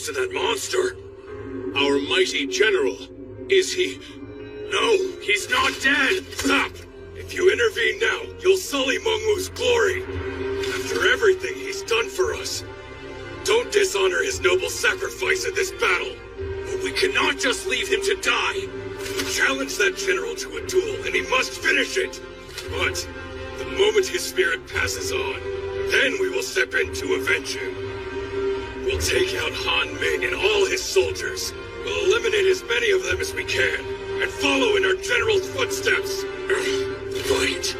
to that monster. Our mighty general. Is he... No, he's not dead! Stop! If you intervene now, you'll sully Mengwu's glory. After everything he's done for us. Don't dishonor his noble sacrifice in this battle. But we cannot just leave him to die. Challenge that general to a duel, and he must finish it. But the moment his spirit passes on, then we will step in to avenge him. We'll take out Hanmei and all his soldiers. We'll eliminate as many of them as we can, and follow in our general's footsteps. Fight.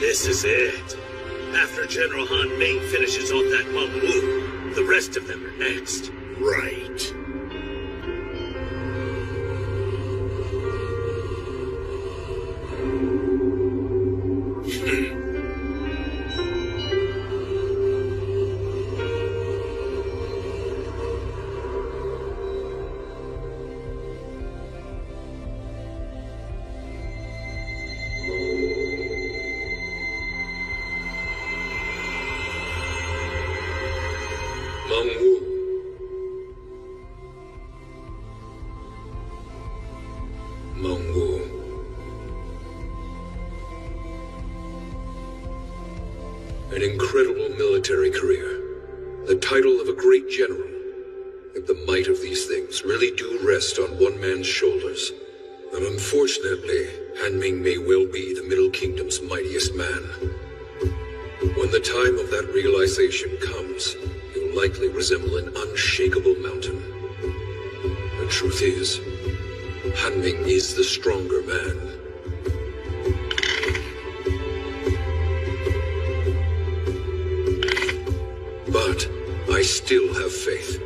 This is it. After General Hanmei finishes off that Moubu, the rest of them are next. Right. Moubu. Moubu. An incredible military career. The title of a great general. Yet the might of these things really do rest on one man's shoulders. And unfortunately, Hanmei may well be the Middle Kingdom's mightiest man. When the time of that realization comes, he'll likely resemble an unshakable mountain. The truth is, Hanmei is the stronger man. But I still have faith.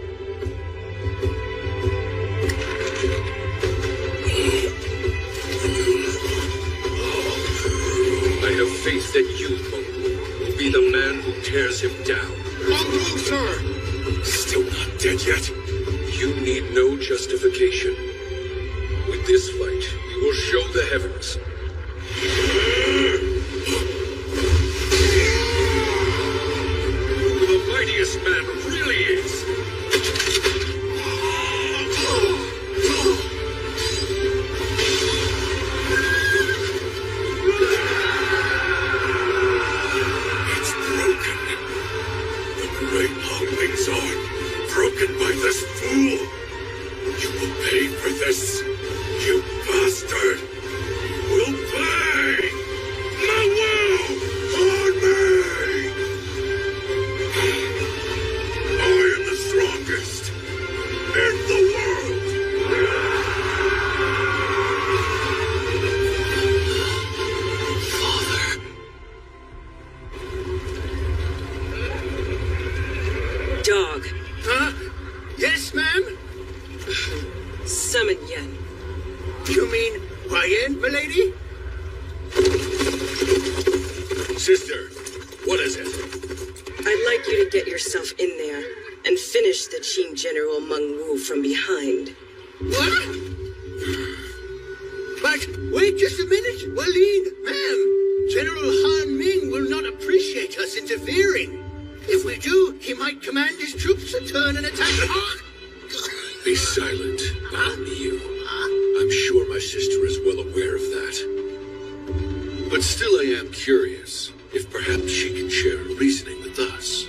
I have faith that you, Moubu, will be the man who tears him down. Moubu, sir! Still not dead yet? You need no justification. With this fight, we will show the heavens. Who the mightiest man really is. It's broken. The great Hanmei's arm, broken by this fool. You will pay for this. You bastard! You will pay! Moubu! Hanmei! I am the strongest in the world! Father. Dog. Huh? Yes, ma'am? Summon Yen. You mean Ryan, milady? Sister, what is it? I'd like you to get yourself in there and finish the Team General Mengwu from behind. What? But wait just a minute, Waleed, ma'am. General Hanmei will not appreciate us interfering. If we do, he might command his troops to turn and attack. Be silent. Only you. I'm sure my sister is well aware of that. But still I am curious if perhaps she can share a reasoning with us.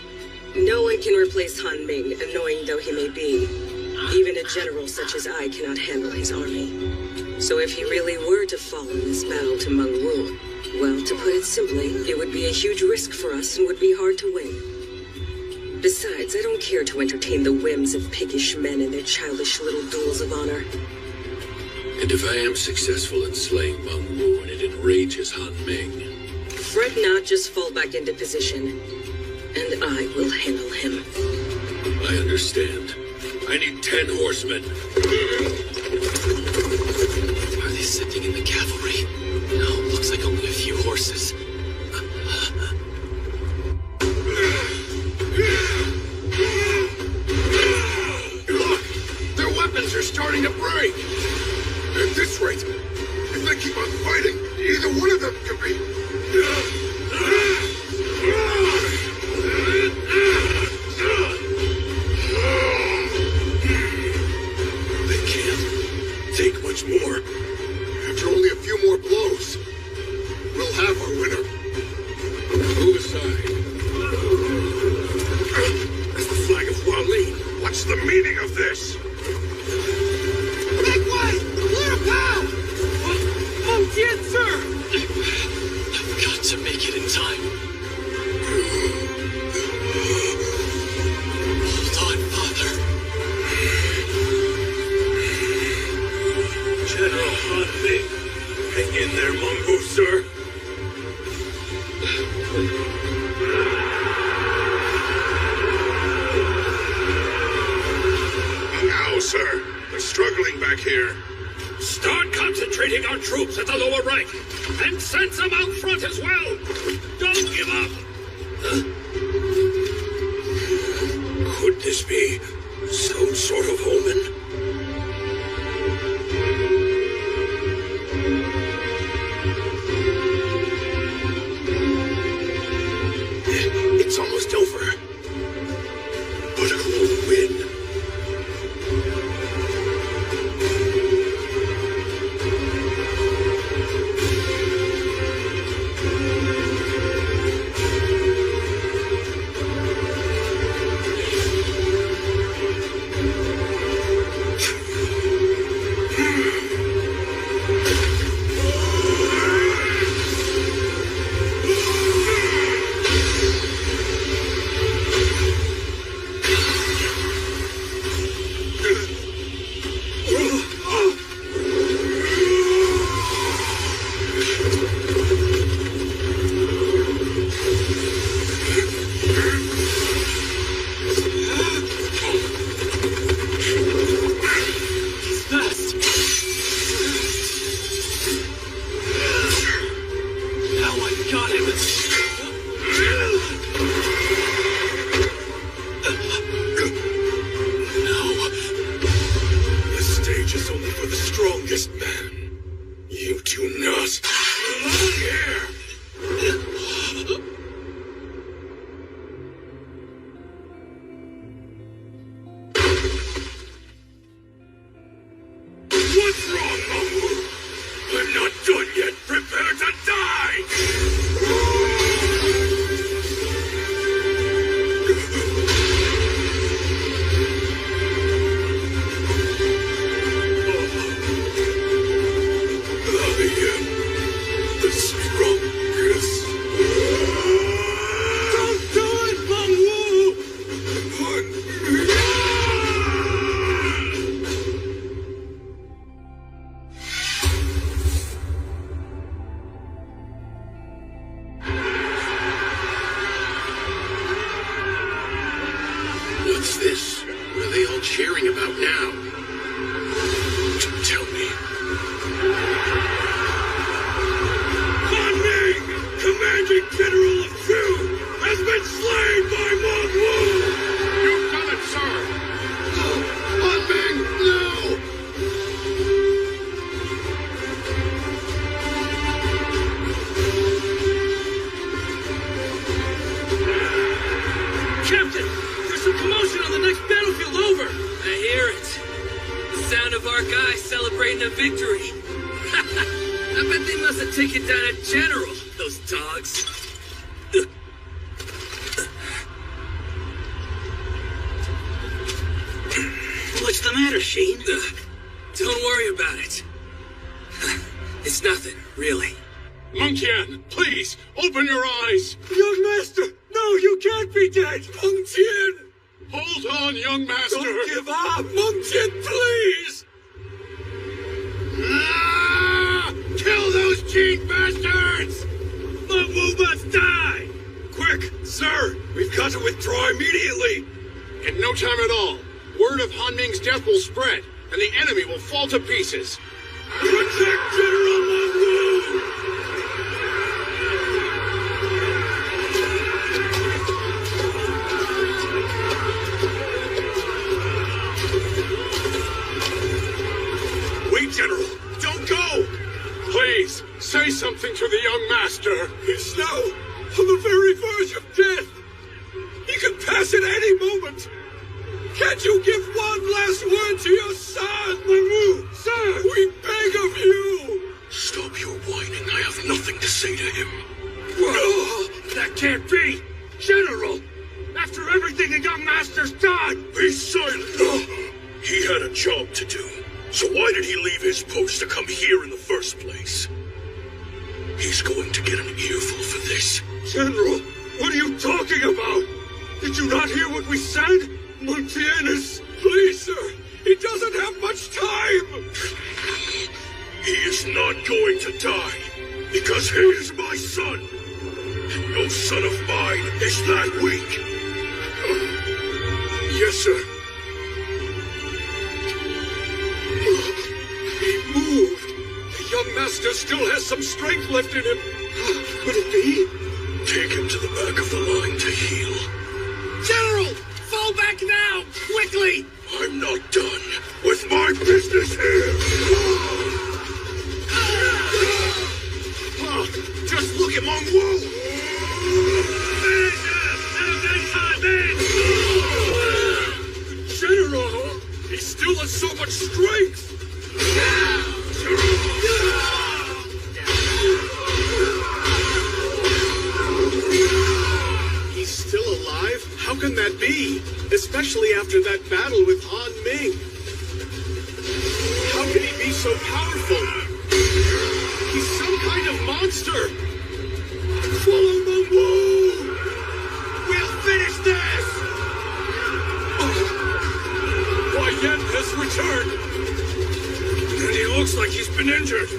No one can replace Hanmei, annoying though he may be. Even a general such as I cannot handle his army. So if he really were to fall in this battle to Mengwu, well, to put it simply, it would be a huge risk for us and would be hard to win. Besides, I don't care to entertain the whims of piggish men and their childish little duels of honor. And if I am successful in slaying Moubu and it enrages Hanmei, Fret not, just fall back into position, and I will handle him. I understand. I need 10 horsemen. Are they sending in the cavalry? No, looks like only a few horses. Look! Their weapons are starting to break! At this rate, if they keep on fighting, either one of them could be... the meaning of this? Make way! Clear a path! Yes, sir! I've got to make it in time. Hold on, Father. General Hangu. Hang in there, Moubu, sir. Now, sir. They're struggling back here. Start concentrating our troops at the lower right, and send some out front as well. Don't give up. Could this be some sort of omen? It's almost over. But who will win? What's this? What are they all cheering about now? Don't tell me. Kanmei, commanding general of Shu, has been slain by Moubu! You've done it, sir! Kanmei, no! Captain! There's some commotion on the next battlefield over! I hear it. The sound of our guys celebrating a victory. I bet they must have taken down a general, those dogs. What's the matter, Sheen? Don't worry about it. It's nothing, really. Mengtian, please, open your eyes! Young master! No, you can't be dead! Mengtian! Hold on, young master! Don't give up! Mengtian, please! Ah! Kill those Qing bastards! Moubu must die! Quick, sir! We've got to withdraw immediately! In no time at all. Word of Han Ming's death will spread, and the enemy will fall to pieces. Protect General Moubu! Wait, General! Don't go! Please, say something to the young master. He's now on the very verge of death. He could pass at any moment. Can't you give one last word to your son, Moubu? Sir, we beg of you! Stop your whining. I have nothing to say to him. No, that can't be! General! After everything the young master's done! Be silent! He had a job to do. So why did he leave his post to come here in the first place? He's going to get an earful for this. General, what are you talking about? Did you not hear what we said? Montianis, please, sir. He doesn't have much time. He is not going to die, because he is my son. And no son of mine is that weak. Yes, sir. He moved. The young master still has some strength left in him. Could it be? Take him to the back of the line to heal. General! Fall back now! Quickly! I'm not done with my business here. Just look at Moubu! General! He still has so much strength! He's still alive? How can that be? Especially after that battle with Han Ming. How can he be so powerful? He's some kind of monster! Follow Moubu! We'll finish this! Why Yen has returned! And he looks like he's been injured.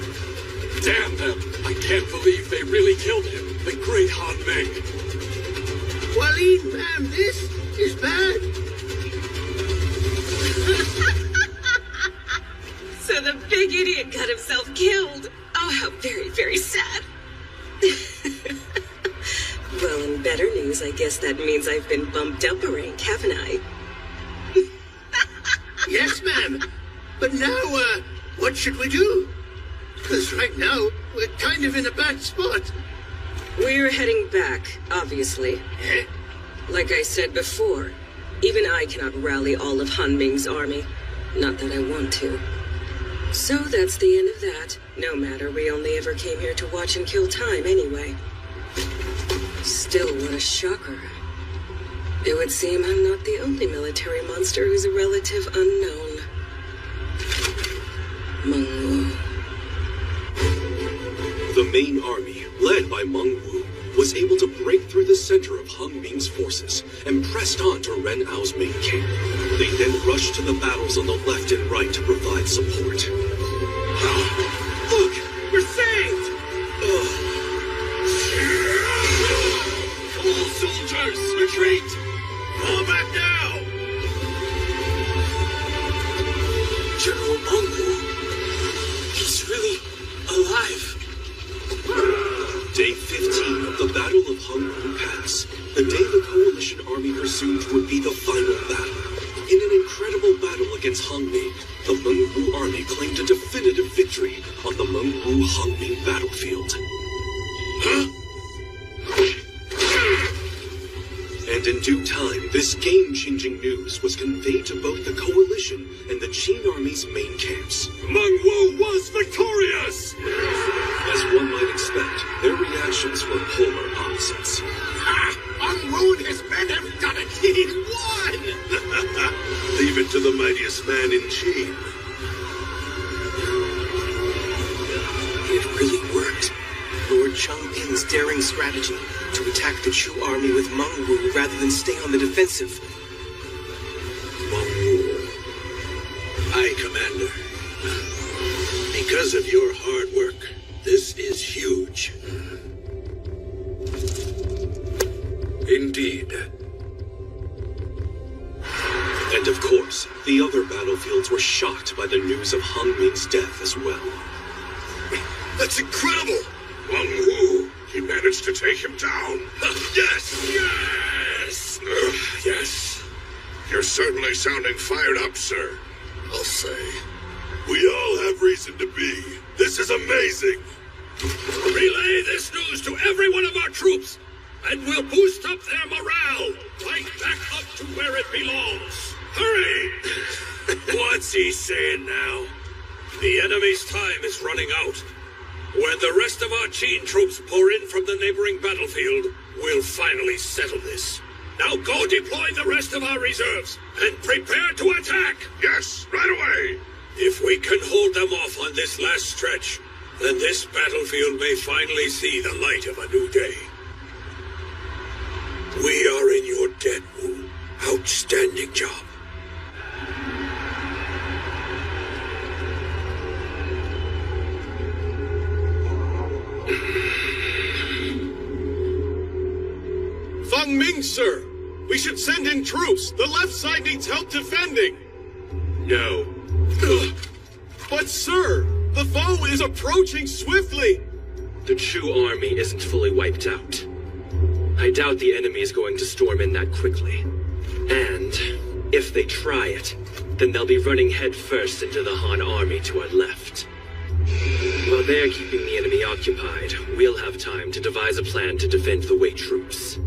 Damn them! I can't believe they really killed him, the great Han Ming. Waleed, ma'am, this is bad. So the big idiot got himself killed. Oh, how very, very sad. Well, in better news, I guess that means I've been bumped up a rank, haven't I? Yes, ma'am. But now, what should we do? Because right now, we're kind of in a bad spot. We're heading back, obviously. Eh? Like I said before, even I cannot rally all of Han Ming's army. Not that I want to. So that's the end of that. No matter, we only ever came here to watch and kill time anyway. Still, what a shocker. It would seem I'm not the only military monster who's a relative unknown. Moubu. The main army, led by Moubu, was able to break through the center of Han Ming's forces and pressed on to Ren Ao's main camp. They then rushed to the battles on the left and right to provide support. Look! We're saved! All soldiers, retreat! Fall back now! General Hangu! He's really alive. Day 15 of the Battle of Hangu Pass, the day the Coalition army presumed would be the final battle. In an incredible battle against Han Ming, the Moubu army claimed a definitive victory on the Moubu-Han Ming battlefield. And in due time, this game-changing news was conveyed to both the Coalition and the Qin Army's main camps. Moubu was victorious! As one might expect, their reactions were polar opposites. Hangu and his men have done it! He won! Leave it to the mightiest man in Qin. It really worked. Lord Changping's daring strategy to attack the Chu army with Moubu rather than stay on the defensive. Moubu. Aye, Commander. Because of your hard work, this is huge. Indeed. And of course, the other battlefields were shocked by the news of Han Ming's death as well. That's incredible! Hangu, he managed to take him down. Yes! Yes! Yes. You're certainly sounding fired up, sir. I'll say. We all have reason to be. This is amazing. Relay this news to every one of our troops, and we'll boost up their morale. Right back up to where it belongs. Hurry! What's he saying now? The enemy's time is running out. When the rest of our Qin troops pour in from the neighboring battlefield, we'll finally settle this. Now go deploy the rest of our reserves and prepare to attack! Yes, right away! If we can hold them off on this last stretch, then this battlefield may finally see the light of a new day. We are in your debt, Wu. Outstanding job. Feng Ming, sir! We should send in troops! The left side needs help defending! No. But sir, the foe is approaching swiftly! The Chu army isn't fully wiped out. I doubt the enemy is going to storm in that quickly. And if they try it, then they'll be running headfirst into the Han army to our left. While they're keeping the enemy occupied, we'll have time to devise a plan to defend the Wei troops.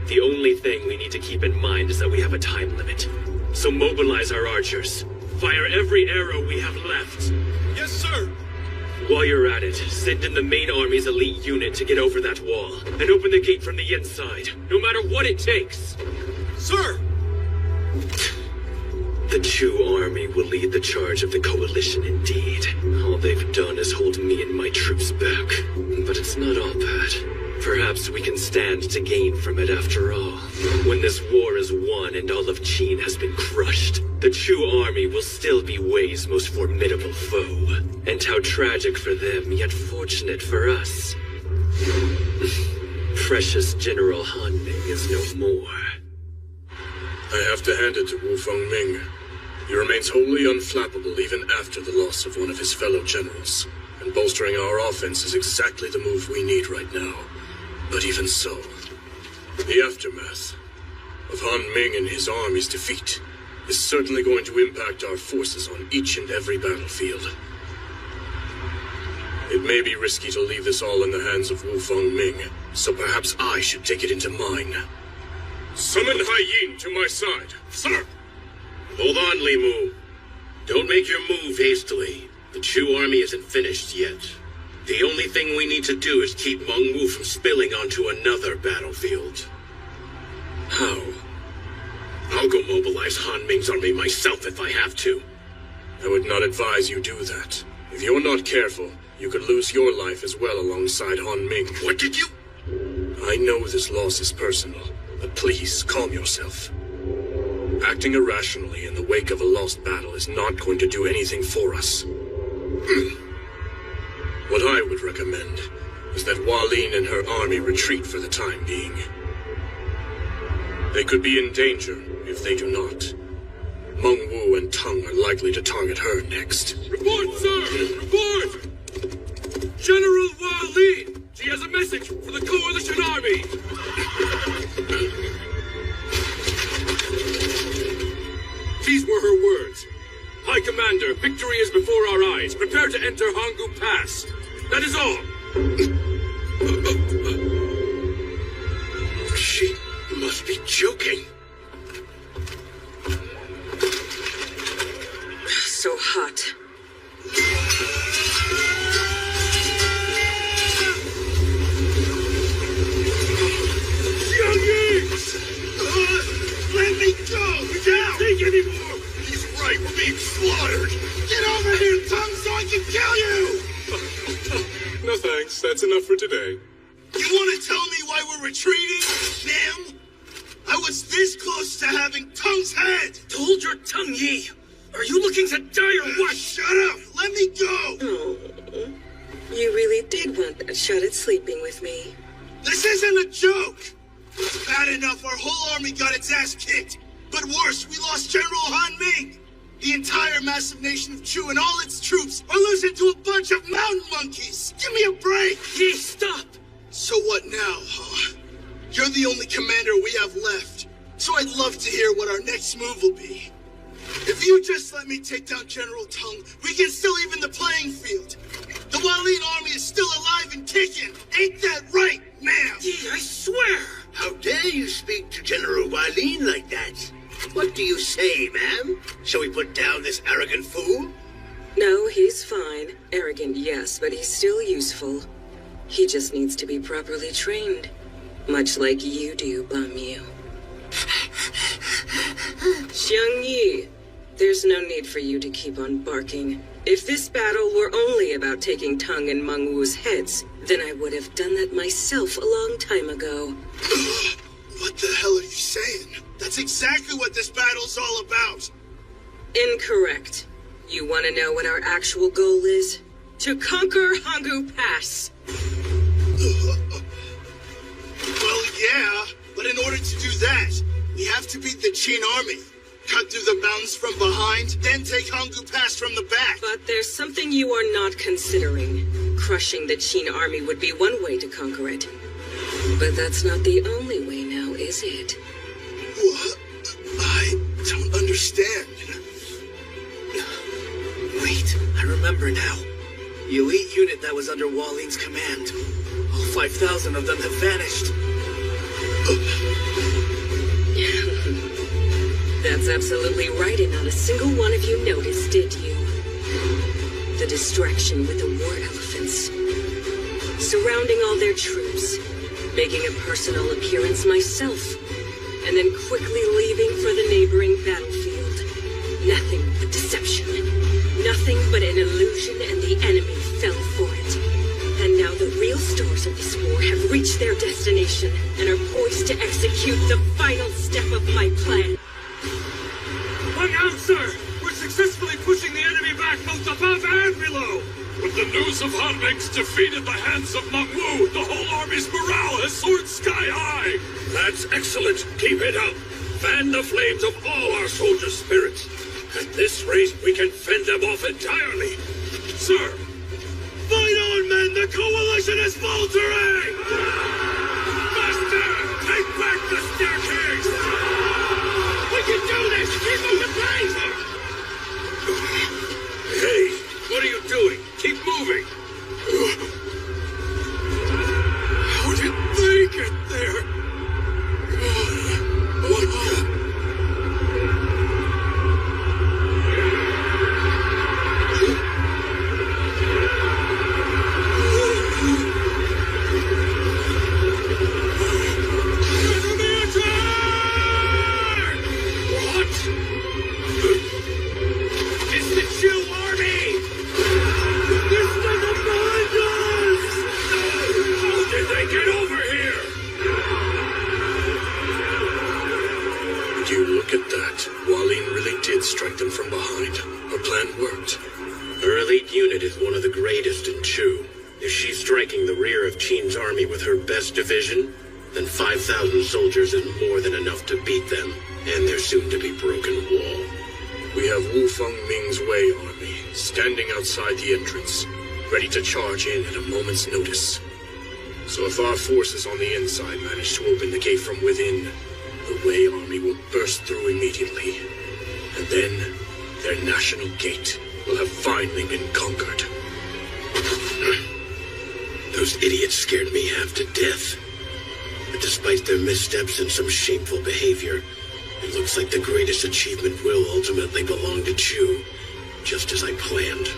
The only thing we need to keep in mind is that we have a time limit. So mobilize our archers. Fire every arrow we have left. Yes, sir! While you're at it, send in the main army's elite unit to get over that wall, and open the gate from the inside, no matter what it takes. Sir! The Chu army will lead the charge of the coalition indeed. All they've done is hold me and my troops back. But it's not all bad. Perhaps we can stand to gain from it after all. When this war is won and all of Qin has been crushed, the Chu army will still be Wei's most formidable foe. And how tragic for them, yet fortunate for us. Precious General Han Ming is no more. I have to hand it to Wu Fengming. He remains wholly unflappable even after the loss of one of his fellow generals. And bolstering our offense is exactly the move we need right now. But even so, the aftermath of Han Ming and his army's defeat is certainly going to impact our forces on each and every battlefield. It may be risky to leave this all in the hands of Wu Fengming, so perhaps I should take it into mine. Summon Hai Yin to my side. Sir! Hold on, Li Mu. Don't make your move hastily. The Chu army isn't finished yet. The only thing we need to do is keep Moubu from spilling onto another battlefield. How? I'll go mobilize Han Ming's army myself if I have to. I would not advise you do that. If you're not careful, you could lose your life as well alongside Han Ming. What did you? I know this loss is personal, but please calm yourself. Acting irrationally in the wake of a lost battle is not going to do anything for us. What I would recommend is that Hualin and her army retreat for the time being. They could be in danger if they do not. Mengwu and Tang are likely to target her next. Report, sir! Report! General Hualin! She has a message for the coalition army! These were her words. High Commander, victory is before our eyes. Prepare to enter Hangu Pass. That is all. She must be joking. So hot. Let me go! We can't take anymore! He's right, we're being slaughtered! Get over here, Tung, so I can kill you! No thanks, that's enough for today. You want to tell me why we're retreating, ma'am? I was this close to having Tung's head! Hold your tongue, Yi! Are you looking to die or what? Shut up! Let me go! Oh, you really did want that shot at sleeping with me. This isn't a joke! It's bad enough our whole army got its ass kicked. But worse, we lost General Han Ming. The entire massive nation of Chu and all its troops are losing to a bunch of mountain monkeys. Give me a break! Yi, stop! So what now, huh? You're the only commander we have left. So I'd love to hear what our next move will be. If you just let me take down General Tung, we can still even the playing field. The Hualin army is still alive and kicking. Ain't that right, ma'am? Yi, I swear! How dare you speak to General Hualin like that? What do you say, ma'am? Shall we put down this arrogant fool? No, he's fine. Arrogant, yes, but he's still useful. He just needs to be properly trained. Much like you do, Bum Yu. Xiang Yi, there's no need for you to keep on barking. If this battle were only about taking Tang and Meng Wu's heads, then I would have done that myself a long time ago. What the hell are you saying? That's exactly what this battle's all about. Incorrect. You want to know what our actual goal is? To conquer Hangu Pass. Well, yeah, but in order to do that, we have to beat the Qin army, cut through the mountains from behind, then take Hangu Pass from the back. But there's something you are not considering. Crushing the Qin army would be one way to conquer it. But that's not the only way now, is it? What? I don't understand. Wait, I remember now. The elite unit that was under Wallin's command. All 5,000 of them have vanished. That's absolutely right, and not a single one of you noticed, did you? The distraction with the war elephants. Surrounding all their troops. Making a personal appearance myself. And then quickly leaving for the neighboring battlefield. Nothing but deception. Nothing but an illusion, and the enemy fell for it. And now the real stars of this war have reached their destination and are poised to execute the final step of my plan. Look out, sir! We're successfully pushing the enemy back both above and below! With the news of Han Ming's defeat at the hands of Moubu, the whole army's morale has soared sky high! That's excellent! Keep it up! Fan the flames of all our soldiers' spirits! At this rate, we can fend them off entirely! Sir! Fight on, men! The coalition is faltering! Master! Take back the staircase! We can do this! Keep them in place! Hey, what are you doing? Keep moving! How did they get there? What the... strike them from behind. Our plan worked. Her elite unit is one of the greatest in Chu. If she's striking the rear of Qin's army with her best division, then 5,000 soldiers is more than enough to beat them and their soon-to-be broken wall. We have Wu Fengming's Wei army standing outside the entrance, ready to charge in at a moment's notice. So if our forces on the inside manage to open the gate from within, the Wei army will burst through immediately. And then, their national gate will have finally been conquered. Those idiots scared me half to death. But despite their missteps and some shameful behavior, it looks like the greatest achievement will ultimately belong to Chu, just as I planned.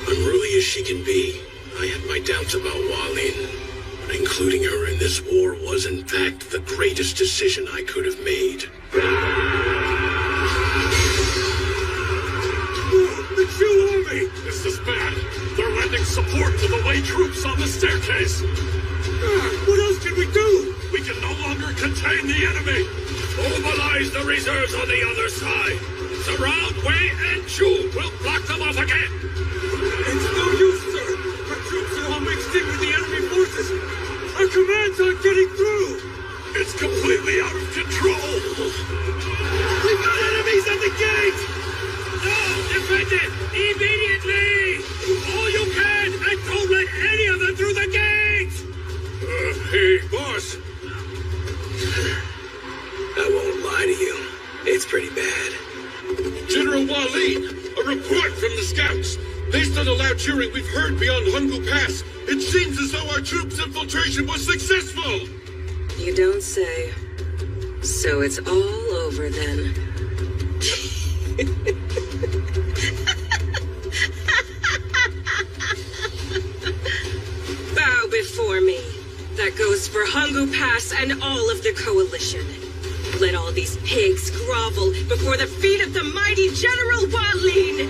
Unruly as she can be, I had my doubts about Walin, but including her in this war was in fact the greatest decision I could have made. The Chu army! This is bad. They're lending support to the Wei troops on the staircase. What else can we do? We can no longer contain the enemy. Mobilize the reserves on the other side. Surround Wei and Chu. We'll block them off again. It's no use, sir. Our troops are all mixed in with the enemy forces. Our commands aren't getting through. It's completely out of control. We've got enemies at the gate. No! Defend it! Immediately! All you can, and don't let any of them through the gate! Hey, boss. I won't lie to you. It's pretty bad. General Walin, a report from the scouts. Based on the loud cheering we've heard beyond Hangu Pass, it seems as though our troops' infiltration was successful. You don't say. So it's all over then. Bow before me. That goes for Hangu Pass and all of the coalition. let all these pigs grovel before the feet of the mighty General Walin!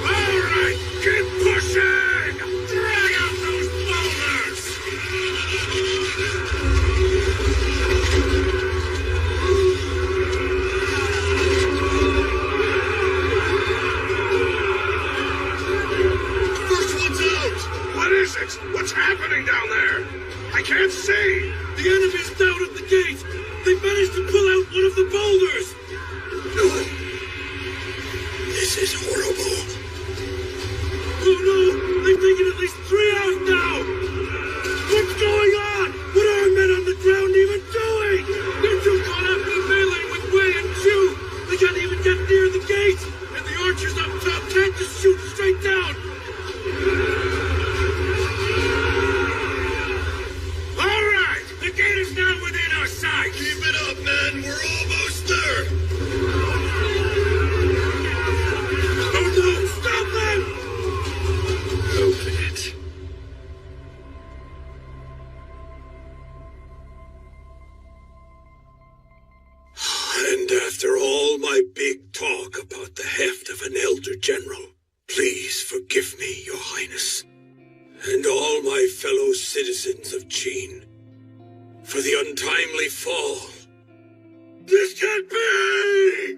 All right, keep pushing! Drag out those boulders! First one's out! What is it? What's happening down there? I can't see! The enemy's down at the gate! They managed to pull out one of the boulders! This is horrible. Oh no! They've taken at least 3 out now! What's going on? What are our men on the ground even doing? They're too caught up in the melee with Wei and Chu! They can't even get near the gate! And the archers up top can't just shoot straight down! All right, the gate is now within our sight. Keep it up, man. We're almost there. Oh no! Stop them! Open it. And after all my big talk about the heft of an elder general, please forgive me, Your Highness, and all my fellow citizens of Qin, for the untimely fall. This can't be!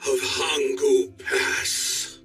Of Hangu Pass.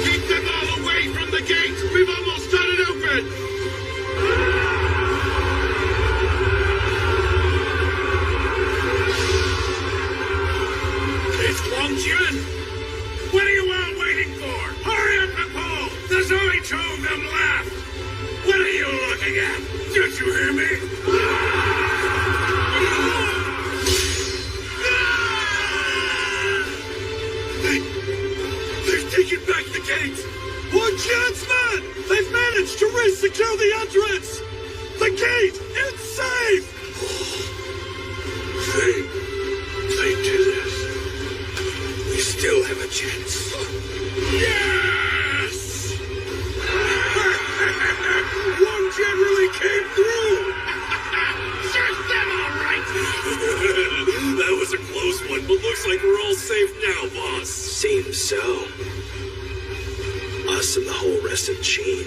Keep them all away from the gate! We've almost got it open! It's Wang Jian! What are you all waiting for? Hurry up and pull! There's only 2 of them left! What are you looking at? Did you hear me? They've taken back the gate! Wang Jian's men! They've managed to re-secure the entrance! The gate! It's safe! They did it. We still have a chance. Yes! Wang Jian really came through! Search them all right! That was a close one, but looks like we're all safe now, boss. Seems so. Us and the whole rest of Qin.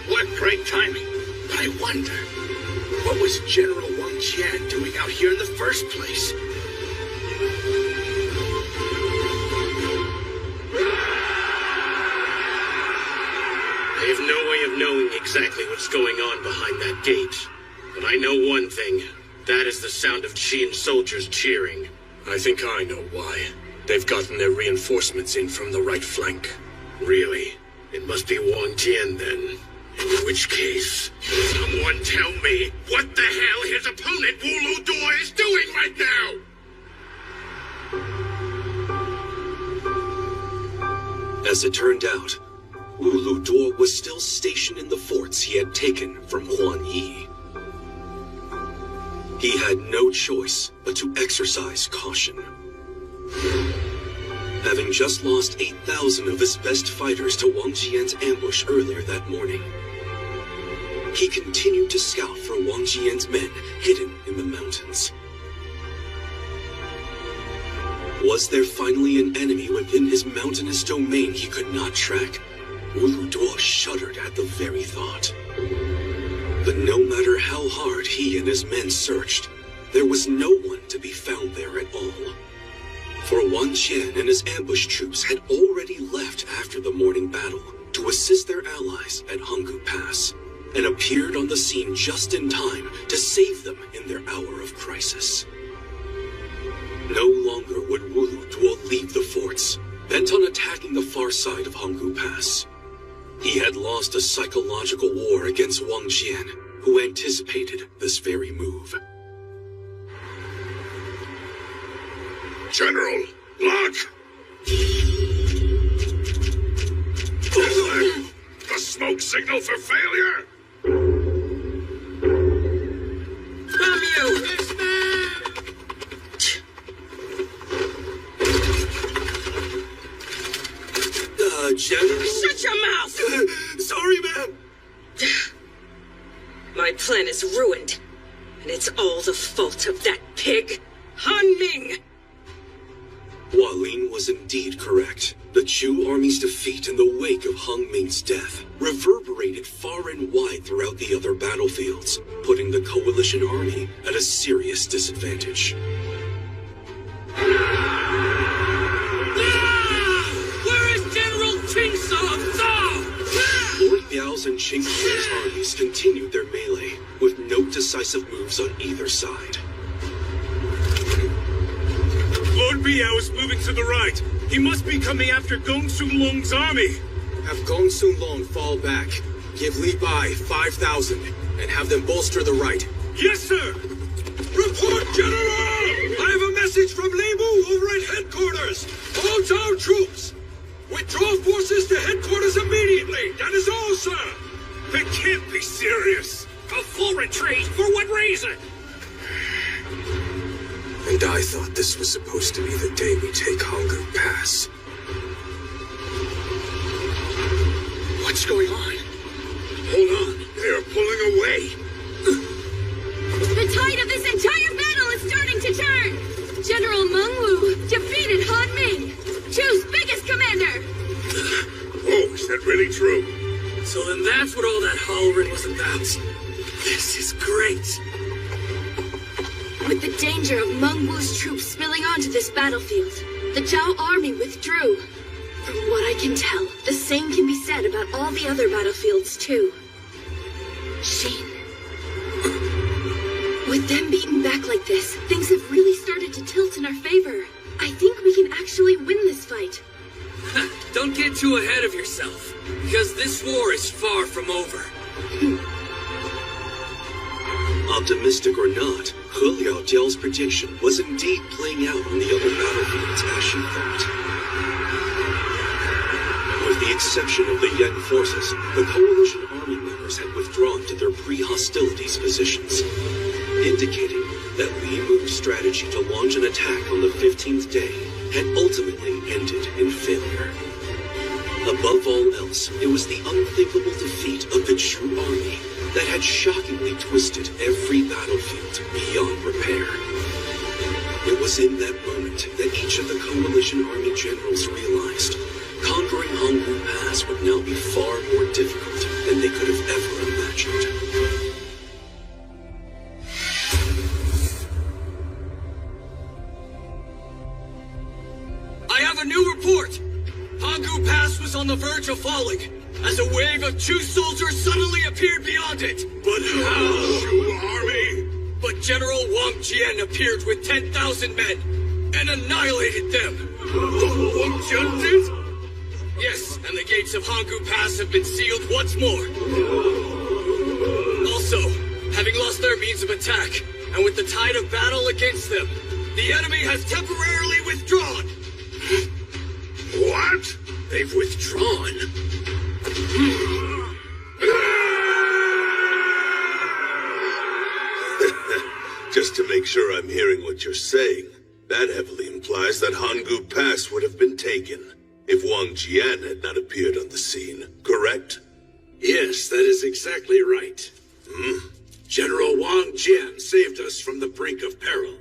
What great timing. But I wonder, what was General Wang Jian doing out here in the first place? I have no way of knowing exactly what's going on behind that gate. But I know one thing. That is the sound of Qin soldiers cheering. I think I know why. They've gotten their reinforcements in from the right flank. Really? It must be Wang Jian then. In which case, someone tell me what the hell his opponent Wu Lu Duo is doing right now! As it turned out, Wu Lu Duo was still stationed in the forts he had taken from Huan Yi. He had no choice but to exercise caution. Having just lost 8,000 of his best fighters to Wang Jian's ambush earlier that morning, he continued to scout for Wang Jian's men hidden in the mountains. Was there finally an enemy within his mountainous domain he could not track? Wu Lu Duo shuddered at the very thought. But no matter how hard he and his men searched, there was no one to be found there at all. For Wang Jian and his ambush troops had already left after the morning battle to assist their allies at Hangu Pass, and appeared on the scene just in time to save them in their hour of crisis. No longer would Wu Lu Duo leave the forts, bent on attacking the far side of Hangu Pass. He had lost a psychological war against Wang Jian, who anticipated this very move. General, lock! The smoke signal for failure! Damn you! Yes, ma'am! General? Shut your mouth! Sorry, ma'am! My plan is ruined, and it's all the fault of that pig, Han Ming! Hua Lin was indeed correct. The Chu army's defeat in the wake of Hung Ming's death reverberated far and wide throughout the other battlefields, putting the coalition army at a serious disadvantage. Where is General Lord Biao's and Qing Hui's armies continued their melee, with no decisive moves on either side. Lord Biao is moving to the right. He must be coming after Gong Sun Long's army. Have Gong Sun Long fall back. Give Li Bai 5,000 and have them bolster the right. Yes, sir! Report, General! I have a message from Moubu over at headquarters. All Zhao troops, withdraw forces to headquarters immediately. That is all, sir. That can't be serious. A full retreat? For what reason? And I thought this was supposed to be the day we take Hangu Pass. What's going on? Hold on. They are pulling away. The tide of this entire battle is starting to turn! General Mengwu defeated Han Ming, Chu's biggest commander! Oh, is that really true? So then that's what all that hollering was about. This is great. With the danger of Mengwu's troops spilling onto this battlefield, the Zhao army withdrew. From what I can tell, the same can be said about all the other battlefields too. Sheen. With them beaten back like this, things have really started to tilt in our favor. I think we can actually win this fight. Don't get too ahead of yourself, because this war is far from over. Optimistic or not, He Liaojiao's prediction was indeed playing out on the other battlefields as she thought. With the exception of the Yan forces, the coalition army members had withdrawn to their pre-hostilities positions, indicating that Li Mu's strategy to launch an attack on the 15th day had ultimately ended in failure. Above all else, it was the unthinkable defeat of the Chu army that had shockingly twisted every battlefield beyond repair. It was in that moment that each of the coalition army generals realized conquering Hangu Pass would now be far more difficult than they could have ever imagined. I have a new report. Hangu Pass was on the verge of falling, as a wave of Chu soldiers suddenly appeared beyond it. But how? Chu army? But General Wang Jian appeared with 10,000 men and annihilated them. Wang Jian did? Yes, and the gates of Hangu Pass have been sealed once more. Also, having lost their means of attack, and with the tide of battle against them, the enemy has temporarily withdrawn. What? They've withdrawn? Just to make sure I'm hearing what you're saying, that heavily implies that Hangu Pass would have been taken if Wang Jian had not appeared on the scene, correct? Yes, that is exactly right. General Wang Jian saved us from the brink of peril.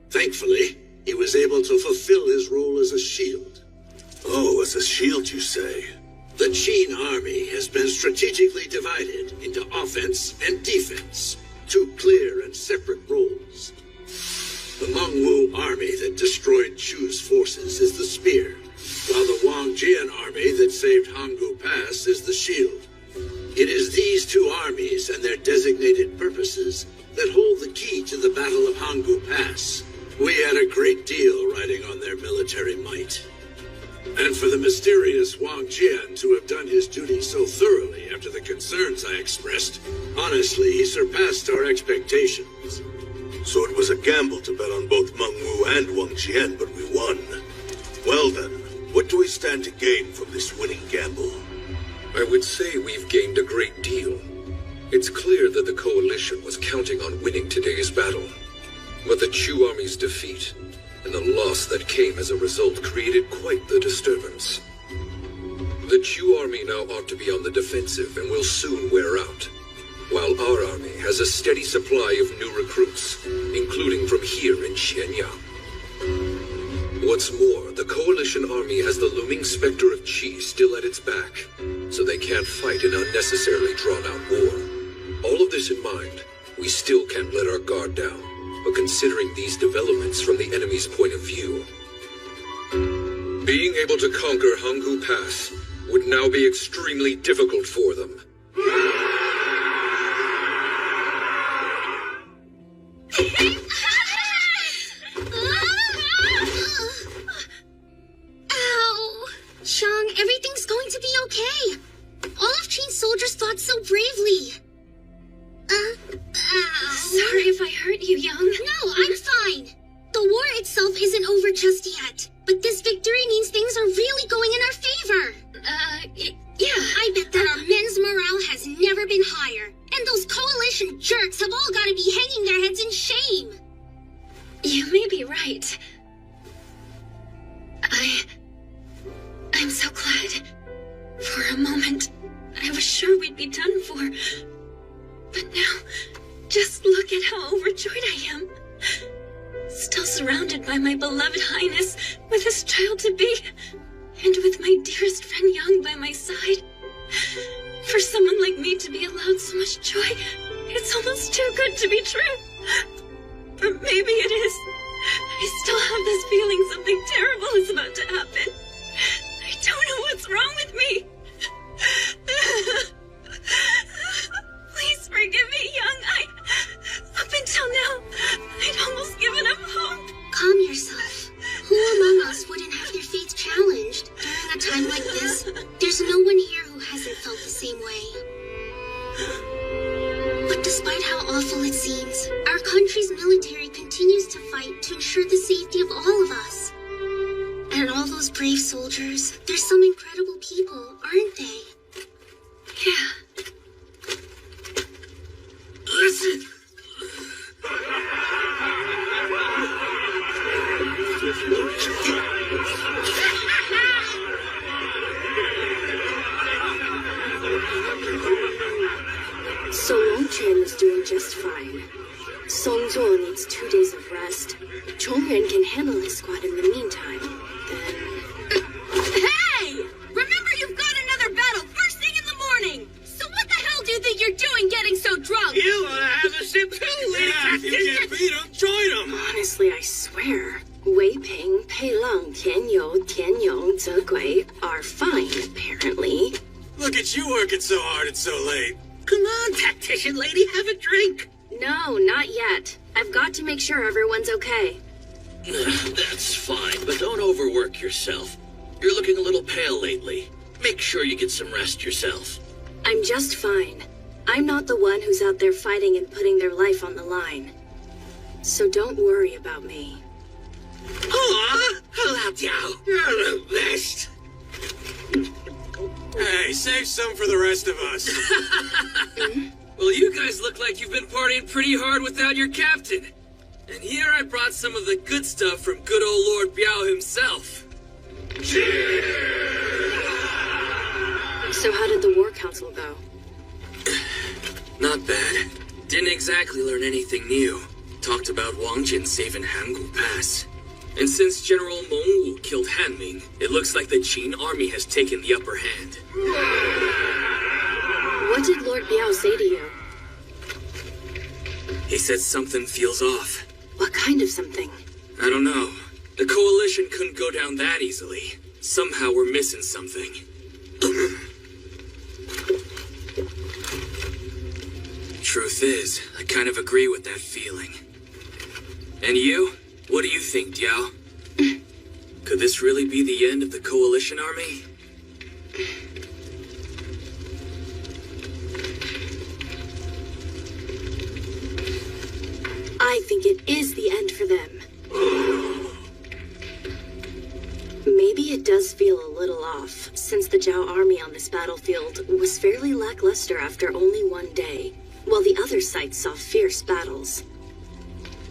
Thankfully, he was able to fulfill his role as a shield. Oh, as a shield, you say? The Qin army has been strategically divided into offense and defense, two clear and separate roles. The Mengwu army that destroyed Chu's forces is the spear, while the Wang Jian army that saved Hangu Pass is the shield. It is these two armies and their designated purposes that hold the key to the Battle of Hangu Pass. We had a great deal riding on their military might. And for the mysterious Wang Jian to have done his duty so thoroughly after the concerns I expressed. Honestly, he surpassed our expectations. So it was a gamble to bet on both Mengwu and Wang Jian, but we won. Well then, what do we stand to gain from this winning gamble? I would say we've gained a great deal. It's clear that the coalition was counting on winning today's battle. But the Chu army's defeat and the loss that came as a result created quite the disturbance. The Chu army now ought to be on the defensive and will soon wear out, while our army has a steady supply of new recruits, including from here in Xianyang. What's more, the coalition army has the looming specter of Qi still at its back, so they can't fight an unnecessarily drawn-out war. All of this in mind, we still can't let our guard down. But considering these developments from the enemy's point of view, being able to conquer Hangu Pass would now be extremely difficult for them. Ow! Shang, everything's going to be okay. All of Qin's soldiers fought so bravely. Sorry if I hurt you, Young. No, I'm fine. The war itself isn't over just yet. But this victory means things are really going in our favor. Yeah. I bet that our men's morale has never been higher. And those coalition jerks have all got to be hanging their heads in shame. You may be right. I'm so glad. For a moment, I was sure we'd be done for. But now, just look at how overjoyed I am. Still surrounded by my beloved Highness, with his child-to-be, and with my dearest friend Yang by my side. For someone like me to be allowed so much joy, it's almost too good to be true. But maybe it is. I still have this feeling something terrible is about to happen. I don't know what's wrong with me. Please forgive me, Young. Up until now, I'd almost given up hope. Calm yourself. Who among us wouldn't have their faith challenged during a time like this? There's no one here who hasn't felt the same way. But despite how awful it seems, our country's military continues to fight to ensure the safety of all of us. And all those brave soldiers, they're some incredible people, aren't they? Yeah. Listen! So Longquan is doing just fine. Song Zuo needs 2 days of rest. Chongyuan can handle his squad in the meantime. Then... Hey! Remember you've got another battle first thing in the morning! So what the hell do you think you're doing getting so drunk? You ought to have a sip too, lady. If you can't beat him, join him! Honestly, I swear, Wei Ping, Pei Lang, Tian You, Tian Yong, Ze Gui are fine, apparently. Look at you working so hard and so late. Come on, tactician lady, have a drink. No, not yet. I've got to make sure everyone's okay. That's fine, but don't overwork yourself. You're looking a little pale lately. Make sure you get some rest yourself. I'm just fine. I'm not the one who's out there fighting and putting their life on the line. So don't worry about me. Aw, hello, Diao. You're the best. Hey, save some for the rest of us. Well, you guys look like you've been partying pretty hard without your captain. And here I brought some of the good stuff from good old Lord Biao himself. So how did the War Council go? Not bad. Didn't exactly learn anything new. Talked about Wang Jin saving Hangu Pass. And since General Moubu killed Han Ming, it looks like the Qin army has taken the upper hand. What did Lord Biao say to you? He said something feels off. What kind of something? I don't know. The coalition couldn't go down that easily. Somehow we're missing something. Truth is, I kind of agree with that feeling. And you? What do you think, Diao? Could this really be the end of the Coalition Army? I think it is the end for them. Maybe it does feel a little off, since the Zhao army on this battlefield was fairly lackluster after only one day, while the other sites saw fierce battles.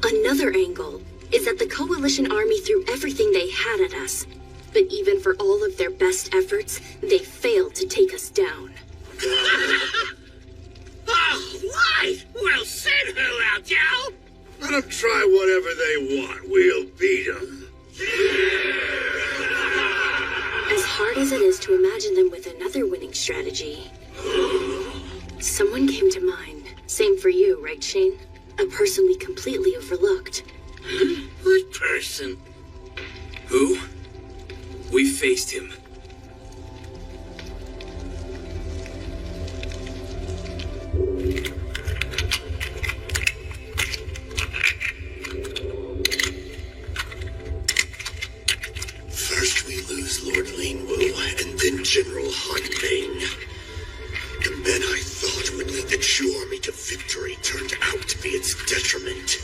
Another angle is that the Coalition army threw everything they had at us, but even for all of their best efforts, they failed to take us down. Oh, right! Well said, Hu Jiao! Let them try whatever they want. We'll beat them. As hard as it is to imagine them with another winning strategy, someone came to mind. Same for you, right, Shane? A person we completely overlooked. What person? Who? We faced him. First we lose Lord Lingwu, and then General Hanmei. The men I thought would lead the Chu army to victory turned out to be its detriment.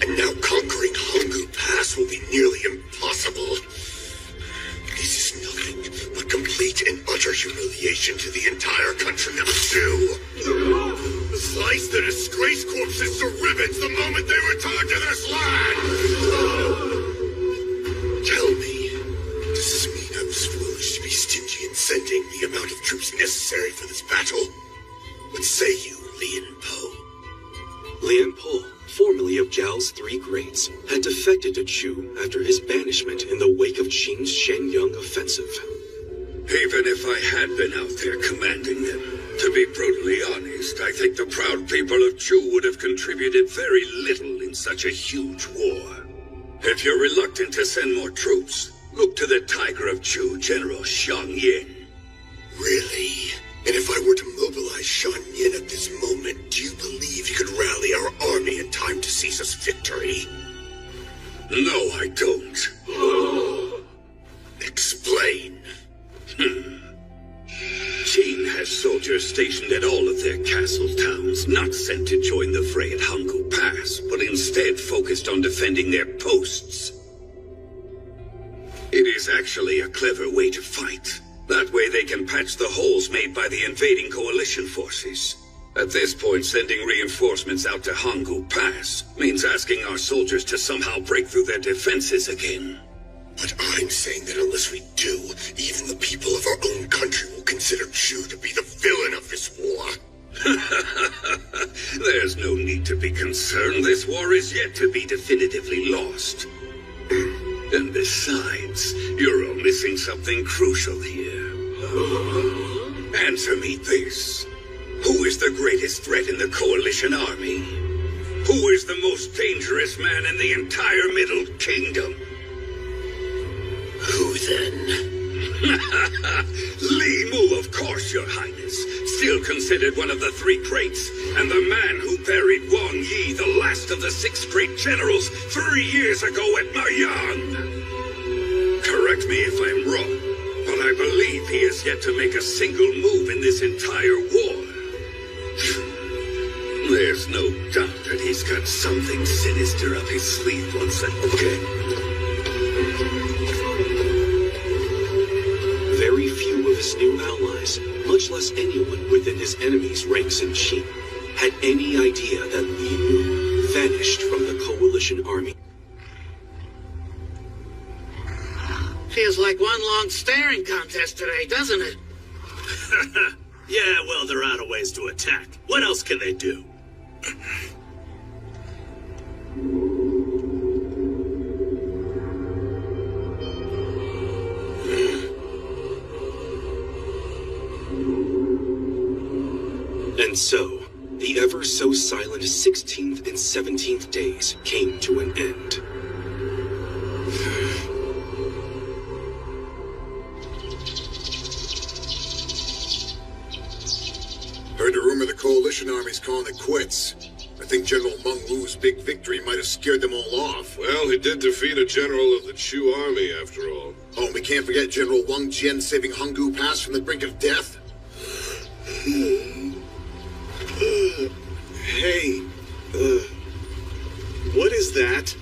And now conquering Hangu Pass will be nearly impossible. This is nothing but complete and utter humiliation to the entire country of Chu. Slice the disgraced corpses to ribbons the moment they return to this land! Tell me, does this mean I was foolish to be stingy in sending the amount of troops necessary for this battle? What say you, Lian Po? Lian Po, formerly of Zhao's Three Greats, had defected to Chu after his banishment in the wake of Qin's Shenyang offensive. Even if I had been out there commanding them, to be brutally honest, I think the proud people of Chu would have contributed very little in such a huge war. If you're reluctant to send more troops, look to the Tiger of Chu, General Xiang Yin. Really? And if I were to mobilize Xiang Yin at this moment, do you believe he could rally our army in time to seize us victory? No, I don't. Explain. Qin has soldiers stationed at all of their castle towns, not sent to join the fray at Hangu Pass, but instead focused on defending their posts. It is actually a clever way to fight. That way they can patch the holes made by the invading coalition forces. At this point, sending reinforcements out to Hangu Pass means asking our soldiers to somehow break through their defenses again. But I'm saying that unless we do, even the people of our own country will consider Chu to be the villain of this war. There's no need to be concerned. This war is yet to be definitively lost. And besides, you're all missing something crucial here. Answer me this. Who is the greatest threat in the Coalition Army? Who is the most dangerous man in the entire Middle Kingdom? Who then? Li Mu, of course, Your Highness. Still considered one of the Three Greats, and the man who buried Wang Yi, the last of the 6 great generals, 3 years ago at Maiyang. Correct me if I'm wrong, but I believe he has yet to make a single move in this entire war. There's no doubt that he's got something sinister up his sleeve once again. Very few of his new allies, much less anyone within his enemy's ranks in Qin, had any idea that Li Mu vanished from the Coalition Army. Feels like one long staring contest today, doesn't it? Yeah, well, they're out of ways to attack. What else can they do? And so, the ever-so-silent 16th and 17th days came to an end. Heard a rumor the Coalition Army's calling it quits. I think General Meng Wu's big victory might have scared them all off. Well, he did defeat a general of the Chu army, after all. Oh, and we can't forget General Wang Jian saving Hangu Pass from the brink of death. Hey, what is that?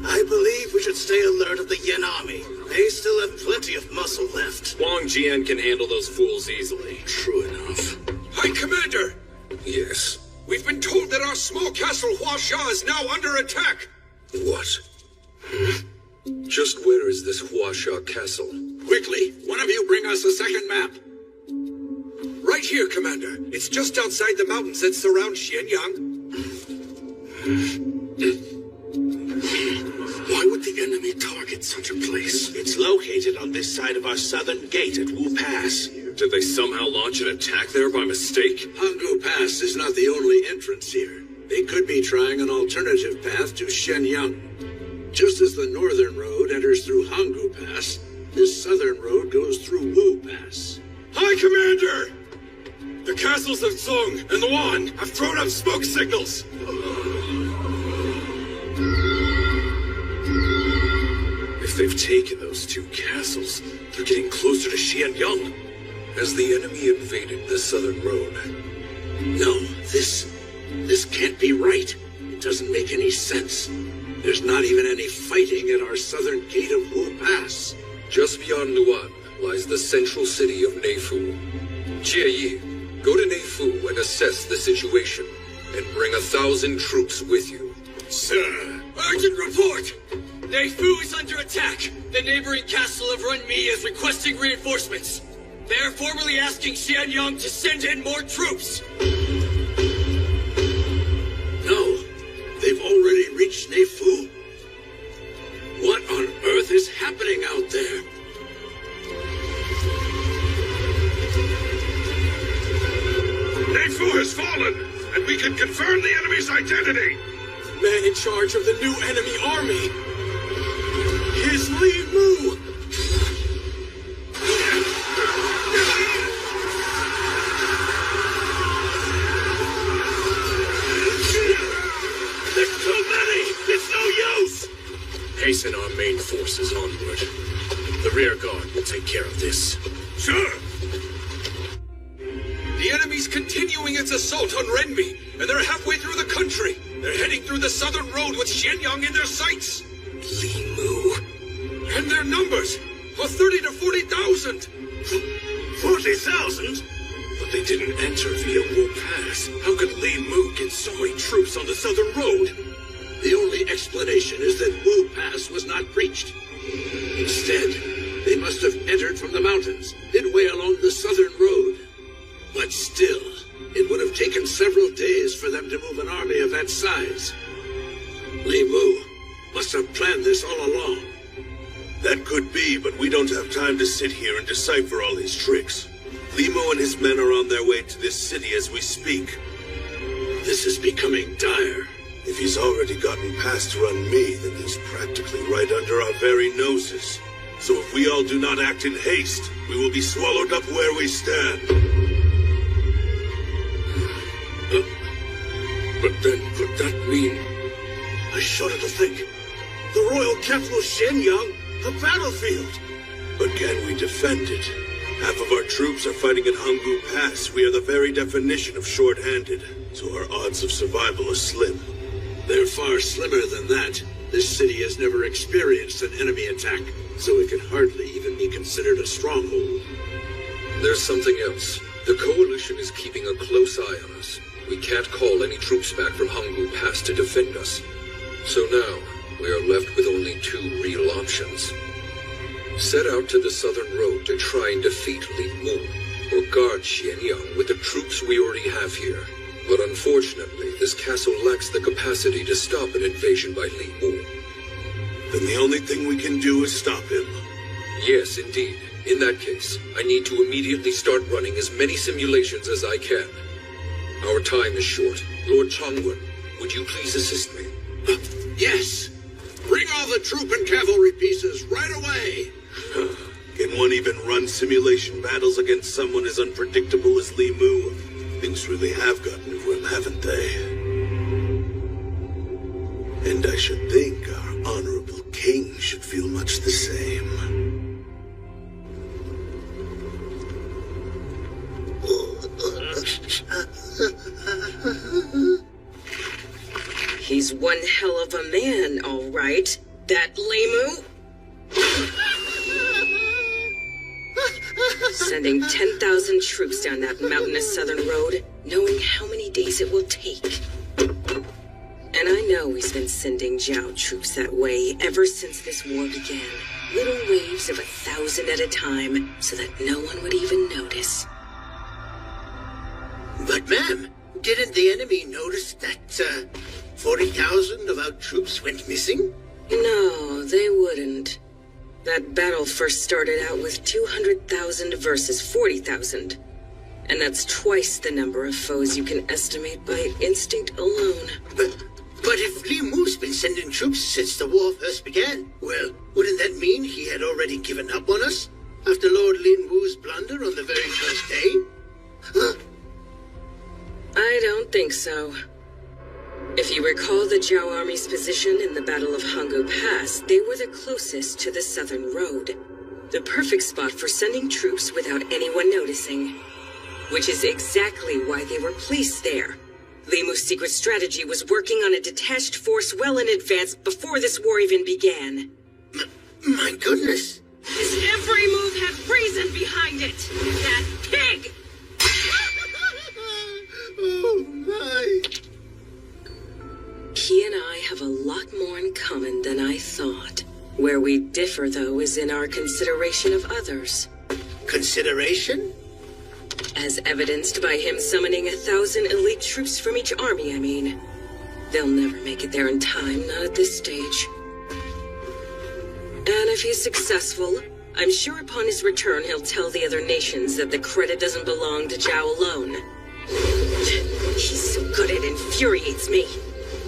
I believe we should stay alert of the Yen army. They still have plenty of muscle left. Wang Jian can handle those fools easily. True enough. High Commander! Yes. We've been told that our small castle Huasha is now under attack! What? Just where is this Huasha castle? Quickly, one of you bring us a second map. Right here, Commander. It's just outside the mountains that surround Xianyang. Why would the enemy target such a place? It's located on this side of our southern gate at Wu Pass. Did they somehow launch an attack there by mistake? Hangu Pass is not the only entrance here. They could be trying an alternative path to Shenyang. Just as the northern road enters through Hangu Pass, this southern road goes through Wu Pass. High Commander! The castles of Song and Luan have thrown up smoke signals! If they've taken those two castles, they're getting closer to Xianyang. Has the enemy invaded the southern road? No, this can't be right. It doesn't make any sense. There's not even any fighting at our southern gate of Wu Pass. Just beyond Luan lies the central city of Neifu. Jie, go to Neifu and assess the situation, and bring 1,000 troops with you. Sir! Urgent report! Neifu is under attack! The neighboring castle of Renmi is requesting reinforcements. They are formally asking Xianyang to send in more troops! No, they've already reached Neifu. What on earth is happening out there? Neifu has fallen, and we can confirm the enemy's identity! The man in charge of the new enemy army is Li Mu! There's too many! It's no use! Hasten our main forces onward. The rear guard will take care of this. Sure! The enemy's continuing its assault on Renmi, and they're halfway through the country. They're heading through the southern road with Xianyang in their sights. Li Mu. And their numbers are 30 to 40,000. 40,000? But they didn't enter via Wu Pass. How could Li Mu get so many troops on the southern road? The only explanation is that Wu Pass was not breached. Instead, they must have entered from the mountains, midway along the southern road. But still, it would have taken several days for them to move an army of that size. Li Mu must have planned this all along. That could be, but we don't have time to sit here and decipher all his tricks. Li Mu and his men are on their way to this city as we speak. This is becoming dire. If he's already gotten past Renmi, then he's practically right under our very noses. So if we all do not act in haste, we will be swallowed up where we stand. But then, could that mean... I shudder to think. The royal capital Shenyang, a battlefield. But can we defend it? Half of our troops are fighting at Hangu Pass. We are the very definition of short-handed, so our odds of survival are slim. They're far slimmer than that. This city has never experienced an enemy attack, so it can hardly even be considered a stronghold. There's something else. The Coalition is keeping a close eye on us. We can't call any troops back from Hangu Pass to defend us. So now, we are left with only two real options. Set out to the southern road to try and defeat Li Mu, or guard Xianyang with the troops we already have here. But unfortunately, this castle lacks the capacity to stop an invasion by Li Mu. Then the only thing we can do is stop him. Yes, indeed. In that case, I need to immediately start running as many simulations as I can. Our time is short. Lord Changwen, would you please assist me? Yes! Bring all the troop and cavalry pieces right away! Can one even run simulation battles against someone as unpredictable as Li Mu? Things really have gotten grim, haven't they? And I should think our honorable king should feel much the same. He's one hell of a man, all right. That Limu. Sending 10,000 troops down that mountainous southern road, knowing how many days it will take. And I know he's been sending Zhao troops that way ever since this war began. Little waves of 1,000 at a time, so that no one would even notice. But ma'am, didn't the enemy notice that 40,000 of our troops went missing? No, they wouldn't. That battle first started out with 200,000 versus 40,000. And that's twice the number of foes you can estimate by instinct alone. But if Li Mu's been sending troops since the war first began, well, wouldn't that mean he had already given up on us? After Lord Lin Wu's blunder on the very first day? Huh? I don't think so. If you recall the Zhao army's position in the Battle of Hangu Pass, they were the closest to the southern road. The perfect spot for sending troops without anyone noticing. Which is exactly why they were placed there. Limu's secret strategy was working on a detached force well in advance before this war even began. My goodness. His every move had reason behind it. That pig! Oh my. He and I have a lot more in common than I thought. Where we differ, though, is in our consideration of others. Consideration? As evidenced by him summoning 1,000 elite troops from each army, I mean. They'll never make it there in time, not at this stage. And if he's successful, I'm sure upon his return he'll tell the other nations that the credit doesn't belong to Zhao alone. He's so good it infuriates me.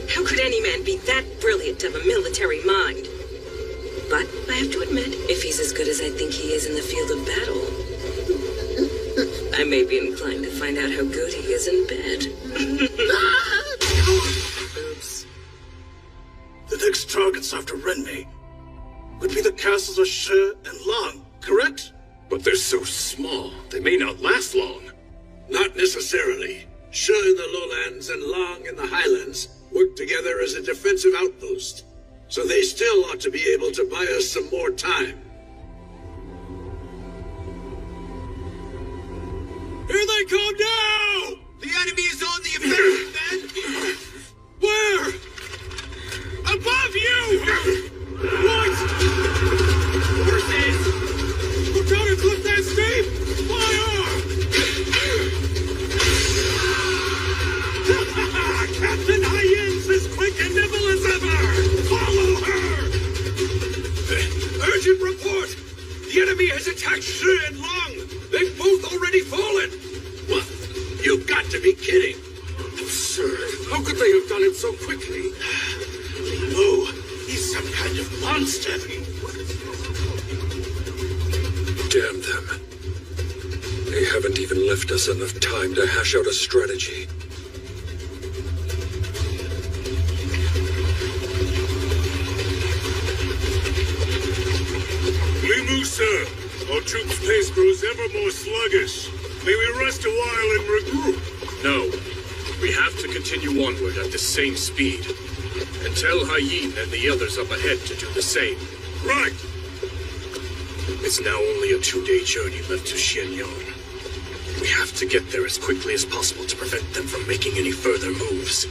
How could any man be that brilliant of a military mind? But I have to admit, if he's as good as I think he is in the field of battle, I may be inclined to find out how good he is in bed. Oops. The next targets after Renmei would be the castles of Shi and Lang, correct? But they're so small, they may not last long. Not necessarily. Shi in the lowlands and Lang in the highlands work together as a defensive outpost. So they still ought to be able to buy us some more time. Here they come now! The enemy is on the offensive, Ben! Where? Above you! What? Horses! We're gonna clip that steep! Fire! Captain Hyens as quick and nimble as ever! Follow her! Urgent report! The enemy has attacked Shi and Lang! They've both already fallen! What? You've got to be kidding! Absurd! How could they have done it so quickly? Oh, he's some kind of monster! Damn them. They haven't even left us enough time to hash out a strategy. Limu, sir. Our troops' pace grows ever more sluggish. May we rest a while and regroup? No. We have to continue onward at the same speed. And tell Hyin and the others up ahead to do the same. Right! It's now only a 2-day journey left to Xianyang. We have to get there as quickly as possible to prevent them from making any further moves.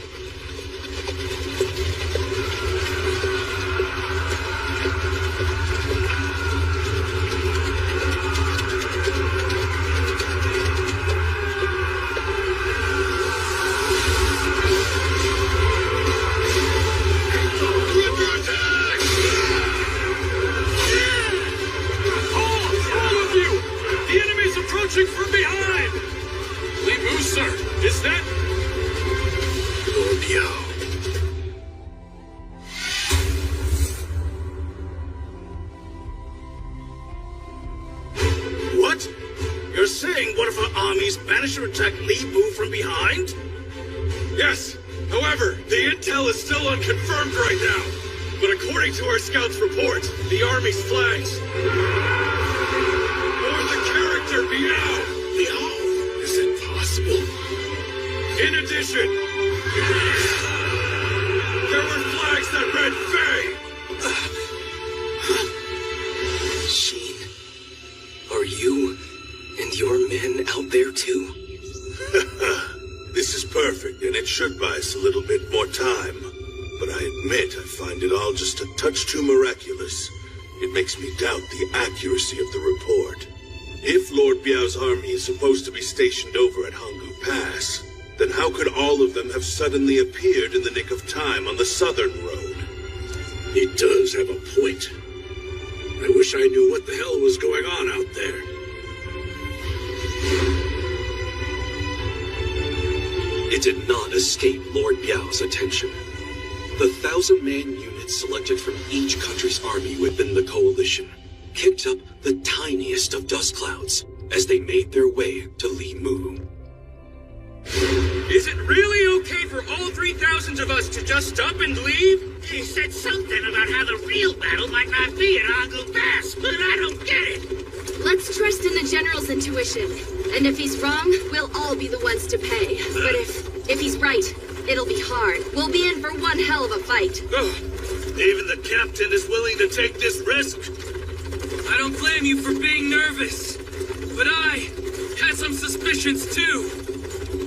From behind! Limu, sir, is that... Lord Yao. What? You're saying one of our armies armies managed to attack Li Mu from behind? Yes. However, the intel is still unconfirmed right now. But according to our scouts' report, the army's flags. Or the character Meow. Meow? Is it possible? In addition, there were flags that read Faye. Sheen, are you and your men out there too? This is perfect, and it should buy us a little bit more time. But I admit I find it all just a touch too miraculous. It makes me doubt the accuracy of the report. If Lord Biao's army is supposed to be stationed over at Hangu Pass, then how could all of them have suddenly appeared in the nick of time on the southern road? He does have a point. I wish I knew what the hell was going on out there. It did not escape Lord Biao's attention. The 1,000-man units selected from each country's army within the coalition kicked up the tiniest of dust clouds as they made their way to Li Mu. Is it really okay for all 3,000 of us to just up and leave? He said something about how the real battle might not be at Hangu Pass, but I don't get it. Let's trust in the General's intuition. And if he's wrong, we'll all be the ones to pay. But if he's right, it'll be hard. We'll be in for one hell of a fight. Even the captain is willing to take this risk. I don't blame you for being nervous. But I had some suspicions too.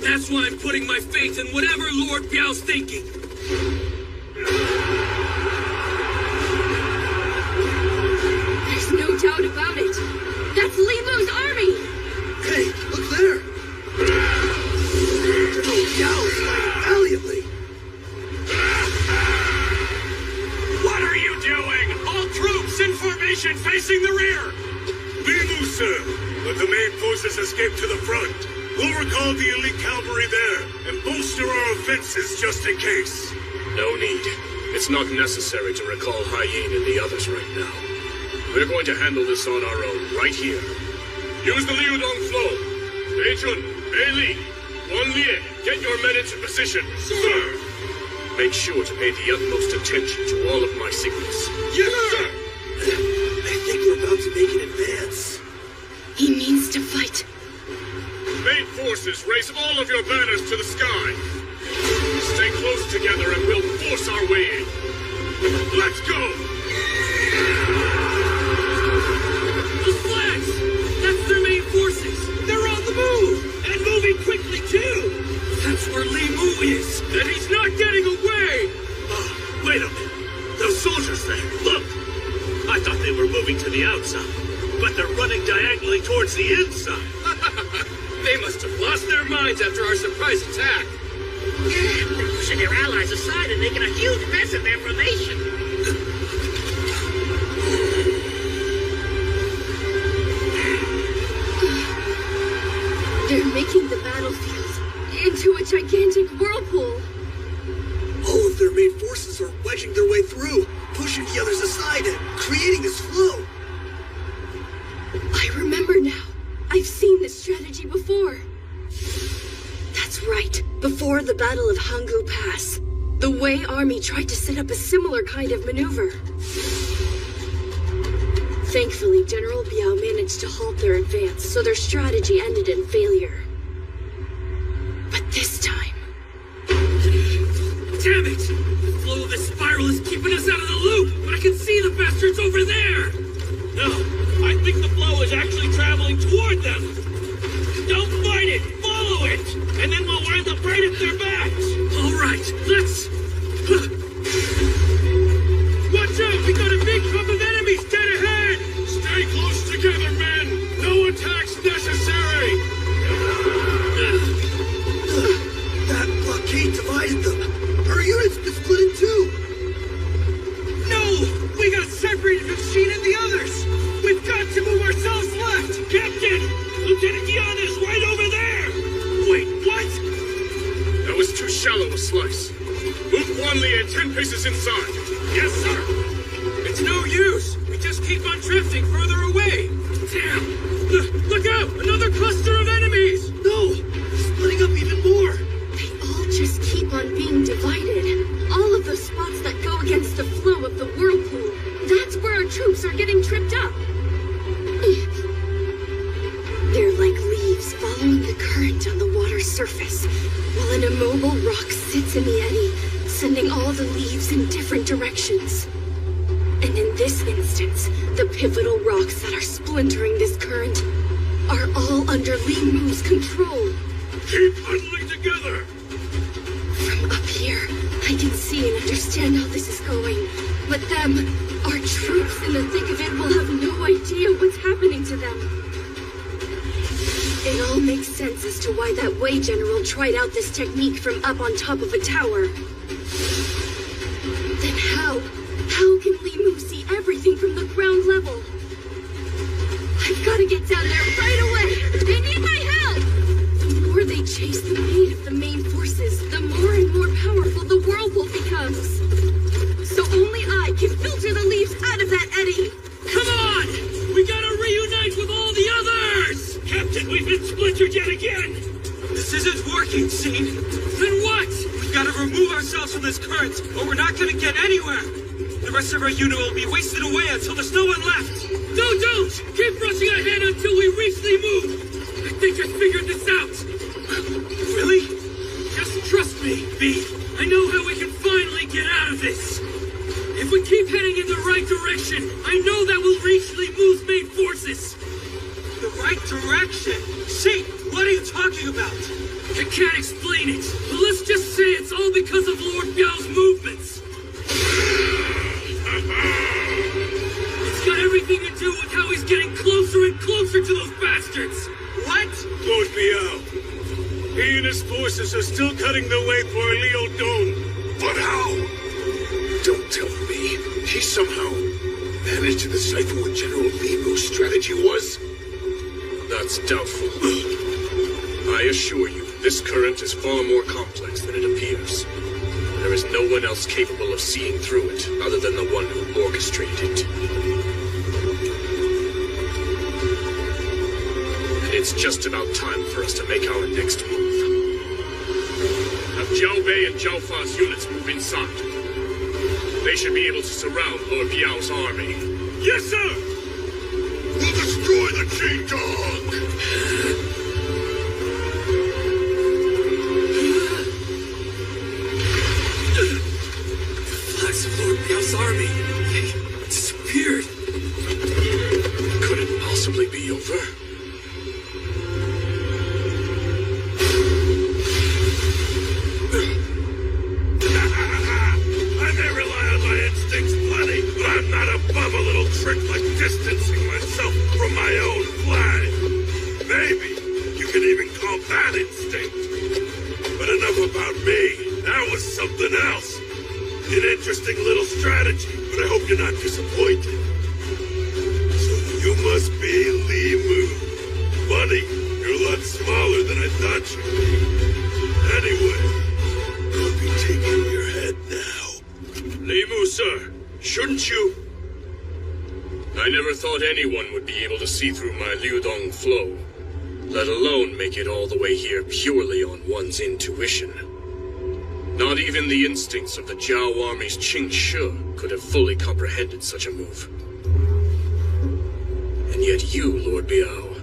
That's why I'm putting my faith in whatever Lord Biao's thinking. There's no doubt about it. That's Li Mu's army! Hey, look there! General Biao is fighting valiantly. What are you doing? All troops in formation facing the rear! Moubu, sir, but the main forces escaped to the front. We'll recall the elite cavalry there and bolster our offenses just in case. No need. It's not necessary to recall Haiyin and the others right now. We're going to handle this on our own, right here. Use the Liudong flow. Bei Chun, Bei Li, Wang Lie, get your men into position. Sir! Make sure to pay the utmost attention to all of my signals. Yes, sir! I think we're about to make an advance. He means to fight. Main forces, raise all of your banners to the sky. Stay close together and we'll force our way in. Let's go! Those flags! That's their main forces! They're on the move! And moving quickly, too! That's where Li Mu is! And he's not getting away! Wait a minute. Those soldiers there, look! I thought they were moving to the outside, but they're running diagonally towards the inside. They must have lost their minds after our surprise attack. Yeah, they're pushing their allies aside and making a huge mess of their formation. They're making the battlefield into a gigantic whirlpool. All of their main forces are wedging their way through, pushing the others aside and creating this flow. I remember now. I've seen this strategy before. That's right. Before the Battle of Hangu Pass, the Wei army tried to set up a similar kind of maneuver. Thankfully, General Biao managed to halt their advance, so their strategy ended in failure. But this time... Damn it! The flow of this spiral is keeping us out of the loop, but I can see the bastards over there! No, I think the flow is actually traveling toward them. Don't fight it, follow it, and then we'll wind up right at their backs. All right, let's... Watch out! We got a big clump of enemies dead ahead! Stay close together, men! No attacks necessary! That blockade divided them. Our unit's been split in two. No! We got separated from Sheen and the others! We've got to move ourselves left! Captain! Lieutenant Dion is right over there! Wait, what? That was too shallow a slice. Move Guan Li 10 paces inside. Yes, sir! It's no use! We just keep on drifting further away! Damn! Look out! Another cluster of enemies! No! surface, while an immobile rock sits in the eddy, sending all the leaves in different directions. And in this instance, the pivotal rocks that are splintering this current are all under Li Mu's control. Keep huddling together! From up here, I can see and understand how this is going. But them, our troops in the thick of it, will have no idea what's happening to them. It all makes sense as to why that Wei general tried out this technique from up on top of a tower. Then how can Li Mu see everything from the ground level? I've got to get down there right away! They need my help! The more they chase the fate of the main forces, the more and more powerful the whirlpool becomes. So only I can filter the leaves out of that eddy. Come on! We gotta reunite with all the others! Captain, we've been splintered yet again! This isn't working, Scene. Then what? We've got to remove ourselves from this current, or we're not gonna get anywhere. The rest of our unit will be wasted away until there's no one left. No, don't! Keep rushing ahead until we reach the move! I think I figured this out! Really? Just trust me, V. I know how we can finally get out of this. If we keep heading in the right direction, I know that we'll reach Li Mu's main forces. The right direction? See, what are you talking about? I can't explain it, but let's just say it's all because of Lord Biao's movements. It's got everything to do with how he's getting closer and closer to those bastards. What? Lord Biao. He and his forces are still cutting their way for Liu Dong. But how? Don't tell me. He somehow managed to decipher what General Li Mu's strategy was? That's doubtful. I assure you, this current is far more complex than it appears. There is no one else capable of seeing through it, other than the one who orchestrated it. And it's just about time for us to make our next move. Have Jiao Bei and Jiao Fa's units move inside. They should be able to surround Lord Biao's army. Yes, sir! We'll destroy the Qingdong! Flags of Lord Biao's army. They disappeared. Could it possibly be over? I may rely on my instincts plenty, but I'm not above a little trick like distancing myself from my own flag. Maybe you can even call that instinct. But enough about me. That was something else. An interesting little strategy, but I hope you're not disappointed. So you must be Li Mu. Buddy, you're a lot smaller than I thought you'd be. Anyway, I'll be taking your head now. Li Mu, sir, shouldn't you? I never thought anyone would be able to see through my Liudong flow, let alone make it all the way here purely on one's intuition. Not even the instincts of the Jiao army's Qing Shi could have fully comprehended such a move. And yet you, Lord Biao,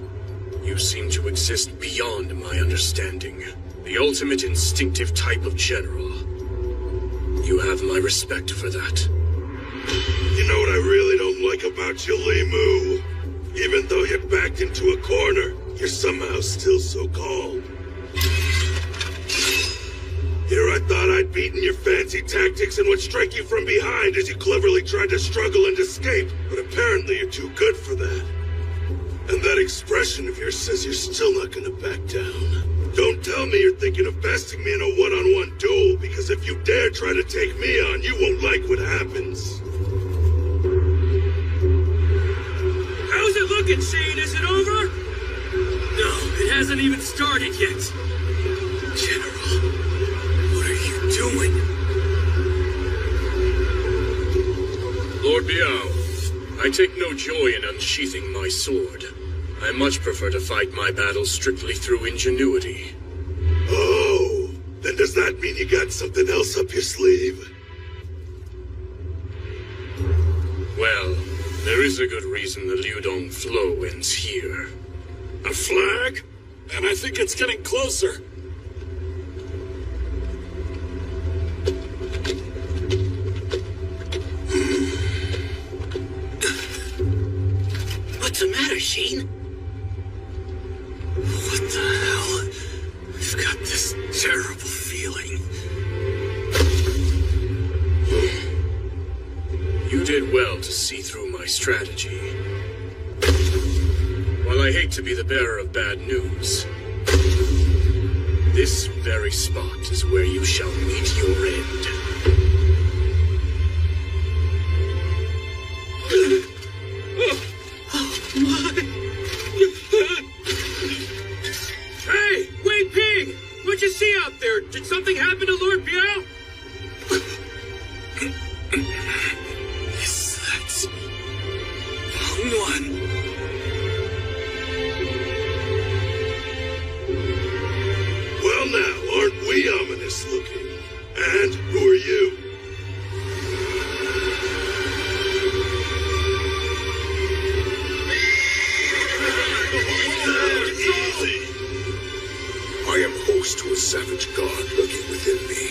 you seem to exist beyond my understanding. The ultimate instinctive type of general. You have my respect for that. You know what I really don't like about you, Li Mu? Even though you're backed into a corner, you're somehow still so calm. Here I thought I'd beaten your fancy tactics and would strike you from behind as you cleverly tried to struggle and escape, but apparently you're too good for that. And that expression of yours says you're still not gonna back down. Don't tell me you're thinking of besting me in a one-on-one duel, because if you dare try to take me on, you won't like what happens. How's it looking, Shane? Is it over? No, it hasn't even started yet. General, what are you doing? Lord Biao, I take no joy in unsheathing my sword. I much prefer to fight my battles strictly through ingenuity. Oh, then does that mean you got something else up your sleeve? Well, there is a good reason the Liudong flow ends here. A flag? And I think it's getting closer. machine? What the hell? I've got this terrible feeling. You did well to see through my strategy. While I hate to be the bearer of bad news, this very spot is where you shall meet your end. Hey, Wei Ping! What'd you see out there? Did something happen to Lord Biao? Is that Hong? Well now, aren't we ominous looking? And who are you? Easy. I am host to a savage god lurking within me.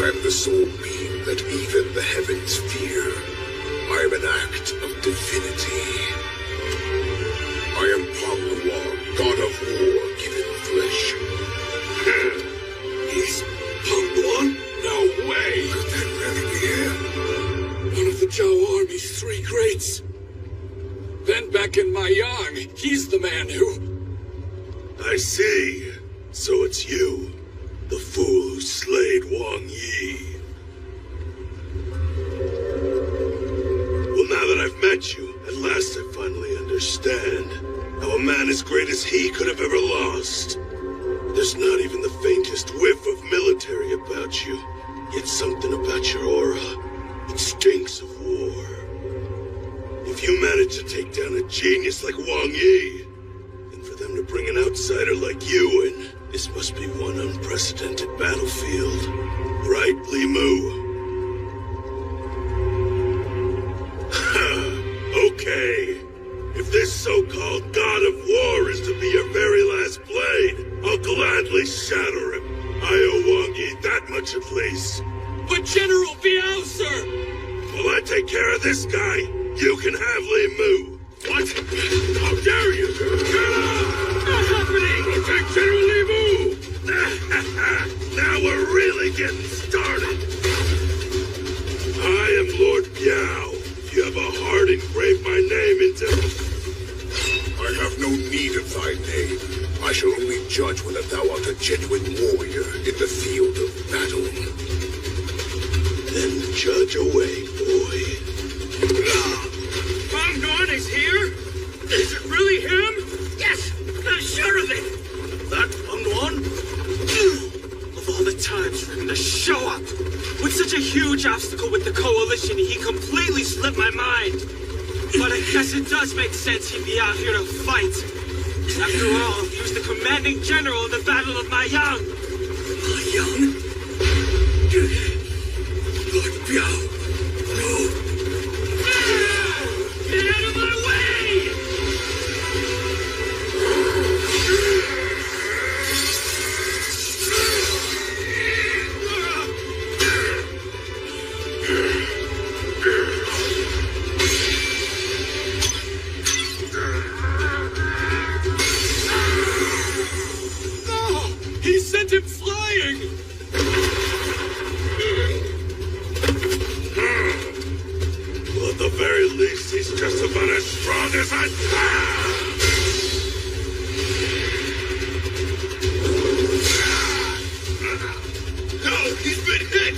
I am the sole being that even the heavens fear. I am an act of divinity. I am Hangu, god of war given flesh. He's Hangu? No way! Could that really be him? One of the Zhao Army's three greats. Then back in Maiyang, he's the man who... I see. So it's you, the fool who slayed Wang Yi. Well, now that I've met you, at last I finally understand how a man as great as he could have ever lost. There's not even the faintest whiff of military about you, yet something about your aura. It stinks of war. If you manage to take down a genius like Wang Yi, then for them to bring an outsider like you in, this must be one unprecedented battlefield. Right, Li Mu? Okay. If this so-called god of war is to be your very last blade, I'll gladly shatter him. I owe Wang Yi that much at least. But General Biao, sir! While I take care of this guy, you can have Li Mu. What? How dare you? Get up! What's happening? Protect General Li Mu! Now we're really getting started. I am Lord Biao. If you have a heart, engrave my name into... I have no need of thy name. I shall only judge whether thou art a genuine warrior in the field of battle. Then judge away, boy. Hong is here? Is it really him? Yes, I'm sure of it. That Hong? Of all the times for him to show up, with such a huge obstacle with the coalition, he completely slipped my mind. But I guess it does make sense he'd be out here to fight. After all, he was the commanding general in the Battle of Maiyang. Maiyang? Lord Biao, no. Get out of my way! He sent him flying! Well, at the very least, he's just about as strong as I... No, he's been hit!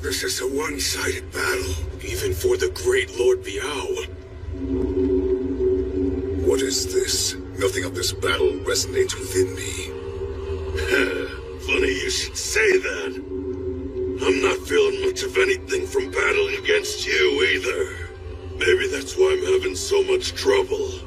This is a one-sided battle. Even for the great Lord Biao. What is this? Nothing of this battle resonates within me. Funny you should say that. I'm not feeling much of anything from battling against you either. Maybe that's why I'm having so much trouble.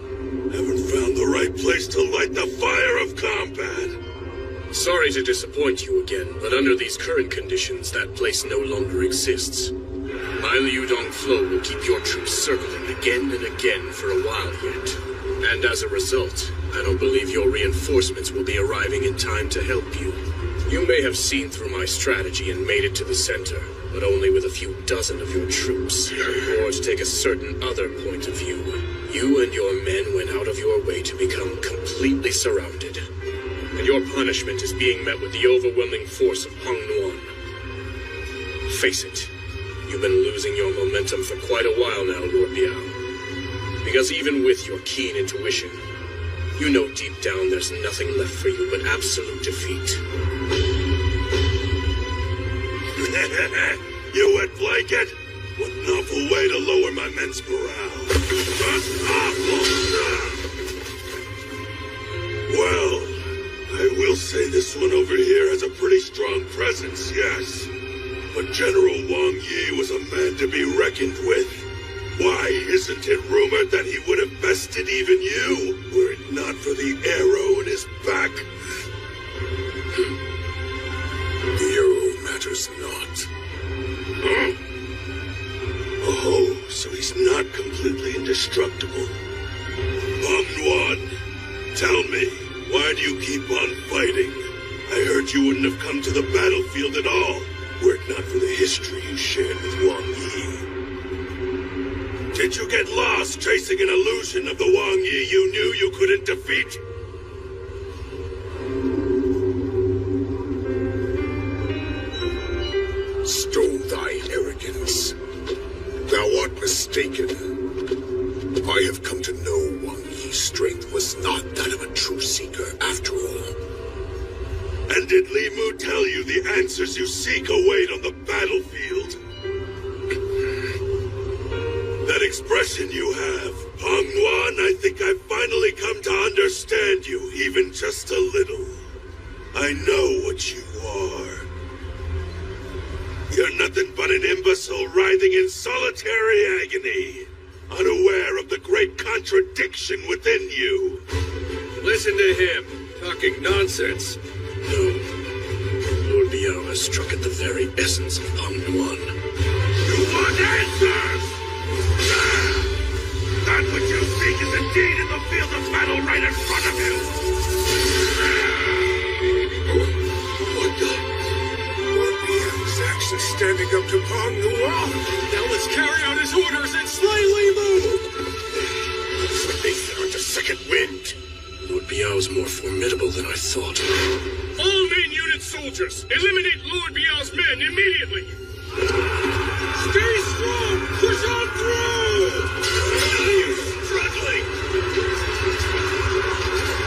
Haven't found the right place to light the fire of combat. Sorry to disappoint you again, but under these current conditions, that place no longer exists. My Liudong flow will keep your troops circling again and again for a while yet. And as a result, I don't believe your reinforcements will be arriving in time to help you. You may have seen through my strategy and made it to the center, but only with a few dozen of your troops. Or to take a certain other point of view, you and your men went out of your way to become completely surrounded. And your punishment is being met with the overwhelming force of Hongnuan. Face it, you've been losing your momentum for quite a while now, Lord Biao. Because even with your keen intuition, you know deep down there's nothing left for you but absolute defeat. You wet blanket? What an awful way to lower my men's morale. Just awful! Well, I will say this one over here has a pretty strong presence, yes. But General Wang Yi was a man to be reckoned with. Why isn't it rumored that he would have bested even you, were it not for the arrow in his back? The arrow matters not. Huh? Oh, so he's not completely indestructible. Hongnuan, tell me, why do you keep on fighting? I heard you wouldn't have come to the battlefield at all, were it not for the history you shared with Wang Yi. Did you get lost chasing an illusion of the Wang Yi you knew you couldn't defeat? Stow thy arrogance. Thou art mistaken. I have come to know Wang Yi's strength was not that of a true seeker after all. And did Li Mu tell you the answers you seek await on the battlefield? That expression you have, Hongnuan, I think I've finally come to understand you, even just a little. I know what you are. You're nothing but an imbecile writhing in solitary agony, unaware of the great contradiction within you. Listen to him, talking nonsense. No, Lord Biao has struck at the very essence of Hongnuan. You want answers? That which you seek is indeed in the field of battle right in front of you! What the? Lord Biao's actually standing up to Hongnuan! Now let's carry out his orders and slay Li Mu! They found a second wind. Lord Biao's more formidable than I thought. All main unit soldiers, eliminate Lord Biao's men immediately! Stay strong! Push on through! Struggling!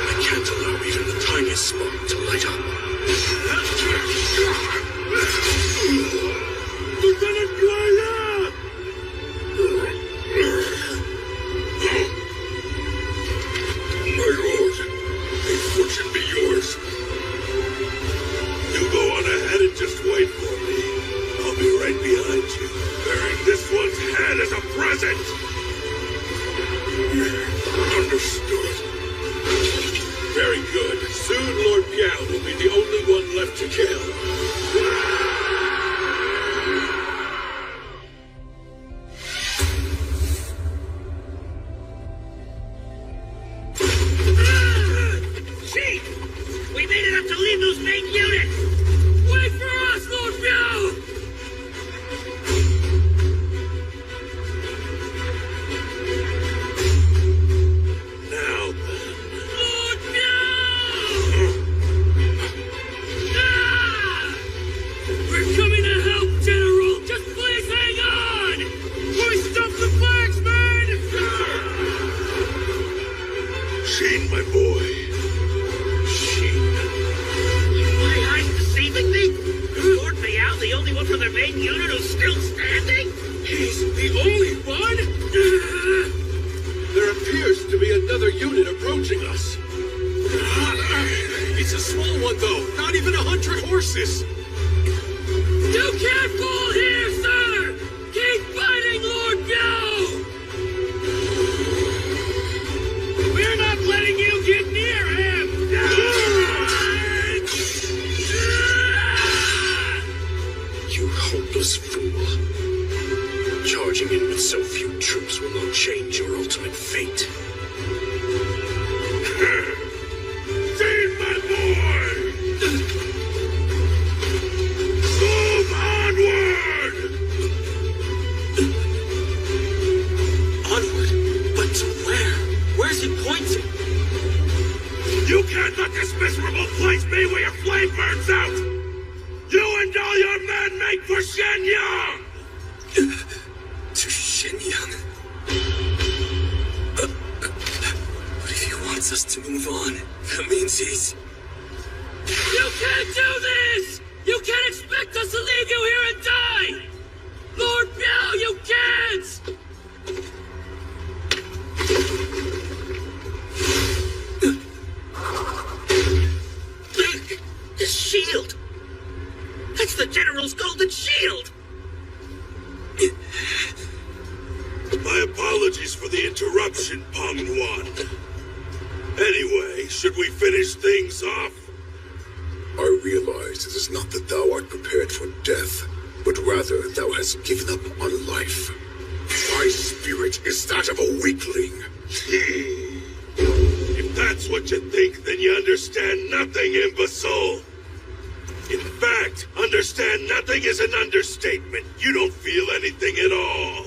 I can't allow even the tiniest spark to light up. Lieutenant Guaya! My lord, may fortune be yours. You go on ahead and just wait for me. I'll be right behind you, bearing this one's head as a present. Understood. Very good. Soon Lord Biao will be the only one left to kill. Chief! We made it up to Li Mu's main unit! Wait for us, Lord Biao! Now then. Lord Biao! Ah! We're coming to help, General! Just please hang on! Hoist up the flags, men! Sheen, my boy. My eyes deceiving me? Lord Biao, the only one from their main unit who's still standing? He's the only one? There appears to be another unit approaching us. It's a small one, though. Not even 100 horses. You can't fall here, sir! Keep fighting, Lord Biao! We're not letting you get near him! You hopeless fool. Charging in with so few troops will not change your ultimate fate. Sheen, my boy! Move onward! me where your flame burns out! You and all your men make for Shenyang! To Shenyang? But if he wants us to move on, that means he's... You can't do this! You can't expect us to leave you here and die! Lord Biao, you can't! The shield! That's the General's golden shield! My apologies for the interruption, Peng Yuan. Anyway, should we finish things off? I realize it is not that thou art prepared for death, but rather thou hast given up on life. Thy spirit is that of a weakling. If that's what you think, then you understand nothing, imbecile. In fact, understand nothing is an understatement. You don't feel anything at all.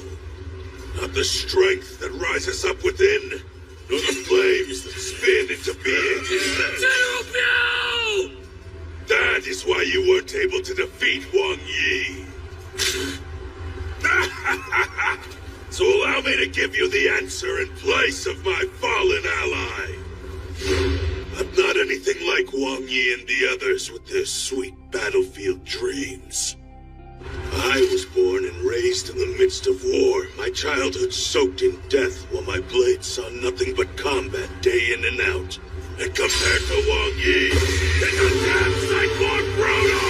Not the strength that rises up within, nor the flames that spin into being. General Biao! That is why you weren't able to defeat Wang Yi. So allow me to give you the answer in place of my fallen ally. I'm not anything like Wang Yi and the others with their sweet battlefield dreams. I was born and raised in the midst of war, my childhood soaked in death while my blade saw nothing but combat day in and out. And compared to Wang Yi, it's a damn sight more brutal!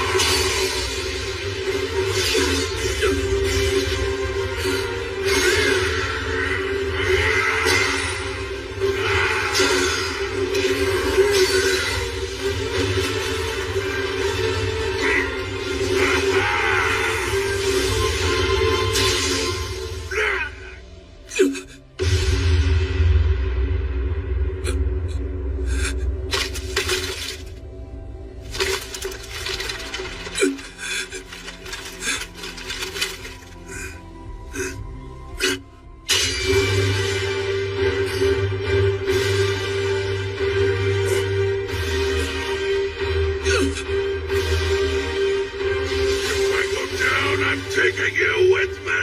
Taking you with me!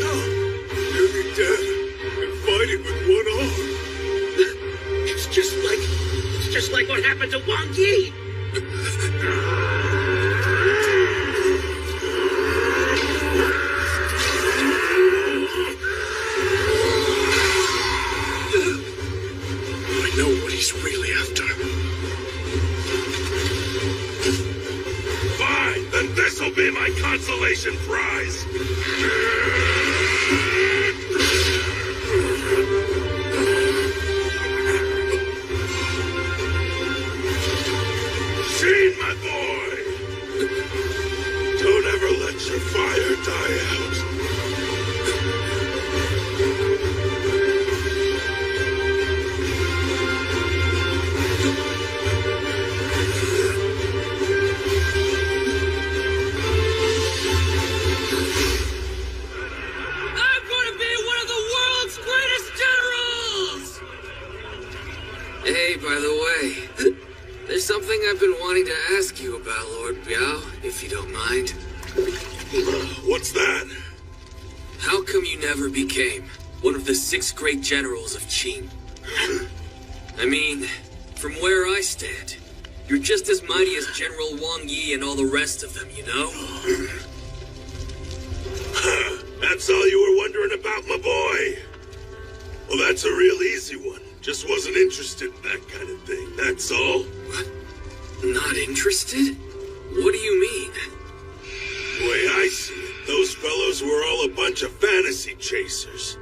No! Nearly dead and fighting with one arm. It's just like what happened to Wang Yi! I know what he's really after. Fine, then this'll be my consolation prize! Sheen, my boy! Don't ever let your fire die out. I'm going to be one of the world's greatest generals! Hey, by the way, there's something I've been wanting to ask you about, Lord Biao, if you don't mind. What's that? How come you never became one of the 6 great generals of Qin? I mean, from where I stand, you're just as mighty as General Wang Yi and all the rest of them, you know? That's all you were wondering about, my boy? Well, that's a real easy one. Just wasn't interested in that kind of thing, that's all. What? Not interested? What do you mean? The way I see it, those fellows were all a bunch of fantasy chasers.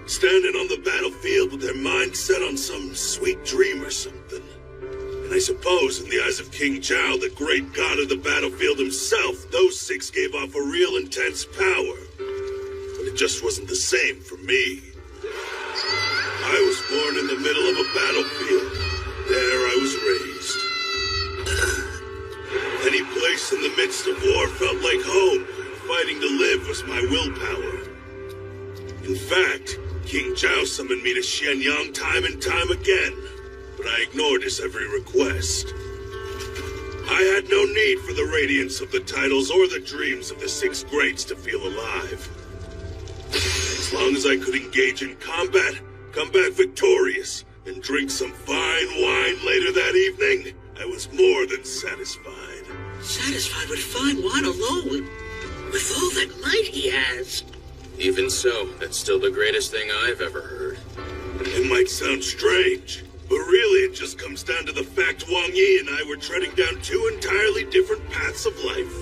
Standing on the battlefield with their minds set on some sweet dream or something. And I suppose in the eyes of King Zhao, the great god of the battlefield himself, those 6 gave off a real intense power. But it just wasn't the same for me. I was born in the middle of a battlefield. There I was raised. Any place in the midst of war felt like home. Fighting to live was my willpower. In fact, King Zhao summoned me to Shenyang time and time again. but I ignored his every request. I had no need for the radiance of the titles or the dreams of the six greats to feel alive. As long as I could engage in combat, come back victorious, and drink some fine wine later that evening, I was more than satisfied. Satisfied with fine wine alone? With all that might he has? Even so, that's still the greatest thing I've ever heard. It might sound strange, but really it just comes down to the fact Wang Yi and I were treading down two entirely different paths of life.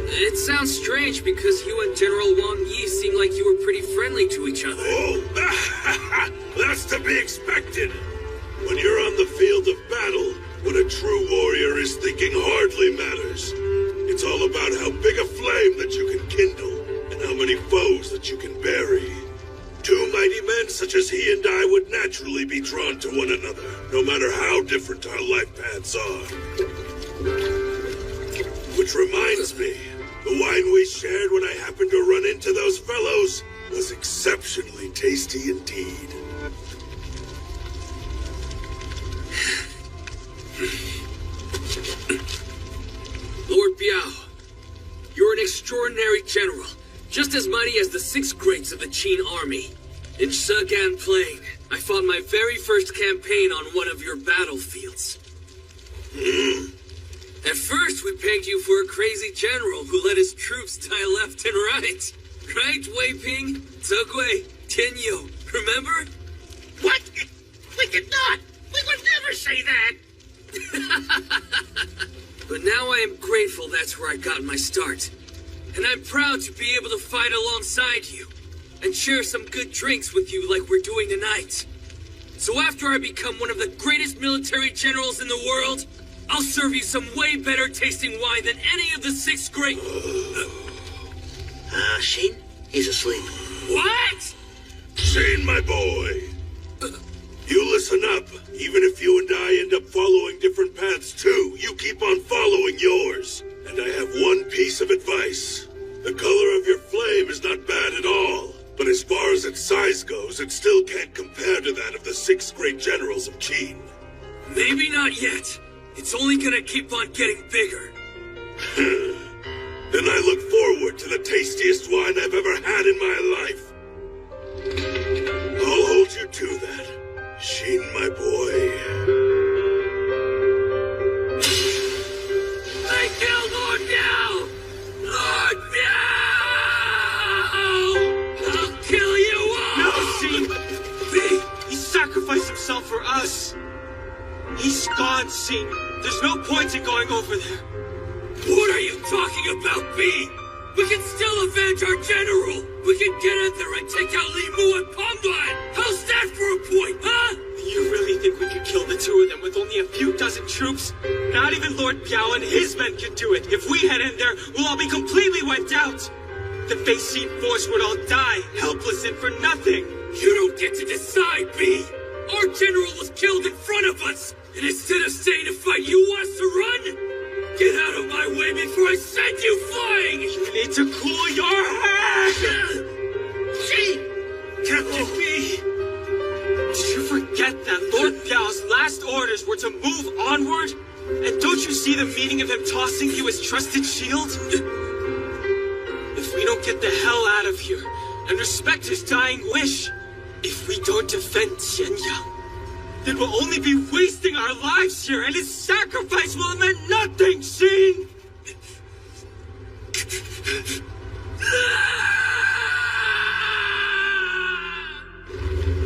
It sounds strange because you and General Wang Yi seem like you were pretty friendly to each other. Oh, that's to be expected. When you're on the field of battle, what a true warrior is thinking hardly matters. It's all about how big a flame that you can kindle, and how many foes that you can bury. Two mighty men such as he and I would naturally be drawn to one another, no matter how different our life paths are. Which reminds me, the wine we shared when I happened to run into those fellows was exceptionally tasty indeed. Lord Biao, you're an extraordinary general, just as mighty as the six greats of the Qin army. In Shegan Plain, I fought my very first campaign on one of your battlefields. At first, we pegged you for a crazy general who let his troops die left and right. Right, Wei Ping, Zhegui, Tianyu, remember? What? We did not! We would never say that! But now I am grateful that's where I got my start. And I'm proud to be able to fight alongside you, and share some good drinks with you like we're doing tonight. So after I become one of the greatest military generals in the world, I'll serve you some way better tasting wine than any of the six great... Shin? He's asleep. What? Shin, my boy. You listen up. Even if you and I end up following different paths too, you keep on following yours. And I have one piece of advice. The color of your flame is not bad at all. But as far as its size goes, it still can't compare to that of the six great generals of Qin. Maybe not yet. It's only gonna keep on getting bigger. Then I look forward to the tastiest wine I've ever had in my life. I'll hold you to that, Shin, my boy. I killed Lord Biao! Lord Biao! I'll kill you all! No, Shin! He sacrificed himself for us. He's gone, Shin. There's no point in going over there. What are you talking about, B? We can still avenge our general! We can get in there and take out Li Mu and Ponglan! How's that for a point, huh? You really think we could kill the two of them with only a few dozen troops? Not even Lord Biao and his men could do it. If we head in there, we'll all be completely wiped out. The Fei Xin force would all die, helpless and for nothing. You don't get to decide, B! Our general was killed in front of us! And instead of staying to fight, you want us to run? Get out of my way before I send you flying! You need to cool your head! Gee! Captain B! Did you forget that Lord Biao's last orders were to move onward? And don't you see the meaning of him tossing you his trusted shield? If we don't get the hell out of here and respect his dying wish, if we don't defend Xianyang, then we'll only be wasting our lives here, and his sacrifice will have meant nothing, Shin!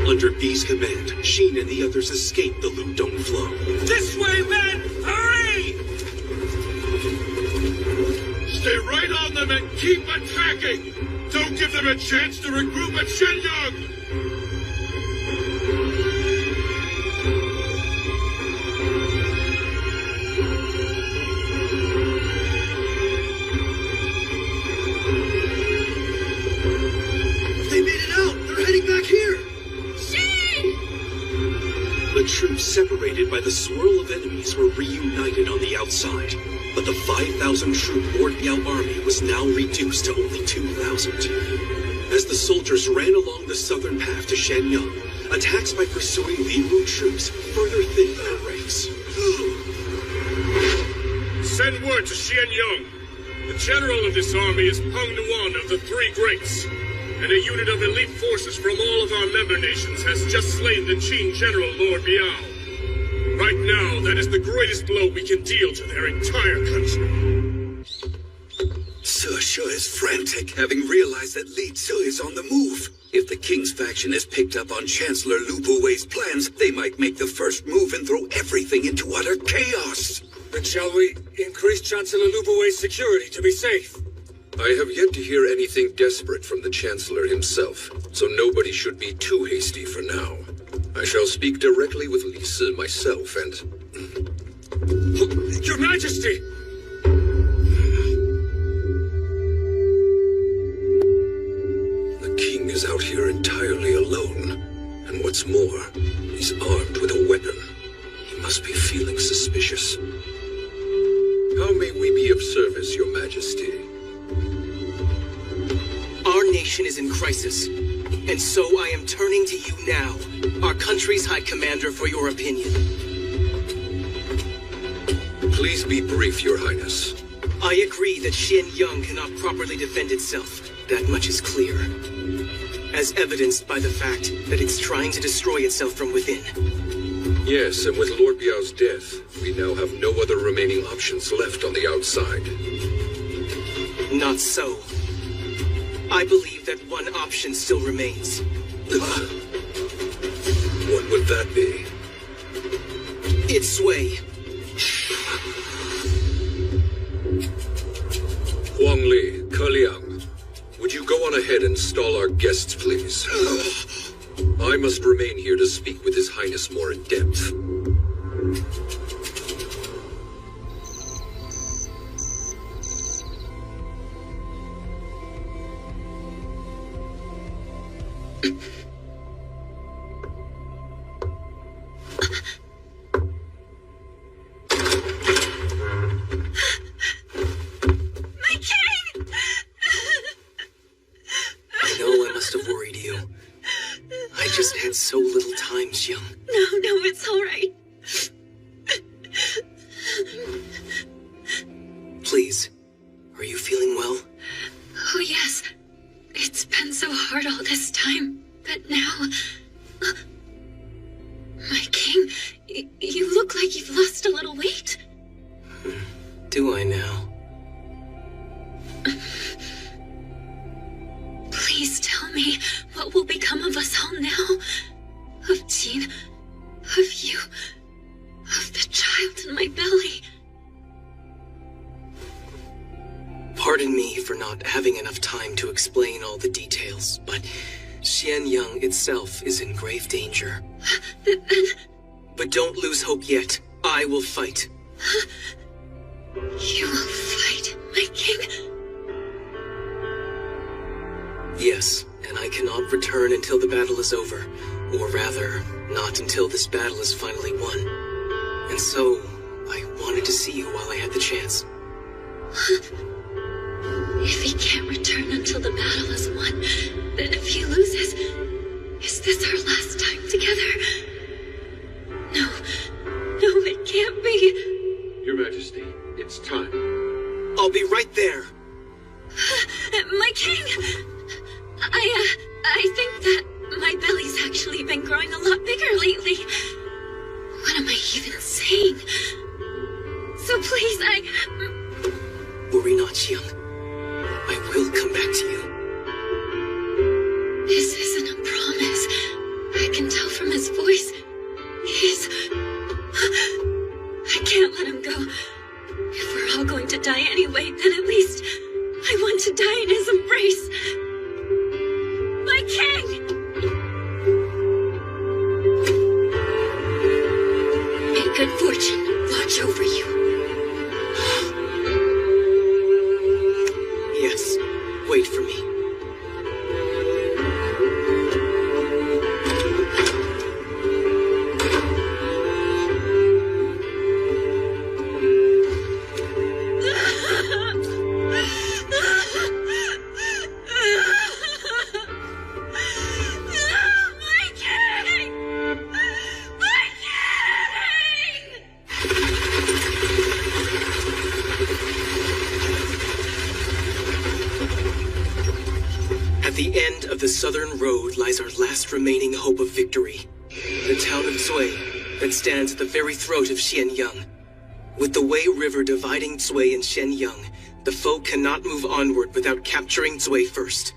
Under B's command, Shin and the others escaped the Ludong flow. This way, men! Hurry! Stay right on them and keep attacking! Don't give them a chance to regroup at Shenyang! They made it out! They're heading back here! The troops separated by the swirl of enemies were reunited on the outside, but the 5,000-troop Lord Biao army was now reduced to only 2,000. As the soldiers ran along the southern path to Shenyang, Attacks by pursuing Moubu troops further thin their ranks. Send word to Xianyang. The general of this army is Peng Nuan of the Three Greats, and a unit of elite forces from all of our member nations has just slain the Qin General Lord Biao. Right now, that is the greatest blow we can deal to their entire country. Sisha is frantic, having realized that Li Zi is on the move. If the king's faction has picked up on Chancellor Lu Buwei's plans, they might make the first move and throw everything into utter chaos. Then shall we increase Chancellor Lu Buwei's security to be safe? I have yet to hear anything desperate from the Chancellor himself, so nobody should be too hasty for now. I shall speak directly with Li Si myself and... Your Majesty! The king is out here entirely alone. And what's more, he's armed with a weapon. He must be feeling suspicious. How may we be of service, Your Majesty? Our nation is in crisis, and so I am turning to you now, our country's High Commander, for your opinion. Please be brief, Your Highness. I agree that Xianyang cannot properly defend itself. That much is clear. As evidenced by the fact that it's trying to destroy itself from within. Yes, and with Lord Biao's death, we now have no other remaining options left on the outside. Not so. I believe that one option still remains. What would that be? Its sway. Huang Li, Ke Liang, would you go on ahead and stall our guests, please? I must remain here to speak with His Highness more in depth. So little time, Xiang. No, it's all right. Please, are you feeling well? Oh, yes. It's been so hard all this time, but now... My king, you look like you've lost a little weight. Do I now? Please tell me what will become of us all now. Of Qin, of you, of the child in my belly. Pardon me for not having enough time to explain all the details, but Xianyang itself is in grave danger. Then... But don't lose hope yet. I will fight. You will fight, my king? Yes, and I cannot return until the battle is over. Or rather, not until this battle is finally won. And so, I wanted to see you while I had the chance. If he can't return until the battle is won, then if he loses, is this our last time together? No, it can't be. Your Majesty, it's time. I'll be right there. My king! I think that my belly's actually been growing a lot bigger lately. What am I even saying? So please, Worry not, Xiang. I will come back to you. This isn't a promise. I can tell from his voice. I can't let him go. If we're all going to die anyway, then at least I want to die in his embrace. My king! May good fortune watch over you. Yes, wait for me. My king! of the southern road lies our last remaining hope of victory. The town of Zui that stands at the very throat of Xianyang. With the Wei River dividing Zui and Xianyang, the foe cannot move onward without capturing Zui first.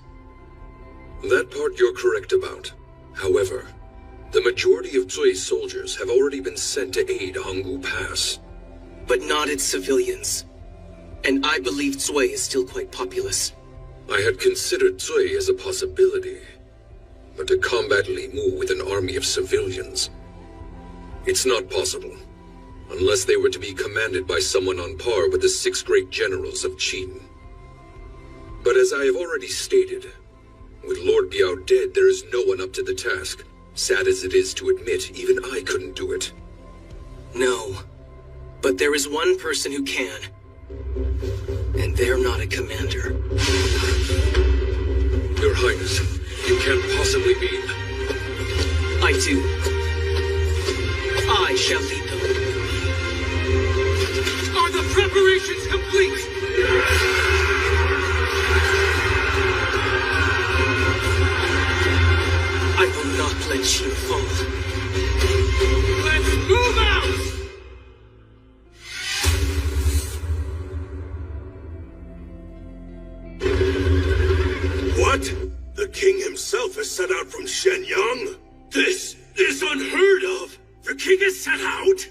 That part you're correct about. However, the majority of Zui's soldiers have already been sent to aid Hangu Pass. But not its civilians. And I believe Zui is still quite populous. I had considered Zui as a possibility. But to combat Li Mu with an army of civilians, it's not possible. Unless they were to be commanded by someone on par with the 6 great generals of Qin. But as I have already stated, with Lord Biao dead, there is no one up to the task. Sad as it is to admit, even I couldn't do it. No. But there is one person who can. And they're not a commander. Your Highness, you can't possibly mean... I do. I shall lead them. Are the preparations complete? I will not let Qin fall. Let's move out! What? The king himself has set out from Xianyang? This is unheard of! The king has set out?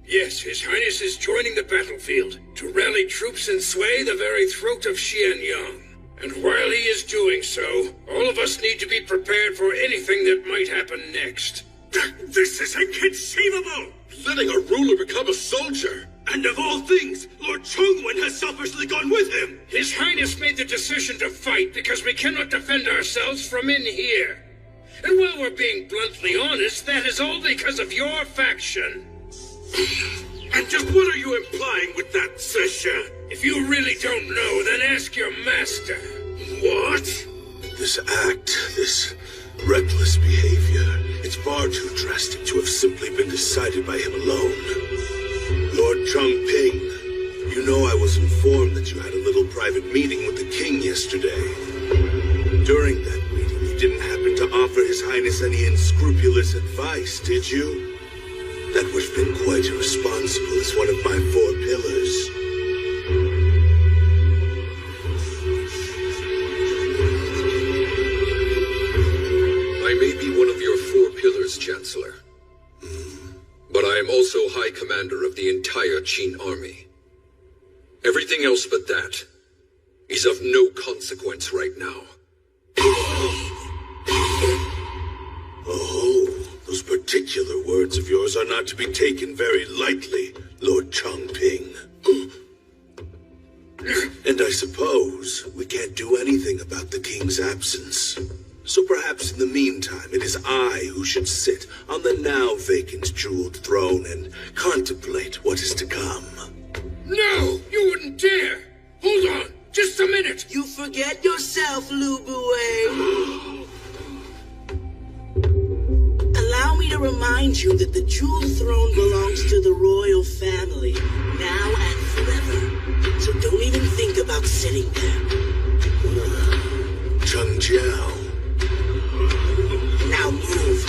Yes, His Highness is joining the battlefield to rally troops and sway the very throat of Xianyang. And while he is doing so, all of us need to be prepared for anything that might happen next. This is inconceivable! Letting a ruler become a soldier! And of all things, Lord Chongwen has selfishly gone with him! His Highness made the decision to fight because we cannot defend ourselves from in here. And while we're being bluntly honest, that is all because of your faction. And just what are you implying with that, Sisha? If you really don't know, then ask your master. What? This act, this reckless behavior, it's far too drastic to have simply been decided by him alone. Lord Chongping, you know I was informed that you had a little private meeting with the king yesterday. During that meeting, you didn't happen to offer His Highness any unscrupulous advice, did you? That would have been quite irresponsible as one of my 4 pillars. I may be one of your 4 pillars, Chancellor. But I am also High Commander of the entire Qin army. Everything else but that is of no consequence right now. Oh, those particular words of yours are not to be taken very lightly, Lord Chongping. And I suppose we can't do anything about the king's absence. So perhaps in the meantime, it is I who should sit on the now vacant jeweled throne and contemplate what is to come. No, you wouldn't dare! Hold on, just a minute! You forget yourself, Moubu. Allow me to remind you that the jeweled throne belongs to the royal family, now and forever. So don't even think about sitting there. Cheng Jiao. Now move.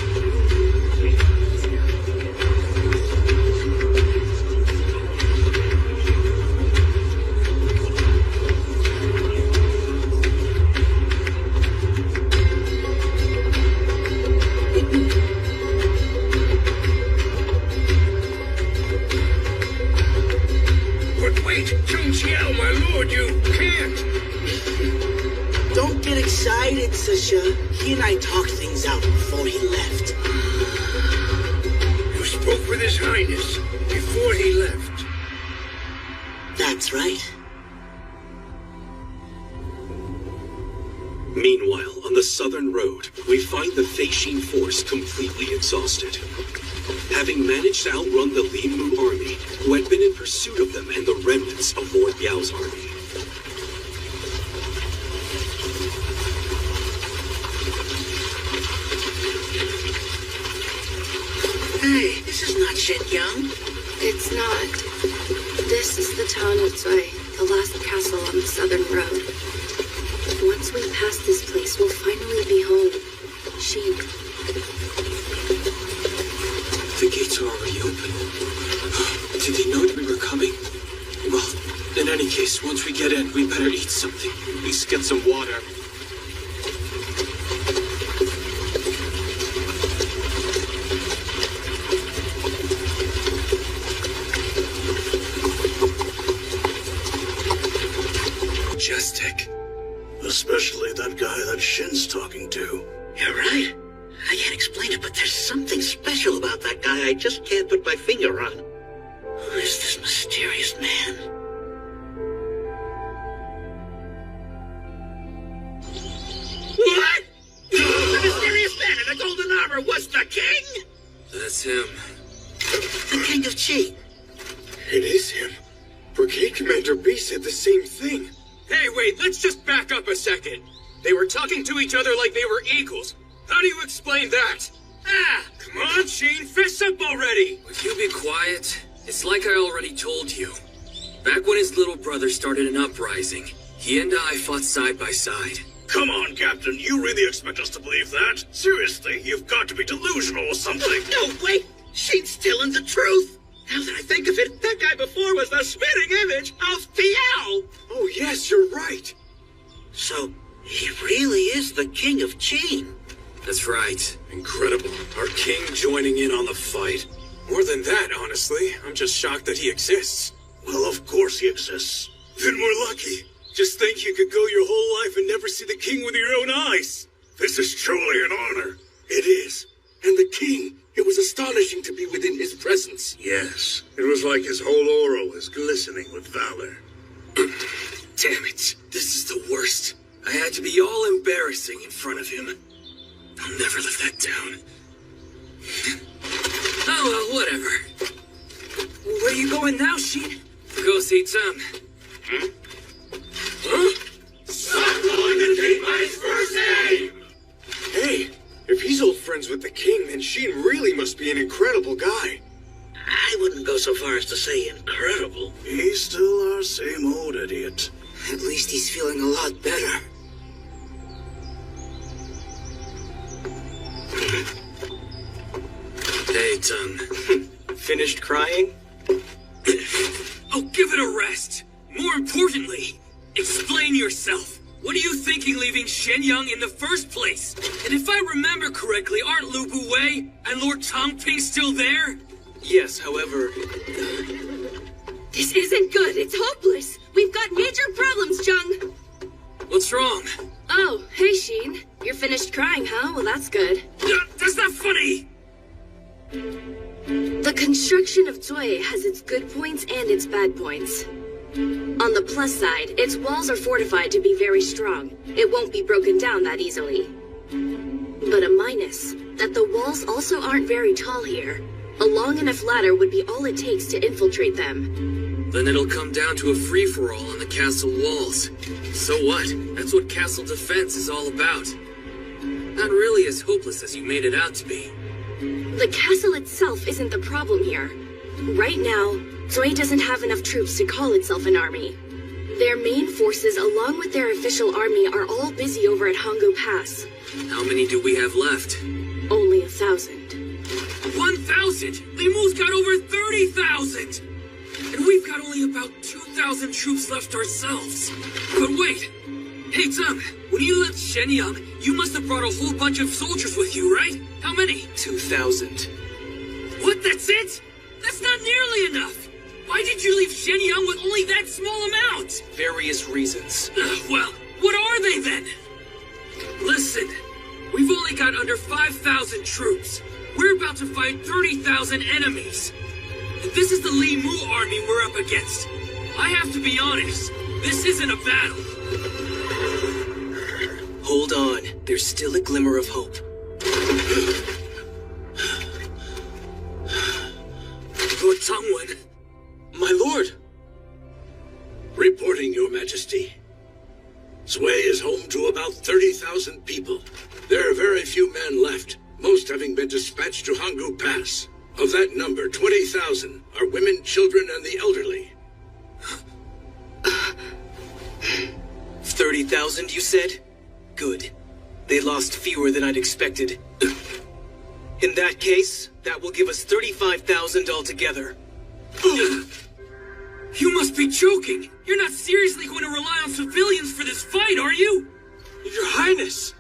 But wait, Cheng Jiao, my lord, you can't! Don't get excited, Sasha. He and I talked things out before he left. You spoke with His Highness before he left. That's right. Meanwhile, on the southern road, we find the Feixin force completely exhausted. Having managed to outrun the Li Mu army, who had been in pursuit of them and the remnants of Lord Biao's army. Hey, this is not Xianyang. It's not. This is the town of Zui, the last castle on the southern road. Once we pass this place, we'll finally be home. Sheen. The gates are already open. Did they know that we were coming? Well, in any case, once we get in, we better eat something. At least get some water. Majestic. Especially that guy that Shin's talking to. You're right. I can't explain it, but there's something special about that guy I just can't put my finger on. Who is this mysterious man? What? The mysterious man in the golden armor was the king? That's him. The king of Qi. It is him. Brigade Commander B said the same thing. Hey, wait, let's just back up a second. They were talking to each other like they were equals. How do you explain that? Ah, come on, Sheen, fess up already! Would you be quiet? It's like I already told you. Back when his little brother started an uprising, he and I fought side by side. Come on, Captain. You really expect us to believe that? Seriously, you've got to be delusional or something. No, wait! She's telling the truth! Now that I think of it, that guy before was the spitting image of Piao! Oh, yes, you're right. So, he really is the king of Qi. That's right. Incredible. Our king joining in on the fight. More than that, honestly. I'm just shocked that he exists. Well, of course he exists. Then we're lucky. Just think you could go your whole life and never see the king with your own eyes. This is truly an honor. It is. And the king, it was astonishing to be within his presence. Yes, it was like his whole aura was glistening with valor. Damn it. This is the worst. I had to be all embarrassing in front of him. I'll never live that down. Oh, well, whatever. Where are you going now, Sheen? Go see Tom. Huh? Stop calling the king by his first name! Hey, if he's old friends with the king, then Sheen really must be an incredible guy. I wouldn't go so far as to say incredible. He's still our same old idiot. At least he's feeling a lot better. Hey, Tom. Finished crying? Oh, give it a rest. More importantly, explain yourself. What are you thinking leaving Shenyang in the first place? And if I remember correctly, aren't Lu Buwei and Lord Tongping still there? Yes, however... This isn't good. It's hopeless. We've got major problems, Jung. What's wrong? Oh, hey, Sheen. You're finished crying, huh? Well, that's good. That's not funny! The construction of Zui has its good points and its bad points. On the plus side, its walls are fortified to be very strong. It won't be broken down that easily. But a minus, that the walls also aren't very tall here. A long enough ladder would be all it takes to infiltrate them. Then it'll come down to a free-for-all on the castle walls. So what? That's what castle defense is all about. Not really as hopeless as you made it out to be. The castle itself isn't the problem here. Right now, Zui doesn't have enough troops to call itself an army. Their main forces, along with their official army, are all busy over at Hangu Pass. How many do we have left? Only 1,000. 1,000? Limu's got over 30,000! And we've got only about 2,000 troops left ourselves. But wait! Hey, Tom, when you left Shenyang, you must have brought a whole bunch of soldiers with you, right? How many? 2,000. What, that's it? That's not nearly enough! Why did you leave Shenyang with only that small amount? Various reasons. Well, what are they then? Listen, we've only got under 5,000 troops. We're about to fight 30,000 enemies. And this is the Limu army we're up against. I have to be honest, this isn't a battle. Hold on, there's still a glimmer of hope. Lord Tongwen. My lord! Reporting, Your Majesty. Zui is home to about 30,000 people. There are very few men left, most having been dispatched to Hangu Pass. Of that number, 20,000 are women, children, and the elderly. 30,000, you said? Good. They lost fewer than I'd expected. In that case, that will give us 35,000 altogether. You must be joking! You're not seriously going to rely on civilians for this fight, are you? Your Highness!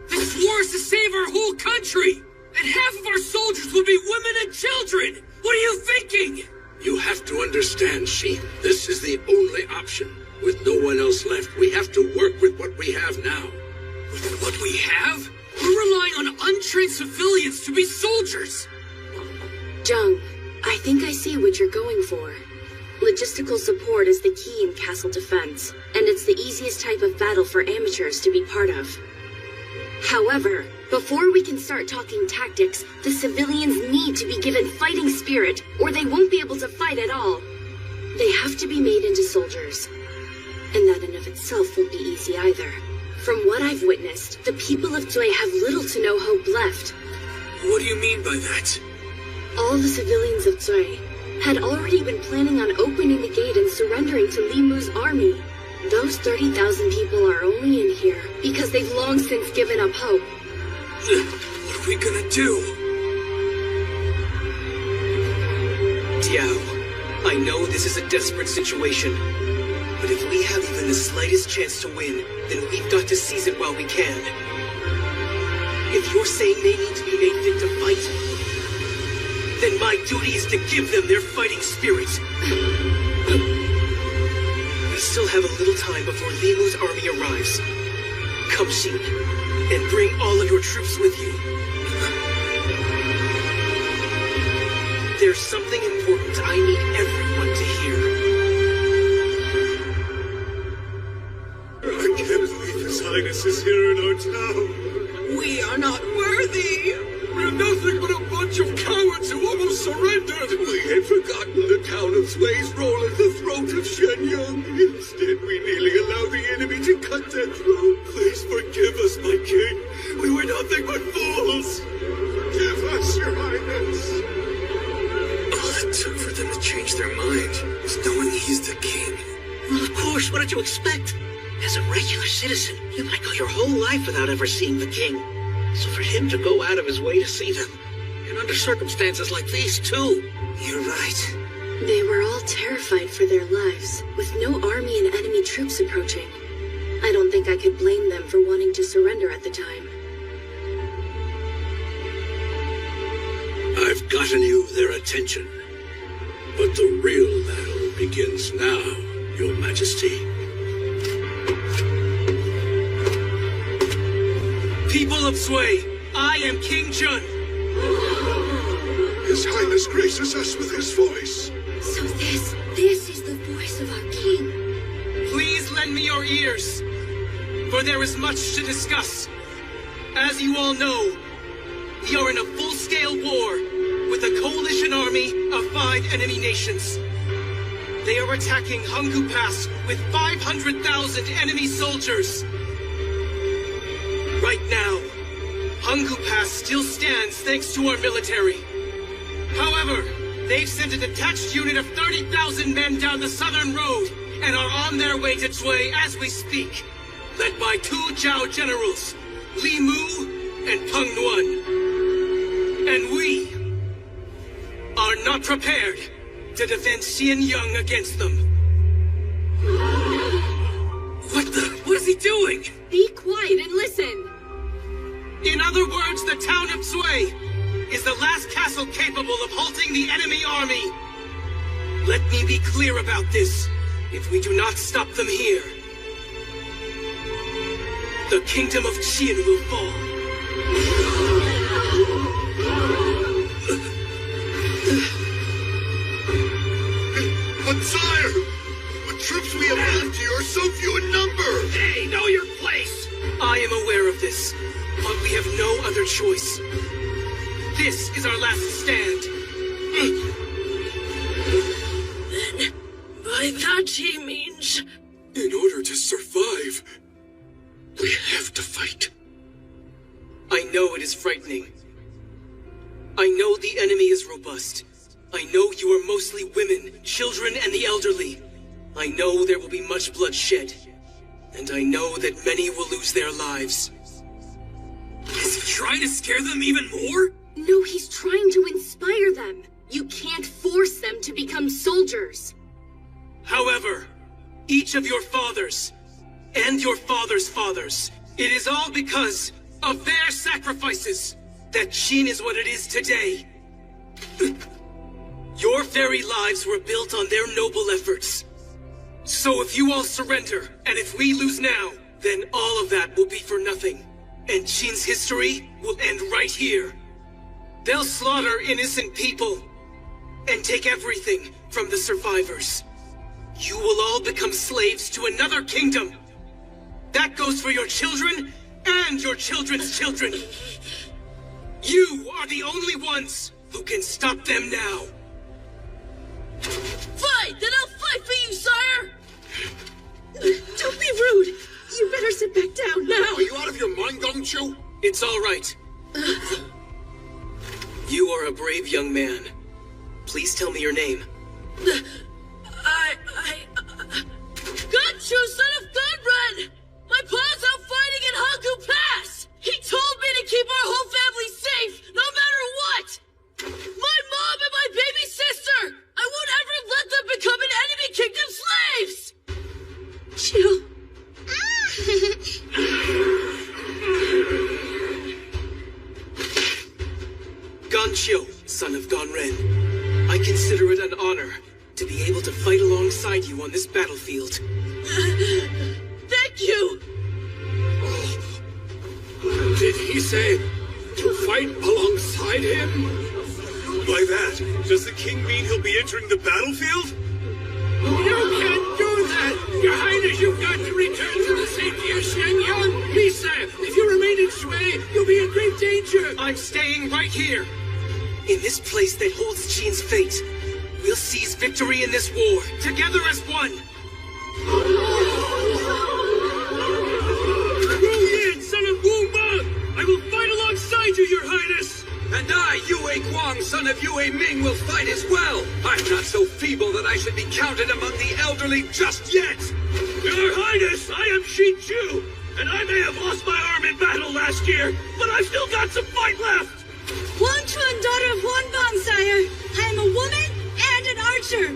This war is to save our whole country! And half of our soldiers will be women and children! What are you thinking? You have to understand, Sheep. This is the only option. With no one else left, we have to work with what we have now. With what we have? We're relying on untrained civilians to be soldiers! Jung, I think I see what you're going for. Logistical support is the key in castle defense, and it's the easiest type of battle for amateurs to be part of. However, before we can start talking tactics, the civilians need to be given fighting spirit, or they won't be able to fight at all. They have to be made into soldiers. And that in of itself won't be easy either. From what I've witnessed, the people of Zui have little to no hope left. What do you mean by that? All the civilians of Zui had already been planning on opening the gate and surrendering to Li Mu's army. Those 30,000 people are only in here because they've long since given up hope. What are we gonna do? Tiao, I know this is a desperate situation, but if we have even the slightest chance to win, then we've got to seize it while we can. If you're saying they need to be made fit to fight, then my duty is to give them their fighting spirit. We still have a little time before Li Mu's army arrives. Come, Xin, and bring all of your troops with you. There's something important I need everyone to hear. I can't believe His Highness is here in our town. We are not worthy. We're nothing but a bunch of cowards who almost surrendered! We had forgotten the town of Sway's role at the throat of Shenyang. Instead, we nearly allowed the enemy to cut their throat. Please forgive us, my king. We were nothing but fools. Forgive us, your highness. All it took for them to change their mind was knowing he's the king. Well, of course, what did you expect? As a regular citizen, you might go your whole life without ever seeing the king. So for him to go out of his way to see them, and under circumstances like these too, you're right. They were all terrified for their lives, with no army and enemy troops approaching. I don't think I could blame them for wanting to surrender at the time. I've gotten you their attention, but the real battle begins now, Your Majesty. People of Sui, I am King Jun. His Highness graces us with his voice. So this is the voice of our king. Please lend me your ears, for there is much to discuss. As you all know, we are in a full-scale war with a coalition army of 5 enemy nations. They are attacking Hangu Pass with 500,000 enemy soldiers. Right now, Hangu Pass still stands thanks to our military. However, they've sent a detached unit of 30,000 men down the southern road and are on their way to Zui as we speak, led by 2 Zhao generals, Li Mu and Peng Nuan. And we are not prepared to defend Xianyang against them. What is he doing? Be quiet and listen. In other words, the town of Zui is the last castle capable of halting the enemy army. Let me be clear about this. If we do not stop them here, the kingdom of Qin will fall. But sire, the troops we have left here are so few in number. Hey, know your place! I am aware of this, but we have no other choice. This is our last stand. Then, by that he means... In order to survive, we have to fight. I know it is frightening. I know the enemy is robust. I know you are mostly women, children, and the elderly. I know there will be much bloodshed. and I know that many will lose their lives. Is he trying to scare them even more? No, he's trying to inspire them. You can't force them to become soldiers. However, each of your fathers, and your father's fathers, it is all because of their sacrifices that Qin is what it is today. Your very lives were built on their noble efforts. So if you all surrender, and if we lose now, then all of that will be for nothing. And Qin's history will end right here. They'll slaughter innocent people, and take everything from the survivors. You will all become slaves to another kingdom. That goes for your children, and your children's children. You are the only ones who can stop them now. Fight! Then I'll fight for you, sire! Don't be rude! You better sit back down now! Are you out of your mind, Gongchu? It's all right. You are a brave young man. Please tell me your name. Gongchu, son of Gunrun! My pa's out fighting in Hangu Pass! He told me to keep our whole family safe, no matter what! My mom and my baby sister! I won't ever let them become an enemy kingdom slaves! Chill. Ganqiu, son of Ganren. I consider it an honor to be able to fight alongside you on this battlefield. Thank you! Did he say to fight alongside him? By that, does the king mean he'll be entering the battlefield? You can't do that! Your Highness, you've got to return to the safety of Shenyang! Lisa, if you remain in Shui, you'll be in great danger! I'm staying right here. In this place that holds Qin's fate, we'll seize victory in this war, together as one! Wu Yin, son of Wu Ma! I will fight alongside you, Your Highness! And I, Yue Guang, son of Yue Ming, will fight as well. I'm not so feeble that I should be counted among the elderly just yet. Your Highness, I am Shi Chu, and I may have lost my arm in battle last year, but I've still got some fight left! Huan Chun, daughter of Huan Bang, sire. I am a woman and an archer.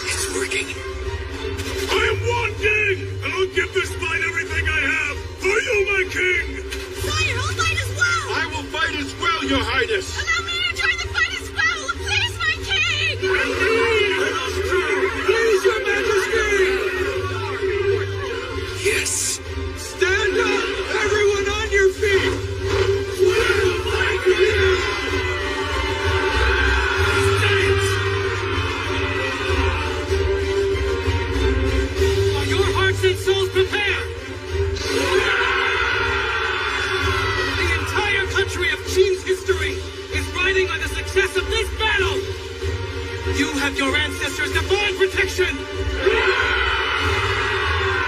It's working. I am Wan Ding, and I'll give this fight everything I have for you, my king! Sire, I'll fight as well! I will fight as well, Your Highness! Allow me to join the fight as well! Please, my king! Please, Your Majesty! Yes! Stand up! Everyone on your feet! Are your hearts and souls prepared? The entire country of Qin's history is riding on the success of this battle! You have your ancestors' divine protection!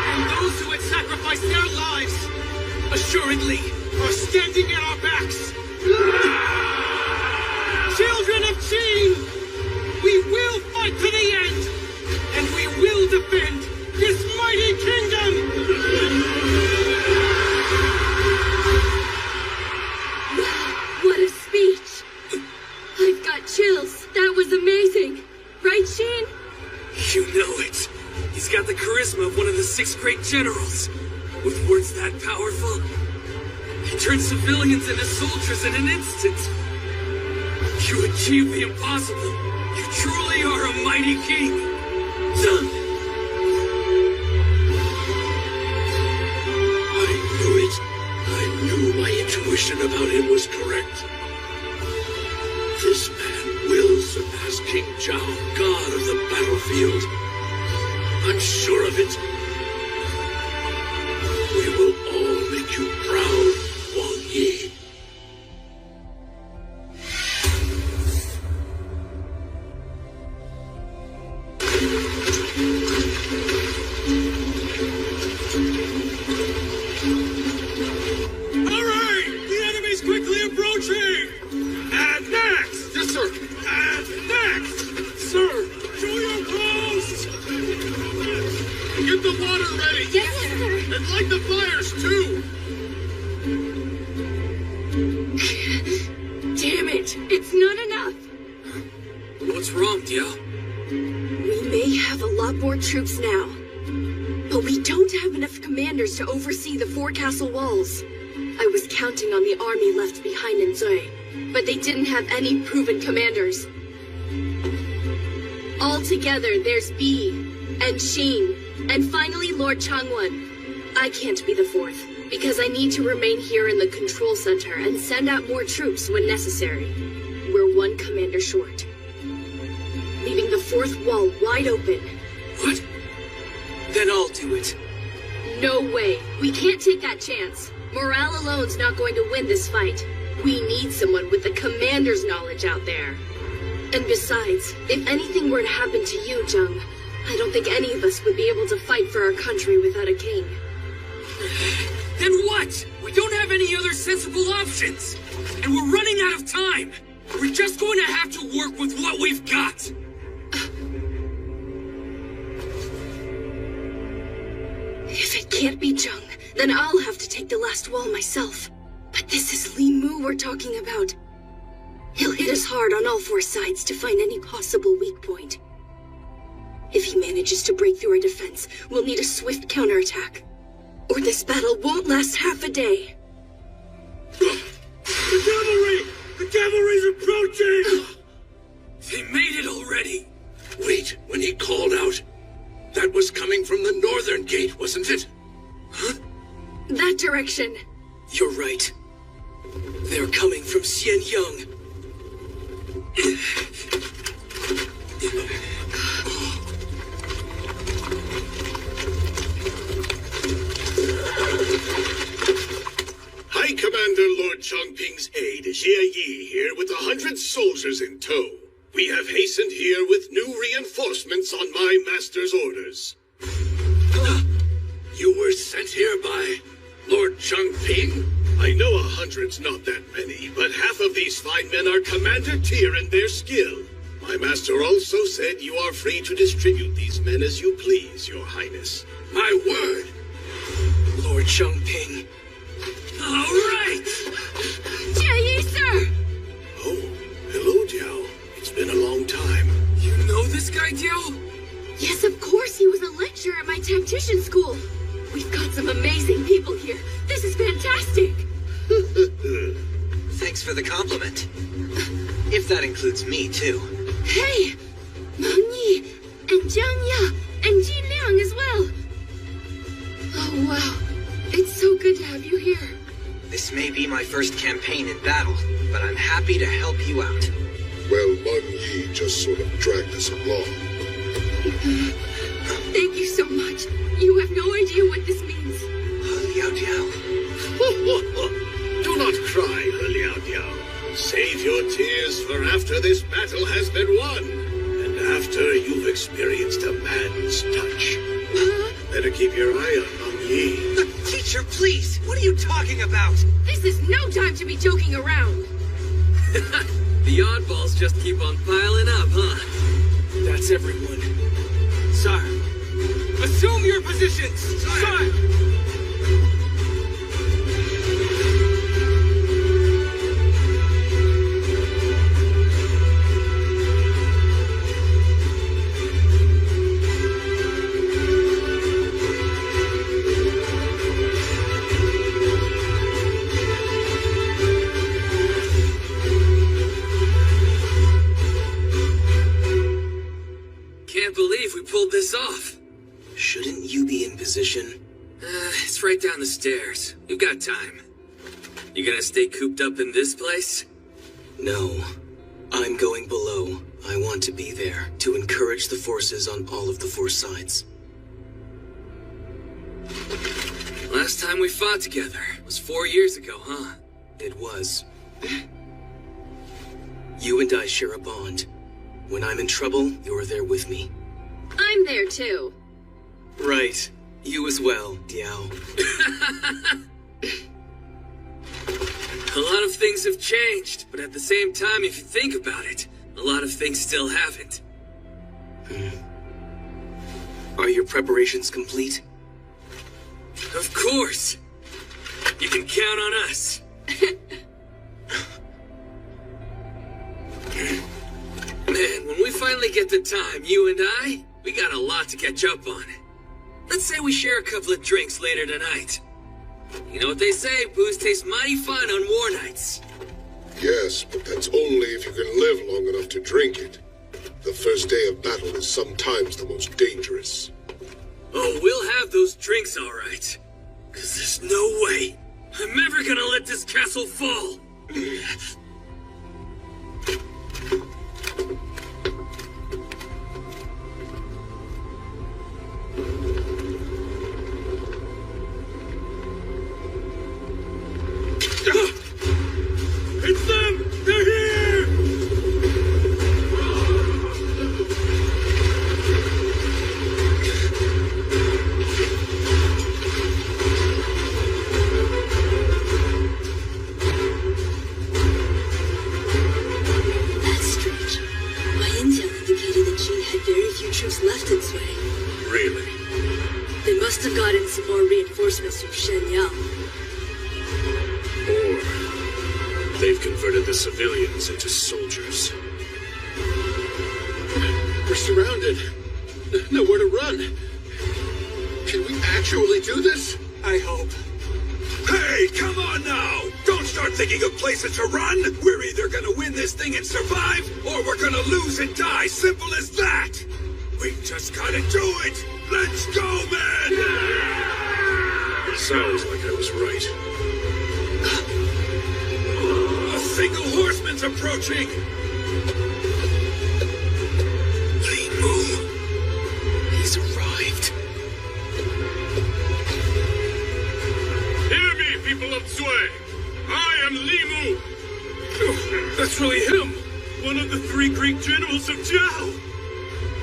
And those who had sacrificed their lives, assuredly, are standing at our backs! Children of Qin! We will fight to the end! And we will defend this mighty kingdom! What a speech! I've got chills. That was amazing. Right, Qin? You know it. He's got the charisma of one of the 6 great generals. With words that powerful, he turns civilians into soldiers in an instant. You achieved the impossible. You truly are a mighty king. I knew it. I knew my intuition about him was correct. This man will surpass King Zhao, god of the battlefield. I'm sure of it. We will all make you proud, Wang Yi. All right! The enemy's quickly approaching! And next! Yes, sir! And next! Sir, to your posts! Get the water ready! Yes, sir! And light the fires, too! Damn it! It's not enough! What's wrong, Diao? We may have a lot more troops now, but we don't have enough commanders to oversee the four castle walls. I was counting on the army left behind in Zui, but they didn't have any proven commanders. Altogether, there's Bi, and Xin, and finally Lord Changwon. I can't be the fourth, because I need to remain here in the control center and send out more troops when necessary. We're one commander short, leaving the fourth wall wide open. What? Then I'll do it. No way. We can't take that chance. Morale alone's not going to win this fight. We need someone with the commander's knowledge out there. And besides, if anything were to happen to you, Zheng, I don't think any of us would be able to fight for our country without a king. Then what? We don't have any other sensible options. And we're running out of time. We're just going to have to work with what we've got. If it can't be Zheng, then I'll have to take the last wall myself. But this is Li Mu we're talking about. He'll hit us hard on all four sides to find any possible weak point. If he manages to break through our defense, we'll need a swift counterattack. Or this battle won't last half a day. The cavalry! The cavalry's approaching! They made it already. Wait, when he called out, that was coming from the northern gate, wasn't it? Huh? That direction. You're right. They're coming from Xianyang. High Commander Lord Chongping's aide, Jie Yi, here with 100 soldiers in tow. We have hastened here with new reinforcements on my master's orders. You were sent here by Lord Chongping? I know 100's not that many, but half of these fine men are commander tier in their skill. My master also said you are free to distribute these men as you please, your highness. My word! Lord Chongping. All right! Jie Yi, sir! Oh, hello, Diao. It's been a long time. You know this guy, Diao? Yes, of course. He was a lecturer at my tactician school. We've got some amazing people here. This is fantastic. Thanks for the compliment. If that includes me, too. Hey! Meng Yi, and Jiang Ya, and Jin Liang as well. Oh, wow. It's so good to have you here. This may be my first campaign in battle, but I'm happy to help you out. Well, Meng Yi just sort of dragged us along. Thank you so much. You have no idea what this means. Liao Diao. Do not cry, Liao Diao. Save your tears for after this battle has been won, and after you've experienced a man's touch. Better keep your eye on Meng Yi. Teacher, please! What are you talking about? This is no time to be joking around. The oddballs just keep on piling up, huh? That's everyone. Sire, assume your positions! Sire! Can't believe we pulled this off. Shouldn't you be in position? It's right down the stairs. We've got time. You gonna stay cooped up in this place? No. I'm going below. I want to be there to encourage the forces on all of the four sides. Last time we fought together was 4 years ago, huh? It was. You and I share a bond. When I'm in trouble, you're there with me. I'm there too. Right. You as well, Diao. A lot of things have changed, but at the same time, if you think about it, a lot of things still haven't. Are Are your preparations complete? Of course! You can count on us. Man, when we finally get the time, you and we got a lot to catch up on. Let's say we share a couple of drinks later tonight. You know what they say, booze tastes mighty fine on war nights. Yes, but that's only if you can live long enough to drink it. The first day of battle is sometimes the most dangerous. Oh, we'll have those drinks all right. 'Cause there's no way I'm ever gonna let this castle fall. It's them! They're here! That's strange. My intel indicated that Jin had very few troops left in Sui. Really? They must have gotten some more reinforcements from Shenyang. Or they've converted the civilians into soldiers. We're surrounded. Nowhere to run. Can we actually do this? I hope. Hey, come on now! Don't start thinking of places to run! We're either gonna win this thing and survive, or we're gonna lose and die. Simple as that! We just gotta do it! Let's go, man! Sounds like I was right. A single horseman's approaching! He's arrived. Hear me, people of Sui! I am Moubu! That's really him! One of the 3 great generals of Zhao!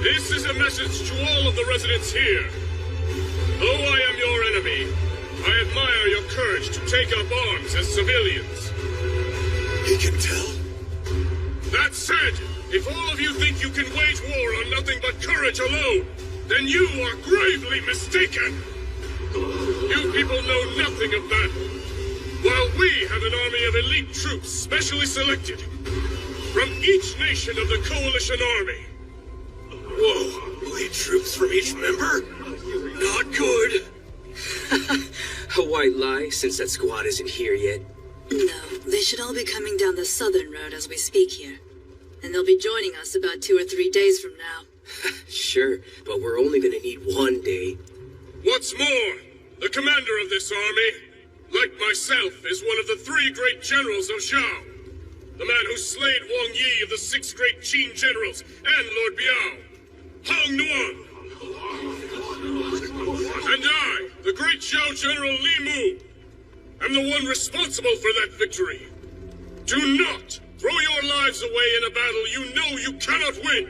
This is a message to all of the residents here. Though I am your enemy, I admire your courage to take up arms as civilians. He can tell? That said, if all of you think you can wage war on nothing but courage alone, then you are gravely mistaken! You people know nothing of battle, while we have an army of elite troops specially selected from each nation of the Coalition Army. Whoa, elite troops from each member? Not good. A white lie, since that squad isn't here yet. No, they should all be coming down the southern road as we speak here. And they'll be joining us about 2 or 3 days from now. Sure, but we're only gonna need 1 day. What's more, the commander of this army, like myself, is one of the 3 great generals of Zhao. The man who slayed Wang Yi of the 6 great Qin generals and Lord Biao, Hong Nuan. And I, the great Zhao General Li Mu, am the one responsible for that victory. Do not throw your lives away in a battle you know you cannot win.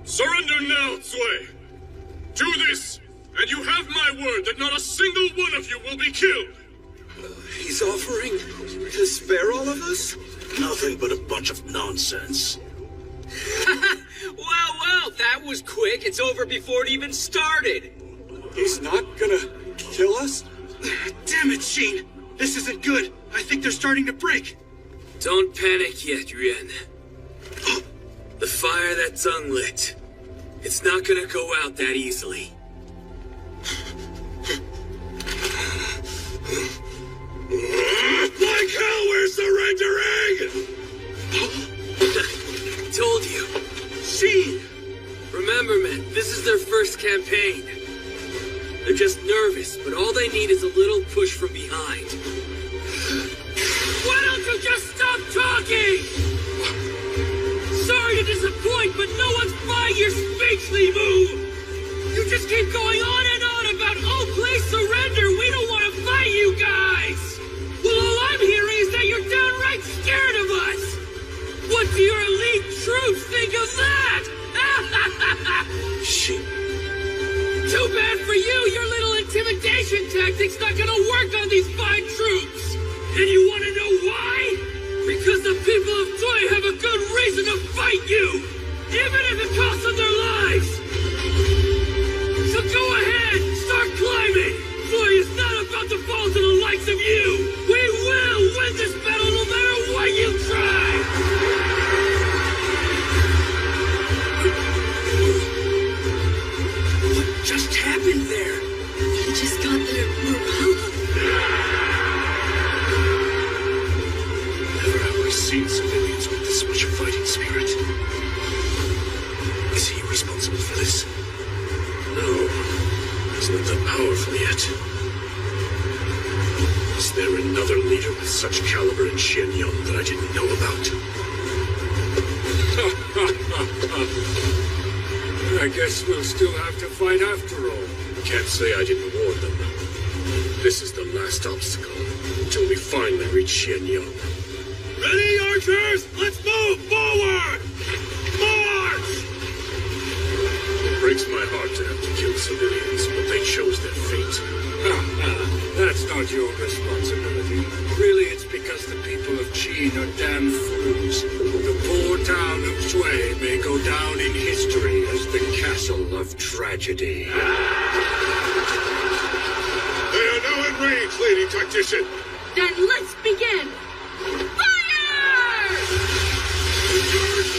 Surrender now, Sui. Do this, and you have my word that not a single one of you will be killed. He's offering to spare all of us? Nothing but a bunch of nonsense. Well, that was quick. It's over before it even started. He's not gonna kill us? Damn it, Sheen! This isn't good. I think they're starting to break. Don't panic yet, Yuan. The fire that's unlit, it's not gonna go out that easily. Like hell, we're surrendering! Told you. Sheen! Remember, men, this is their first campaign. They're just nervous, but all they need is a little push from behind. Why don't you just stop talking? Sorry to disappoint, but no one's buying your speech, Li Mu! You just keep going on about, oh, please surrender, we don't want to fight you guys! Well, all I'm hearing is that you're downright scared of us! What do your elite troops think of that? Sheen. Too bad for you, your little intimidation tactic's not gonna work on these fine troops! And you wanna know why? Because the people of Sui have a good reason to fight you! Even if it costs them their lives! just happened there? He just got their morale up. Never have I seen civilians with this much fighting spirit. Is he responsible for this? No, he's not that powerful yet. Is there another leader with such caliber in Xianyang that I didn't know about? I guess we'll still have to fight after all. Can't say I didn't warn them. This is the last obstacle until we finally reach Xianyang. Ready, archers? Let's move forward! March! It breaks my heart to have to kill civilians, but they chose their fate. That's not your responsibility. Really, it's because the people of Qin are damn fools. The poor town of Shui may go down in history as the castle of tragedy. They are now in range, Lady Tactician. Then let's begin! Fire!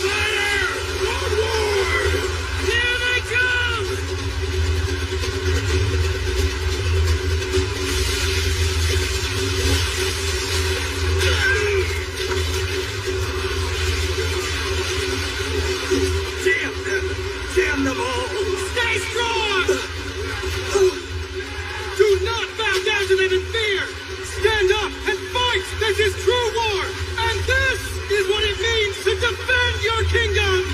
Fire! Onward! Here they come! Damn them all! Stay strong! Do not bow down to them in fear! Stand up and fight! This is true war! And this is what it means to defend your kingdom!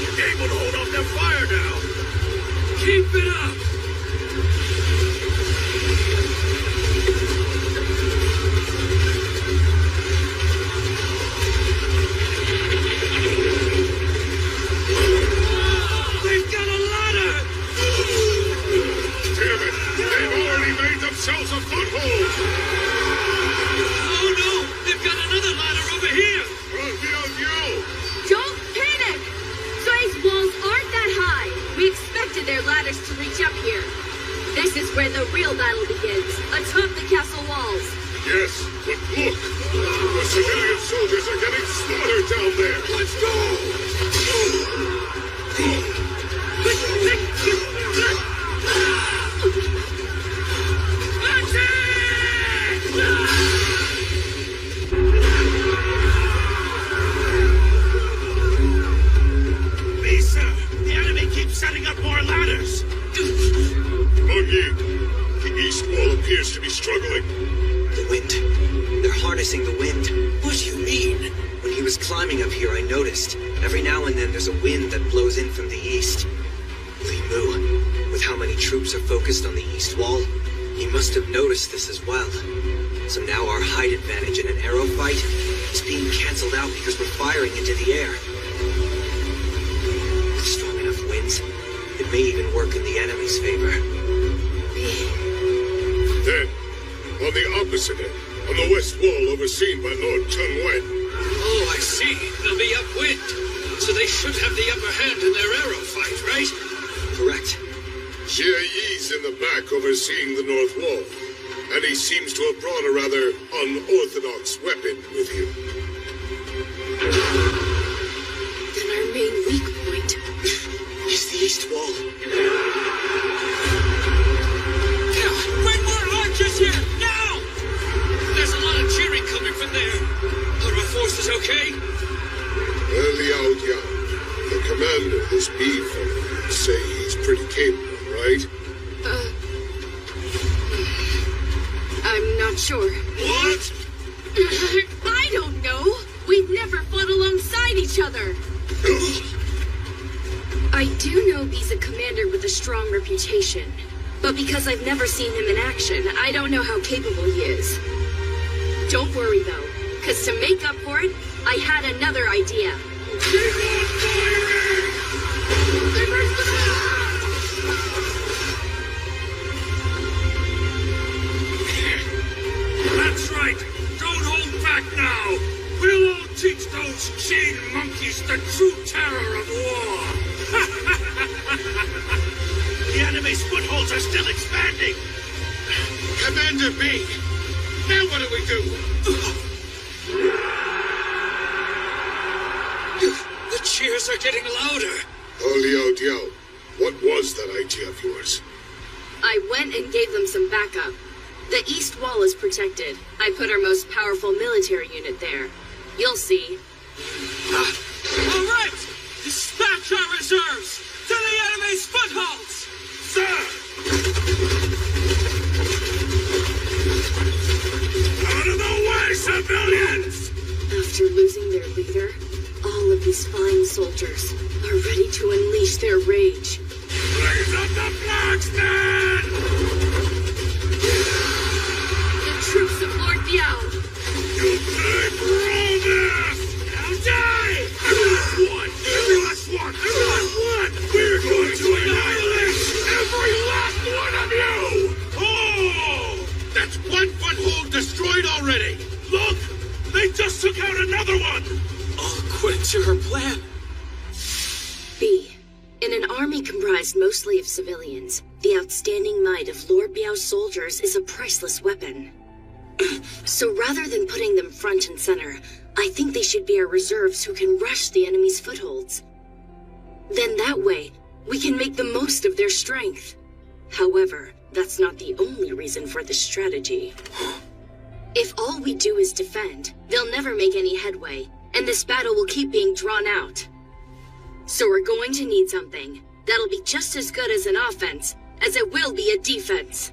You're able to hold off their fire now! Keep it up! They've got a ladder! Damn it! They've already made themselves a foothold! Oh no! They've got another ladder over here! Don't panic! Sui's walls aren't that high. We expected their ladders to reach up here. This is where the real battle begins, atop the castle walls. Yes, but look! The civilian soldiers are getting slaughtered down there! Let's go! Lisa, the enemy keeps setting up more ladders. Muggy, the east wall appears to be struggling. The wind. They're harnessing the wind. What do you mean? When he was climbing up here, I noticed. Every now and then there's a wind that blows in from the east. Li Mu, with how many troops are focused on the east wall, he must have noticed this as well. So now our height advantage in an arrow fight is being cancelled out because we're firing into the air. With strong enough winds, it may even work in the enemy's favor. Then, on the opposite end, on the west wall overseen by Lord Tungwen. Oh, I see. They'll be upwind. So they should have the upper hand in their arrow fight, right? Correct. Jie Yi's in the back overseeing the north wall, and he seems to have brought a rather unorthodox weapon with him. Then our main weak point is the east wall. Bring more archers here, now! There's a lot of cheering coming from there. Are our forces okay? Liao Yang, the commander of this bee folk, say he's pretty capable, right? I'm not sure. What? I don't know. We've never fought alongside each other. I do know he's a commander with a strong reputation. But because I've never seen him in action, I don't know how capable he is. Don't worry, though, because to make up for it, I had another idea. That's right! Don't hold back now! We'll all teach those chain monkeys the true terror of war! The enemy's footholds are still expanding. Commander B, now what do we do? The cheers soldiers are getting louder. Liao Diao, what was that idea of yours? I went and gave them some backup. The east wall is protected. I put our most powerful military unit there. You'll see. All right! Dispatch our reserves to the enemy's footholds! Sir! Out of the way, civilians! After losing their leader, all of these fine soldiers are ready to unleash their rage. Raise up the flags, man! The troops of Lord Biao! You pay for all this! Now die! Every last one! Every last one! Every last one! We're going to annihilate every last one of you! Oh! That's one foothold destroyed already! Look! They just took out another one! All according to her plan. B. In an army comprised mostly of civilians, the outstanding might of Lord Biao's soldiers is a priceless weapon. So rather than putting them front and center, I think they should be our reserves who can rush the enemy's footholds. Then that way, we can make the most of their strength. However, that's not the only reason for this strategy. If all we do is defend, they'll never make any headway, and this battle will keep being drawn out. So we're going to need something that'll be just as good as an offense as it will be a defense.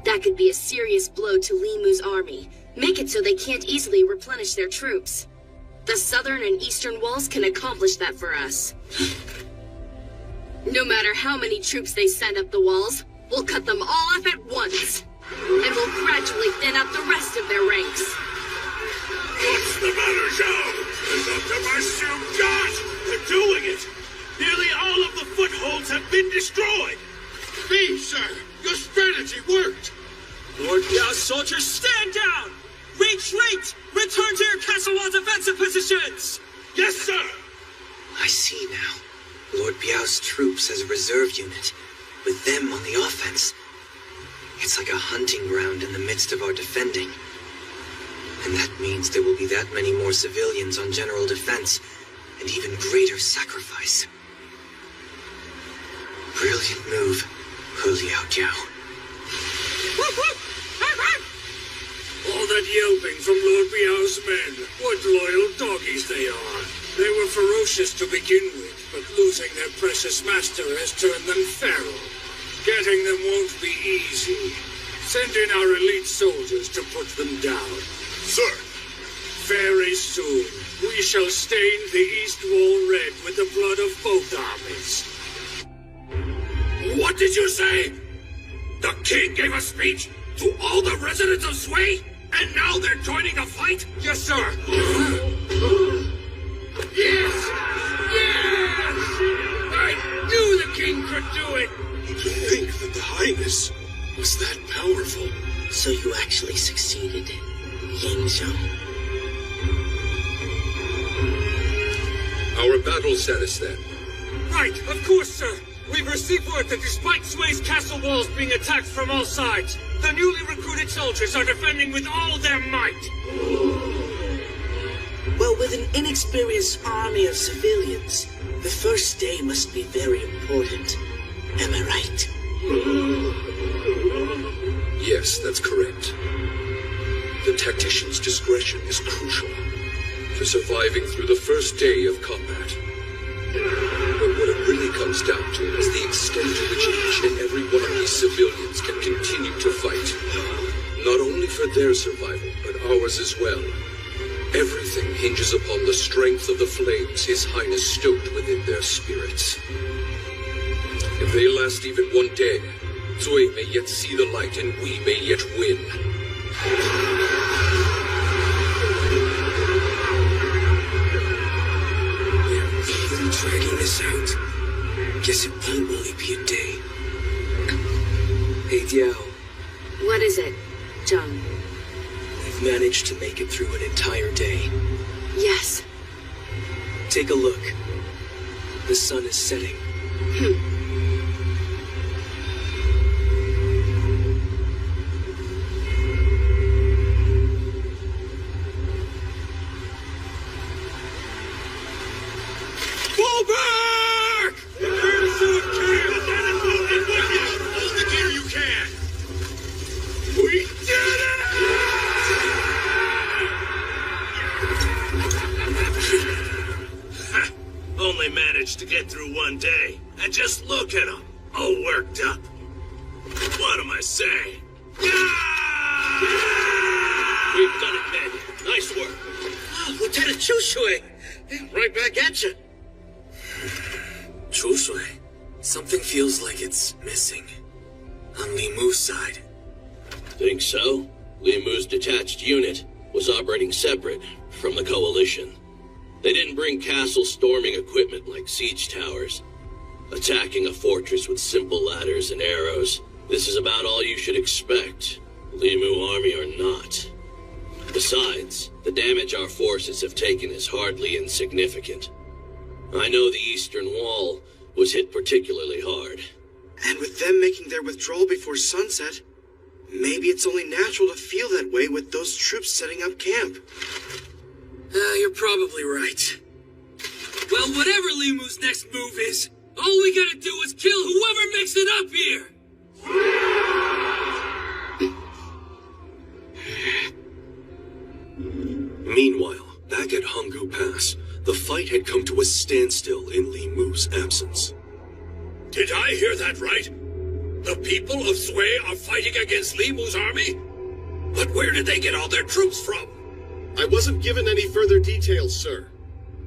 That could be a serious blow to Li Mu's army, make it so they can't easily replenish their troops. The southern and eastern walls can accomplish that for us. No matter how many troops they send up the walls, we'll cut them all up at once. And we'll gradually thin out the rest of their ranks. What's the matter, Zhao? Is that the best you've got? They're doing it! Nearly all of the footholds have been destroyed! Me, sir! Your strategy worked! Lord Biao's soldiers, stand down! Retreat! Return to your castle wall defensive positions! Yes, sir! I see now. Lord Biao's troops as a reserve unit, with them on the offense. It's like a hunting ground in the midst of our defending. And that means there will be that many more civilians on general defense, and even greater sacrifice. Brilliant move, Liao Diao. All that yelping from Lord Biao's men. What loyal doggies they are. They were ferocious to begin with, but losing their precious master has turned them feral. Getting them won't be easy. Send in our elite soldiers to put them down. Sir! Very soon, we shall stain the East Wall red with the blood of both armies. What did you say? The king gave a speech to all the residents of Sui? And now they're joining the fight? Yes, sir! Yes! Yes! I knew the king could do it! To think that the Highness was that powerful. So you actually succeeded, Yingzhou. Our battle status then. Right, of course, sir. We've received word that despite Sui's castle walls being attacked from all sides, the newly recruited soldiers are defending with all their might. Well, with an inexperienced army of civilians, the first day must be very important. Am I right? Yes, that's correct. The tactician's discretion is crucial to surviving through the first day of combat. But what it really comes down to is the extent to which each and every one of these civilians can continue to fight. Not only for their survival, but ours as well. Everything hinges upon the strength of the flames His Highness stoked within their spirits. If they last even one day, Sui may yet see the light and we may yet win. Dragging this out. Guess it won't only be a day. Hey, Diao. What is it, Zhang? We've managed to make it through an entire day. Yes. Take a look. The sun is setting. Fall back! Hold the gear you can! We did it! Only managed to get through one day. And just look at them, all worked up. What am I saying? We've done it, men. Nice work. Oh, Lieutenant Chushui. Right back at you. Chushui, something feels like it's missing. On Li Mu's side. Think so? Li Mu's detached unit was operating separate from the Coalition. They didn't bring castle storming equipment like siege towers. Attacking a fortress with simple ladders and arrows. This is about all you should expect, Li Mu army or not. Besides, the damage our forces have taken is hardly insignificant. I know the Eastern Wall was hit particularly hard. And with them making their withdrawal before sunset, maybe it's only natural to feel that way with those troops setting up camp. You're probably right. Well, whatever Li Mu's next move is, all we gotta do is kill whoever makes it up here! Meanwhile, back at Hangu Pass, the fight had come to a standstill in Li Mu's absence. Did I hear that right? The people of Sui are fighting against Li Mu's army? But where did they get all their troops from? I wasn't given any further details, sir.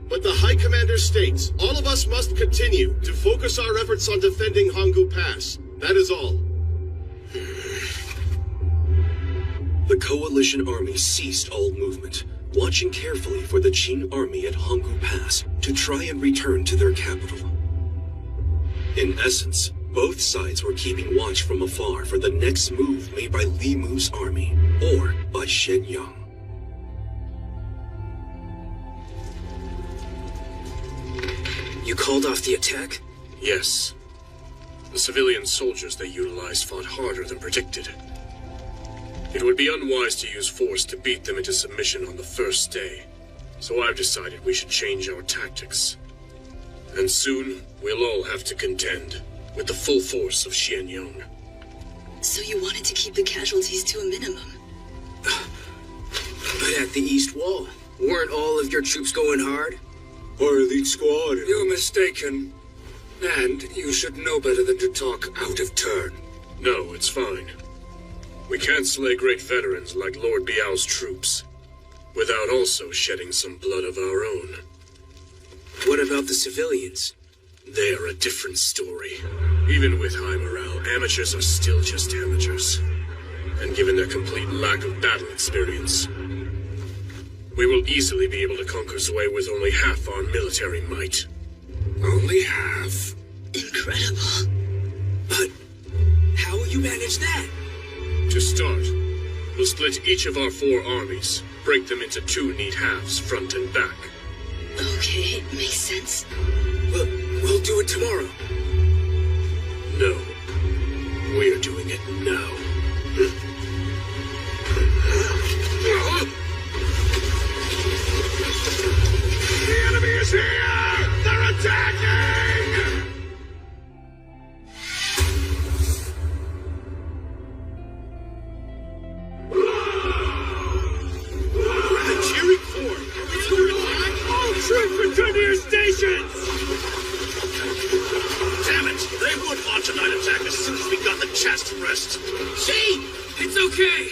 But the High Commander states all of us must continue to focus our efforts on defending Hangu Pass. That is all. The Coalition army ceased all movement, watching carefully for the Qin army at Hangu Pass to try and return to their capital. In essence, both sides were keeping watch from afar for the next move made by Li Mu's army, or by Shen Yang. You called off the attack? Yes. The civilian soldiers they utilized fought harder than predicted. It would be unwise to use force to beat them into submission on the first day, so I've decided we should change our tactics. And soon, we'll all have to contend with the full force of Xianyang. So you wanted to keep the casualties to a minimum? But at the East Wall, weren't all of your troops going hard? Our elite squad. You're mistaken. And you should know better than to talk out of turn. No, it's fine. We can't slay great veterans like Lord Biao's troops, without also shedding some blood of our own. What about the civilians? They're a different story. Even with high morale, amateurs are still just amateurs. And given their complete lack of battle experience, we will easily be able to conquer Sui with only half our military might. Only half? Incredible. But how will you manage that? To start, we'll split each of our 4 armies, break them into 2 neat halves, front and back. Okay, makes sense. We'll do it tomorrow. No. We're doing it now. The enemy is here! They're attacking! The cheering corps! It's under attack! All troops return to your stations! Damn it! They would launch a night attack as soon as we got the chance to rest. See? It's okay!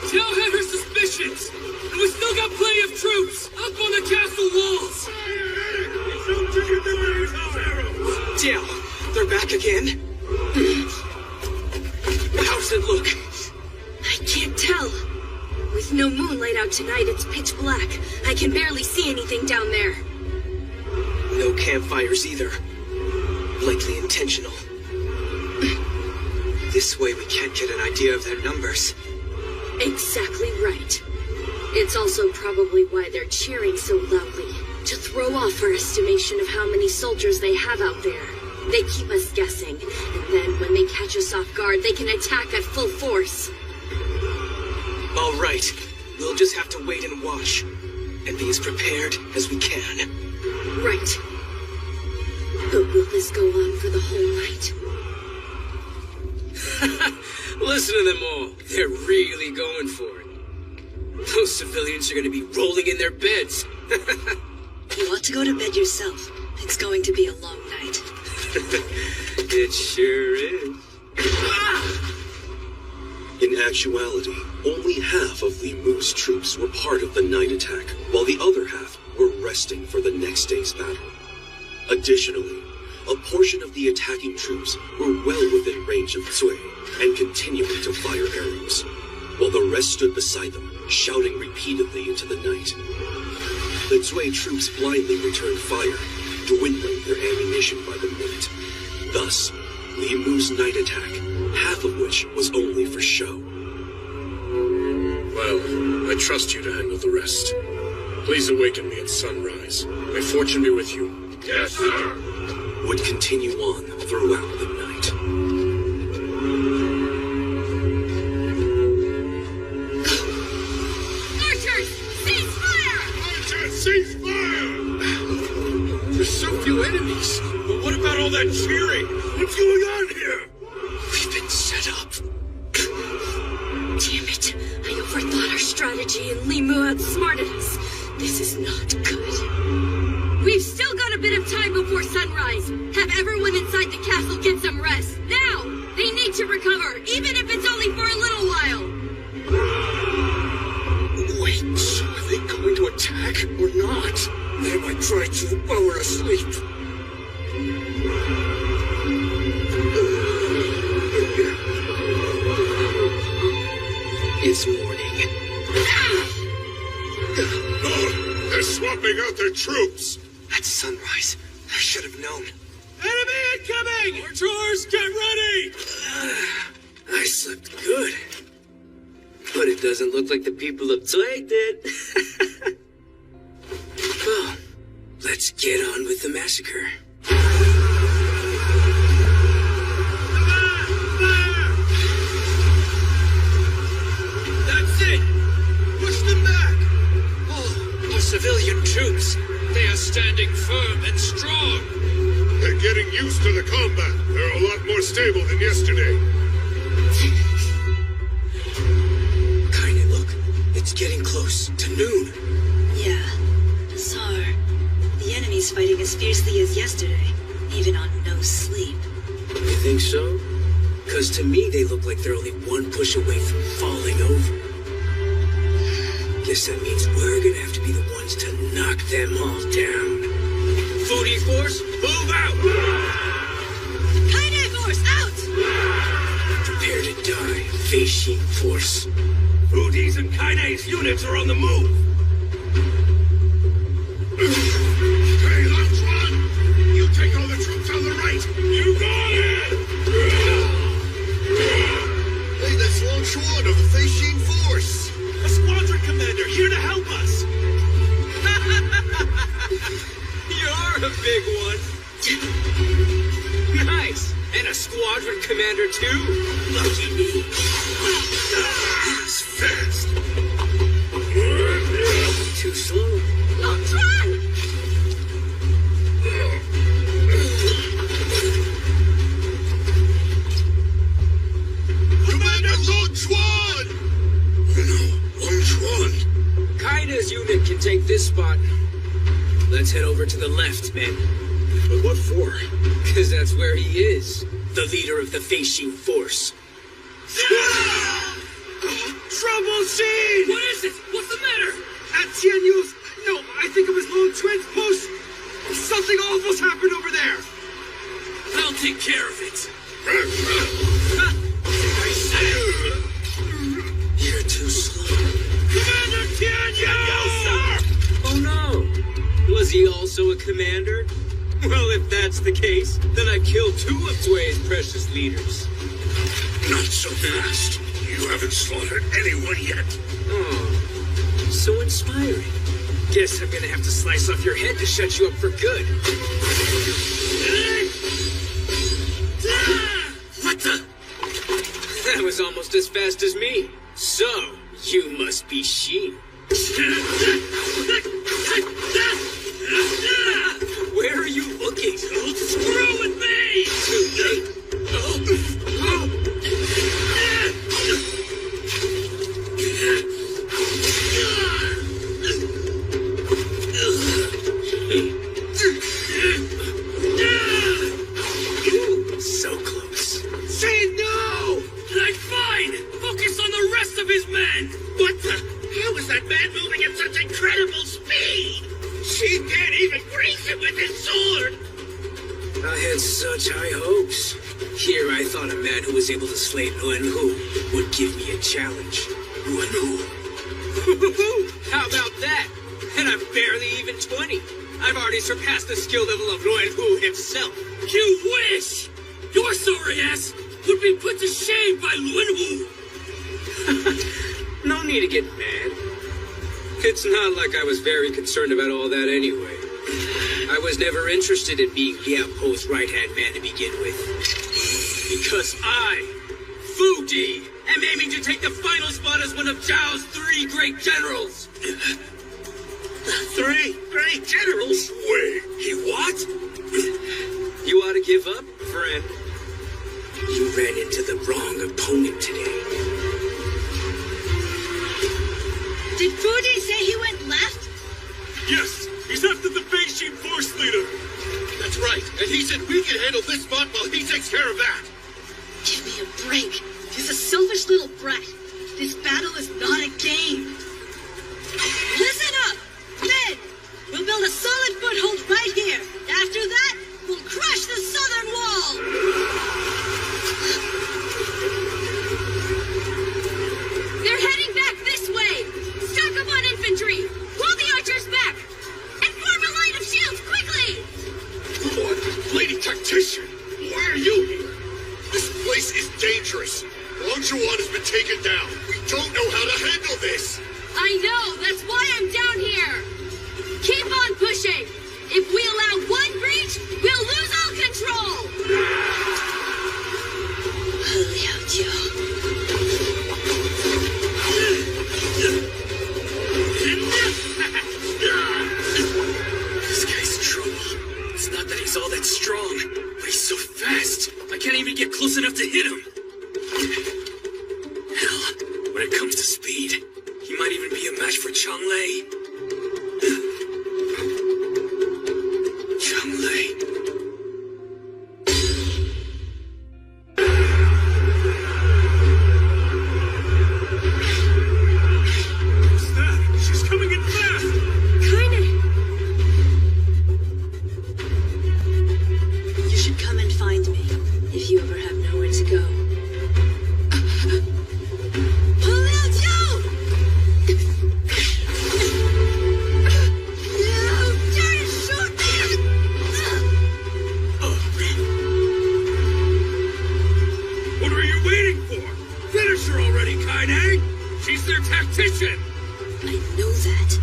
Tao had her suspicions! And we still got plenty of troops up on the castle walls! Jiao, they're back again? How's it look? I can't tell. With no moonlight out tonight, it's pitch black. I can barely see anything down there. No campfires either. Likely intentional. This way we can't get an idea of their numbers. Exactly right. It's also probably why they're cheering so loudly. To throw off our estimation of how many soldiers they have out there. They keep us guessing, and then when they catch us off guard, they can attack at full force. All right. We'll just have to wait and watch. And be as prepared as we can. Right. this go on for the whole night? Listen to them all. They're really going for it. Those civilians are going to be rolling in their beds. You ought to go to bed yourself. It's going to be a long night. It sure is. In actuality, only half of Li Mu's troops were part of the night attack, while the other half were resting for the next day's battle. Additionally, a portion of the attacking troops were well within range of Zui and continuing to fire arrows, while the rest stood beside them, shouting repeatedly into the night. The Zui troops blindly returned fire, dwindling their ammunition by the minute. Thus, Li Mu's night attack, half of which was only for show. Well, I trust you to handle the rest. Please awaken me at sunrise. May fortune be with you. Yes, sir! Would continue on throughout the night. Archers, cease fire! Archers, cease fire! There's so few enemies. But what about all that cheering? What's going on here? We've been set up. Damn it. I overthought our strategy and Li Mu outsmarted us. This is not good. We've still got a bit of time before sunrise. Have everyone inside the castle get some rest. Now! They need to recover, even if it's only for a little while. Wait, so are they going to attack or not? They might try to while we're asleep. It's morning. Oh, they're swapping out their troops. At sunrise. I should have known. Enemy incoming! Archers, get ready! I slept good. But it doesn't look like the people of Zui did. Well, let's get on with the massacre. That's it! Push them back! Oh, our civilian troops. They are standing firm and strong. They're getting used to the combat. They're a lot more stable than yesterday. Kinda look. It's getting close to noon. Yeah, bizarre. The enemy's fighting as fiercely as yesterday, even on no sleep. You think so? Because to me, they look like they're only one push away from falling over. Guess that means we're gonna have to be the ones to knock them all down. Foodie Force, move out! Kaide Force, out! Prepare to die, Feishin Force. Foodie's and Kaine's units are on the move. Hey, let's run! You take all the troops on the right! You got it! Hey, that's Long Chuan of the Feishin Force! A squadron commander here to help us! You're a big one. Nice! And a squadron commander, too? Lucky me. He's fast! Too slow. Long Chuan! Commander Long Chuan! No, Long Chuan! Kaida's unit can take this spot. Let's head over to the left, men. But what for? Because that's where he is. The leader of the Feishin Force. Trouble scene! What is it? What's the matter? At Tianyu's... No, I think it was Lone Twin's post. Something awful's happened over there. I'll take care of it. I said... You're too slow. Commander Tianyu, sir! Oh no! Was he also a commander? Well, if that's the case, then I've killed two of Zui's precious leaders. Not so fast. You haven't slaughtered anyone yet. Oh, so inspiring. Guess I'm gonna have to slice off your head to shut you up for good. What the? That was almost as fast as me. So, you must be she. Where are you looking? Don't screw it! I had such high hopes. Here I thought a man who was able to slay Hangu would give me a challenge. Hangu. How about that? And I'm barely even 20. I've already surpassed the skill level of Hangu himself. You wish! Your sorry ass would be put to shame by Hangu. No need to get mad. It's not like I was very concerned about all that anyway. I was never interested in being Liao Po's right-hand man to begin with. Because I, Fu Di, am aiming to take the final spot as one of Zhao's 3 great generals. 3 great generals? Wait, he what? You ought to give up, friend. You ran into the wrong opponent today. Did Fu Di say he went left? Yes, he's after the Beijing force leader. That's right, and he said we can handle this spot while he takes care of that. Give me a break. He's a selfish little brat. This battle is not a game. Listen up! Men! We'll build a solid foothold right here. After that, we'll crush the southern wall! They're heading back this way! Stock up on infantry! Pull the archers back! And form a line of shields, quickly! What? Lady Tactician, why are you here? This place is dangerous. Longjuan has been taken down. We don't know how to handle this. I know, that's why I'm down here! Keep on pushing! If we allow one breach, we'll lose all control! This guy's in trouble. It's not that he's all that strong, but he's so fast. I can't even get close enough to hit him. Hell, when it comes to speed, he might even be a match for Changlei. Changlei. She's coming in fast! You should come and find me if you ever have nowhere to go. What are you waiting for? Finish her already, Kanmei! She's their tactician! I know that.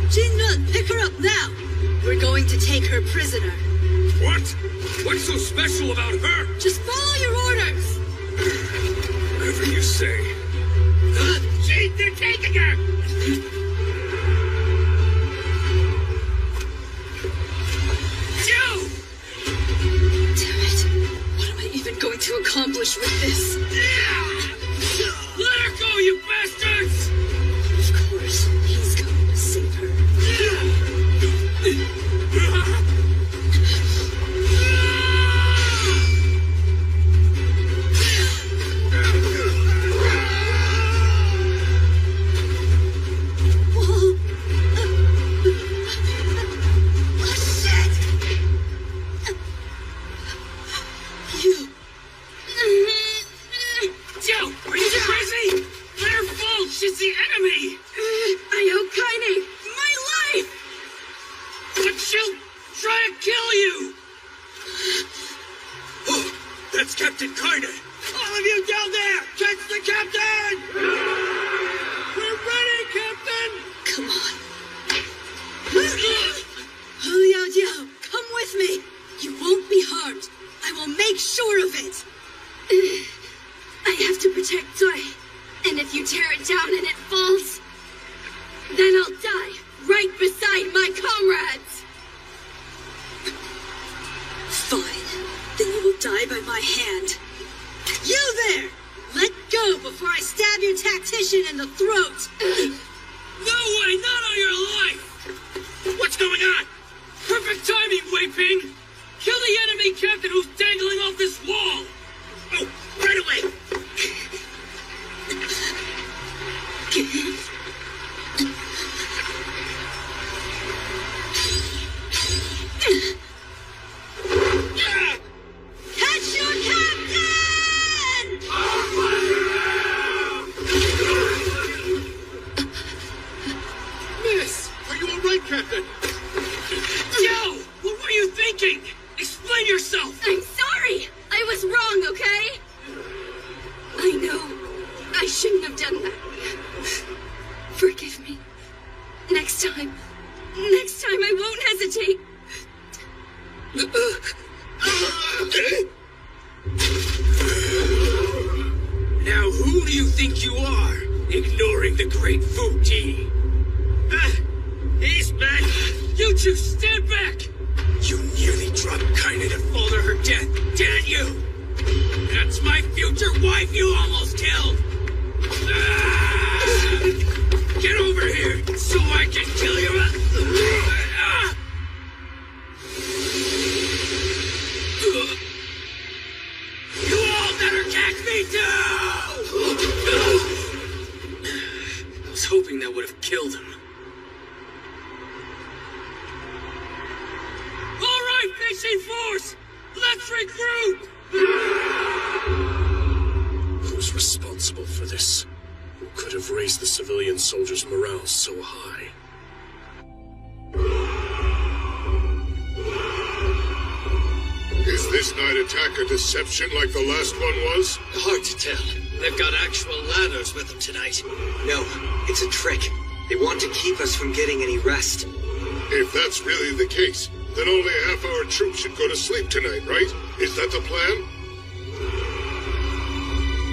Jinrun, pick her up now! We're going to take her prisoner. What? What's so special about her? Just follow your orders! Whatever you say. Gee, they're taking her! Damn it! What am I even going to accomplish with this? Let her go, you bastards! Of course, he's going to save her. Are you crazy? Let her fall! She's the enemy! I owe Kanmei my life! But she'll try to kill you! Oh, that's Captain Kanmei! All of you down there! Catch the captain! We're ready, Captain! Come on. Liao Jiao, come with me. You won't be harmed. I will make sure of it. I have to protect Zoe. And if you tear it down and it falls, then I'll die right beside my comrades. Fine. Then you will die by my hand. You there! Let go before I stab your tactician in the throat. No way! Not on your life! What's going Captain! Joe! What were you thinking? Explain yourself! I'm sorry! I was wrong, okay? I know. I shouldn't have done that. Forgive me. Next time I won't hesitate. Now who do you think you are, ignoring the great Fuji? He's back! You two stand back! You nearly dropped Kanmei to fall to her death, didn't you? That's my future wife you almost killed! Get over here so I can kill you! You all better catch me too! I was hoping that would have killed him. All right, Fishing Force! Let's regroup! Who's responsible for this? Who could have raised the civilian soldiers' morale so high? Is this night attack a deception like the last one was? Hard to tell. They've got actual ladders with them tonight. No, it's a trick. They want to keep us from getting any rest. If that's really the case, then only half our troops should go to sleep tonight, right? Is that the plan?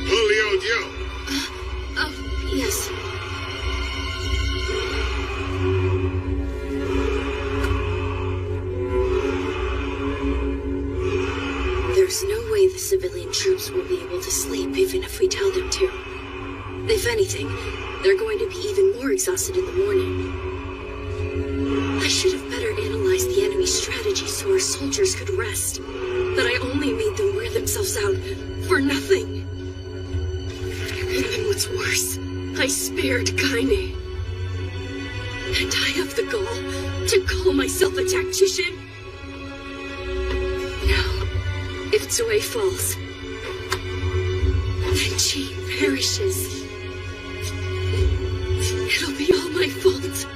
Liao Diao! Oh, yes. There's no way the civilian troops will be able to sleep even if we tell them to. If anything, they're going to be even more exhausted in the morning. I should have better analyzed the enemy's strategy so our soldiers could rest. But I only made them wear themselves out for nothing. And then what's worse, I spared Kanmei. And I have the gall to call myself a tactician. Now, if Zoe falls, and Chi perishes, it'll be all my fault.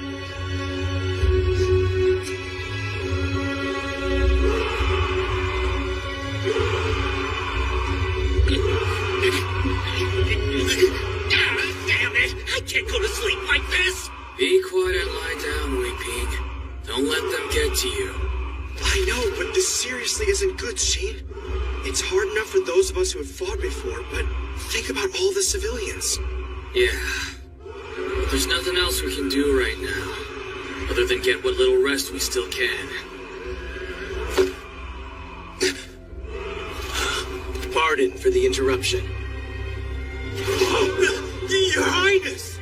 Damn it! I can't go to sleep like this! Be quiet and lie down, Weeping. Don't let them get to you. I know, but this seriously isn't good, Sheen. It's hard enough for those of us who have fought before, but think about all the civilians. Yeah. But there's nothing else we can do right now, other than get what little rest we still can. Pardon for the interruption. Your Highness!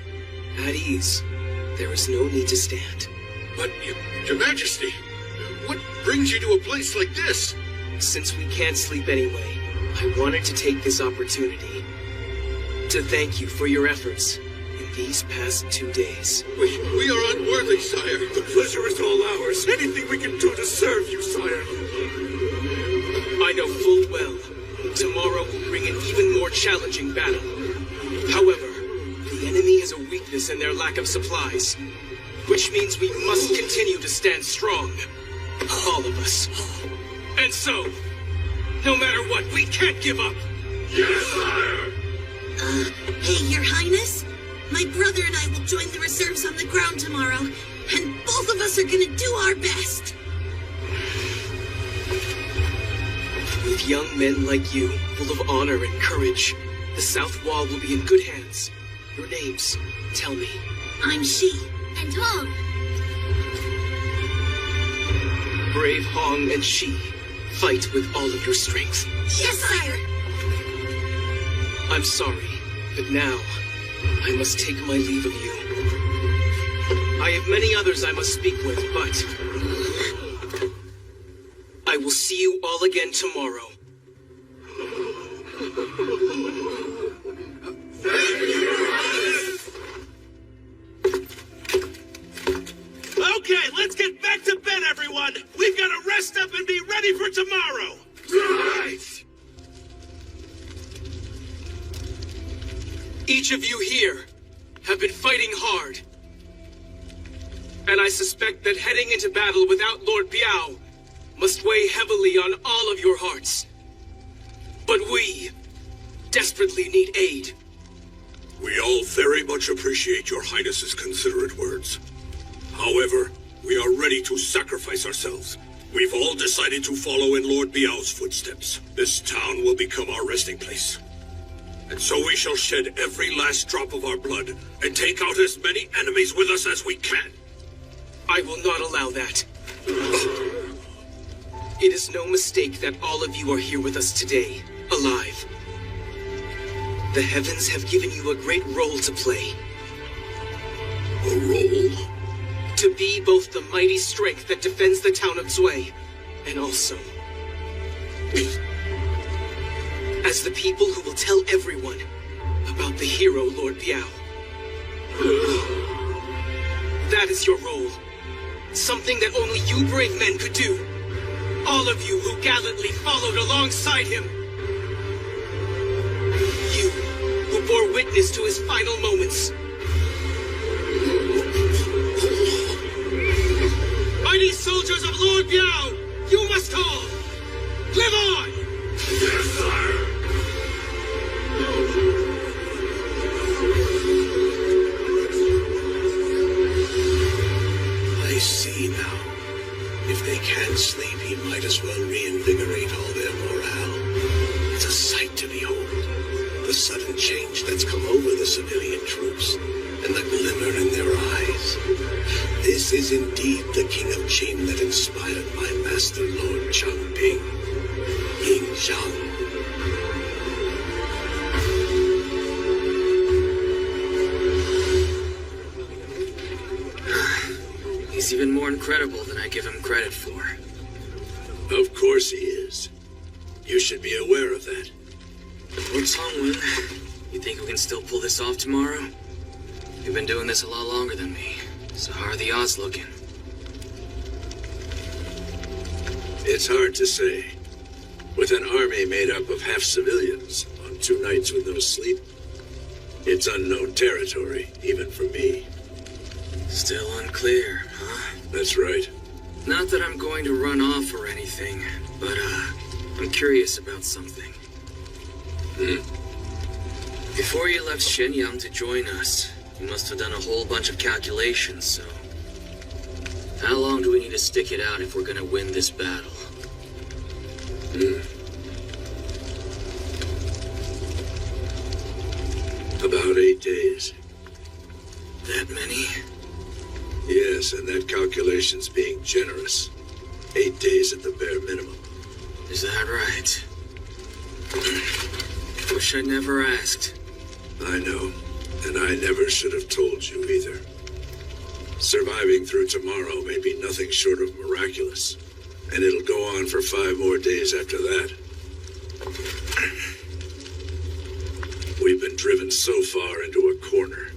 At ease. There is no need to stand. But, Your Majesty, what brings you to a place like this? Since we can't sleep anyway, I wanted to take this opportunity to thank you for your efforts in these past 2 days. We are unworthy, sire. The pleasure is all ours. Anything we can do to serve you, sire. I know full well tomorrow will bring an even more challenging battle. However, the enemy has a weakness in their lack of supplies, which means we must continue to stand strong. All of us. And so, no matter what, we can't give up. Yes, sire! Hey, Your Highness? My brother and I will join the reserves on the ground tomorrow, and both of us are gonna do our best. With young men like you, full of honor and courage, the South Wall will be in good hands. Your names, tell me. I'm Shi. And Hong. Brave Hong and Shi, fight with all of your strength. Yes, sire. I'm sorry, but now I must take my leave of you. I have many others I must speak with, but I will see you all again tomorrow. Okay, let's get back to bed, everyone! We've got to rest up and be ready for tomorrow! Right! Each of you here have been fighting hard. And I suspect that heading into battle without Lord Biao must weigh heavily on all of your hearts. But we desperately need aid. We all very much appreciate your Highness's considerate words. However, we are ready to sacrifice ourselves. We've all decided to follow in Lord Biao's footsteps. This town will become our resting place. And so we shall shed every last drop of our blood and take out as many enemies with us as we can. I will not allow that. It is no mistake that all of you are here with us today, alive. The heavens have given you a great role to play. A role? To be both the mighty strength that defends the town of Zui, and also as the people who will tell everyone about the hero Lord Biao. That is your role. Something that only you brave men could do. All of you who gallantly followed alongside him. You who bore witness to his final moments. Mighty soldiers of Lord Biao, you must all live on! Yes, sire! I see now. If they can't sleep, he might as well reinvigorate all their morale. It's a sight to behold. The sudden change that's come over the civilian troops, and the glimmer in their eyes. This is indeed the King of Qin that inspired my master Lord Changping, Ying Zhang. He's even more incredible than I give him credit for. Of course he is. You should be aware of that. Lord Songwen, you think we can still pull this off tomorrow? You've been doing this a lot longer than me, so how are the odds looking? It's hard to say. With an army made up of half civilians on 2 nights with no sleep, it's unknown territory, even for me. Still unclear, huh? That's right. Not that I'm going to run off or anything, but, I'm curious about something. Before you left Shenyang to join us, you must have done a whole bunch of calculations, so... How long do we need to stick it out if we're gonna win this battle? About 8 days. That many? Yes, and that calculation's being generous. 8 days at the bare minimum. Is that right? Wish I'd never asked. I know, and I never should have told you either. Surviving through tomorrow may be nothing short of miraculous, and it'll go on for 5 more days after that. We've been driven so far into a corner.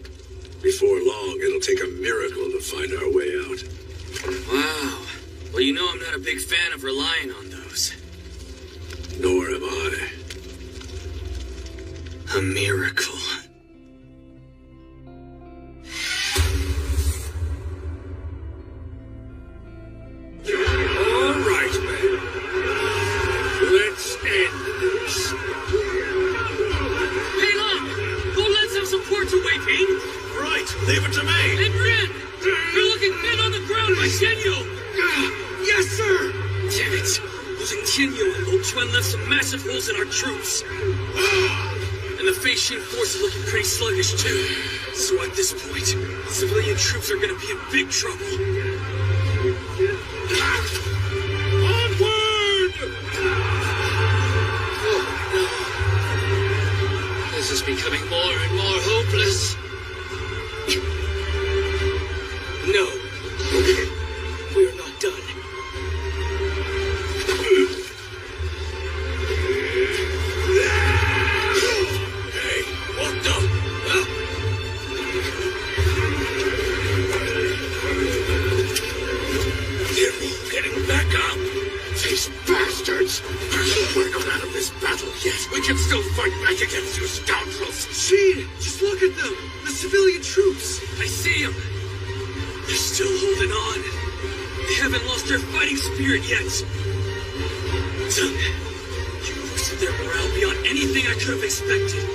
Before long, it'll take a miracle to find our way out. Wow. Well, you know I'm not a big fan of relying on those. Nor am I. A miracle. All right, men. Let's end this. Hey, Long! Go lend some support to Wei Ping! Right, leave it to me. And Ren! You're looking dead on the ground by Tianyu! Yes, sir. Damn it! Losing Tianyu and Lo Chuan left some massive holes in our troops. And the Fei Xin force is looking pretty sluggish, too. So at this point, civilian troops are gonna be in big trouble. Onward! Oh, no. This is becoming more and more hopeless. No. We're not done. Hey, what the? They're all getting back up. These bastards. We're not out of this battle yet. We can still fight back against you scoundrels. Gene, just look at them. The civilian troops. I see them. They're still holding on. They haven't lost their fighting spirit yet. You boosted their morale beyond anything I could have expected.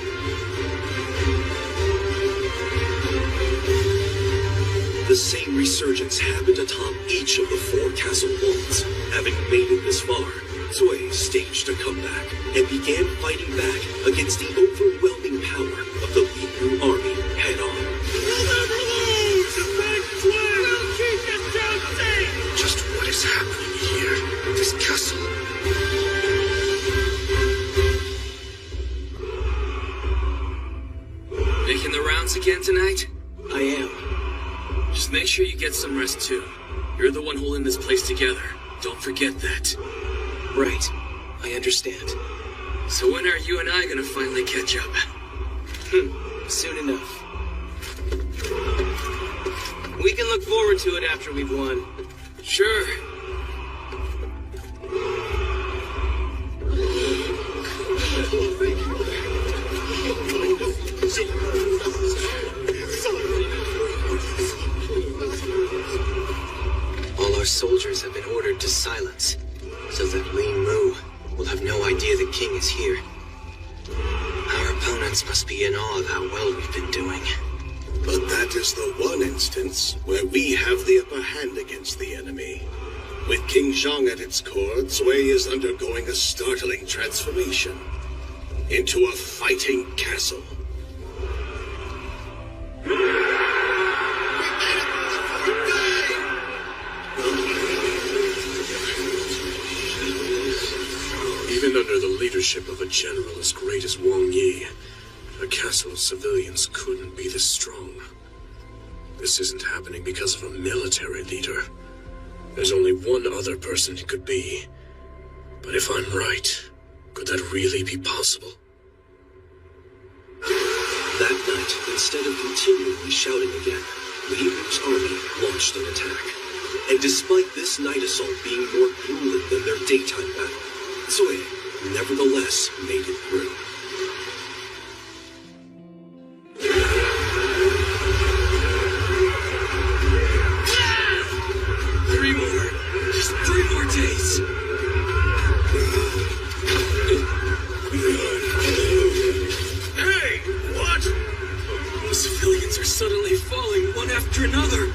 The same resurgence happened atop each of the 4 castle walls. Having made it this far, Sui staged a comeback and began fighting back against the overwhelming power of the Moubu army head-on. We'll never lose! Defend Sui! We'll keep this town safe! Just what is happening here? This castle? Making the rounds again tonight? I am. Just make sure you get some rest too. You're the one holding this place together. Don't forget that. Right. I understand. So when are you and I gonna finally catch up? Soon enough. We can look forward to it after we've won. Sure. All our soldiers have been ordered to silence, so that Li Mu will have no idea the king is here. Our opponents must be in awe of how well we've been doing. But that is the one instance where we have the upper hand against the enemy. With King Zhang at its core, Sui is undergoing a startling transformation into a fighting castle. Even under the leadership of a general as great as Wang Yi, a castle of civilians couldn't be this strong. This isn't happening because of a military leader. There's only one other person it could be. But if I'm right, could that really be possible? That night, instead of continually shouting again, Li Mu's army launched an attack. And despite this night assault being more grueling than their daytime battle, Sui nevertheless made it through. Just 3 more days. Hey, what? The civilians are suddenly falling one after another.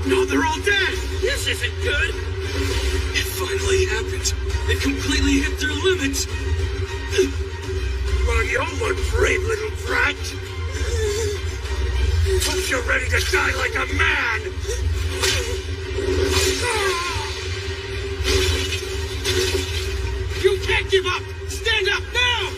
No, they're all dead! This isn't good! It finally happened. They completely hit their limits. Well, you're one brave little brat! Hope you're ready to die like a man! You can't give up! Stand up now!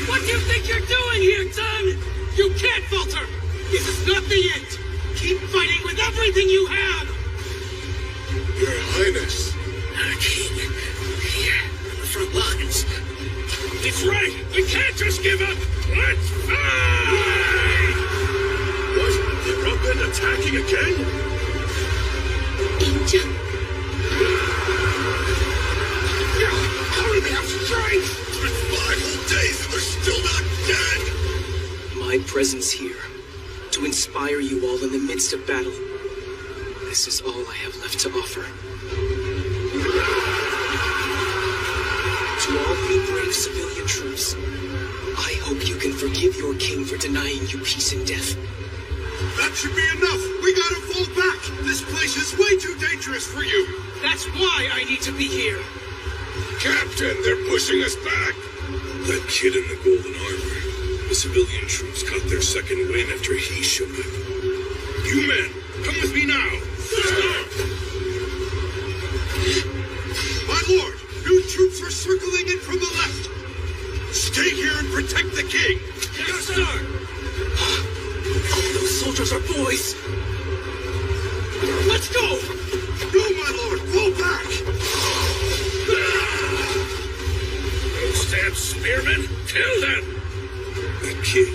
What do you think you're doing here, son? You can't falter! This is not the end! Keep fighting with everything you have! Your Highness. King, here, on the front lines. It's right! We can't just give up! Let's fight! What? They're up and attacking again? Angel. How do they have strength? It's been 5 whole days and they're still not dead! My presence here, to inspire you all in the midst of battle. This is all I have left to offer. To all you brave civilian troops, I hope you can forgive your king for denying you peace and death. That should be enough! We gotta fall back! This place is way too dangerous for you! That's why I need to be here. Captain, they're pushing us back! That kid in the golden armor. The civilian troops got their second win after he showed up. You men, come with me now! My lord! New troops are circling in from the left! Stay here and protect the king! Yes, sir! Those soldiers are boys! Let's go! No, my lord! Fall back! Stand spearmen! Kill them! That kid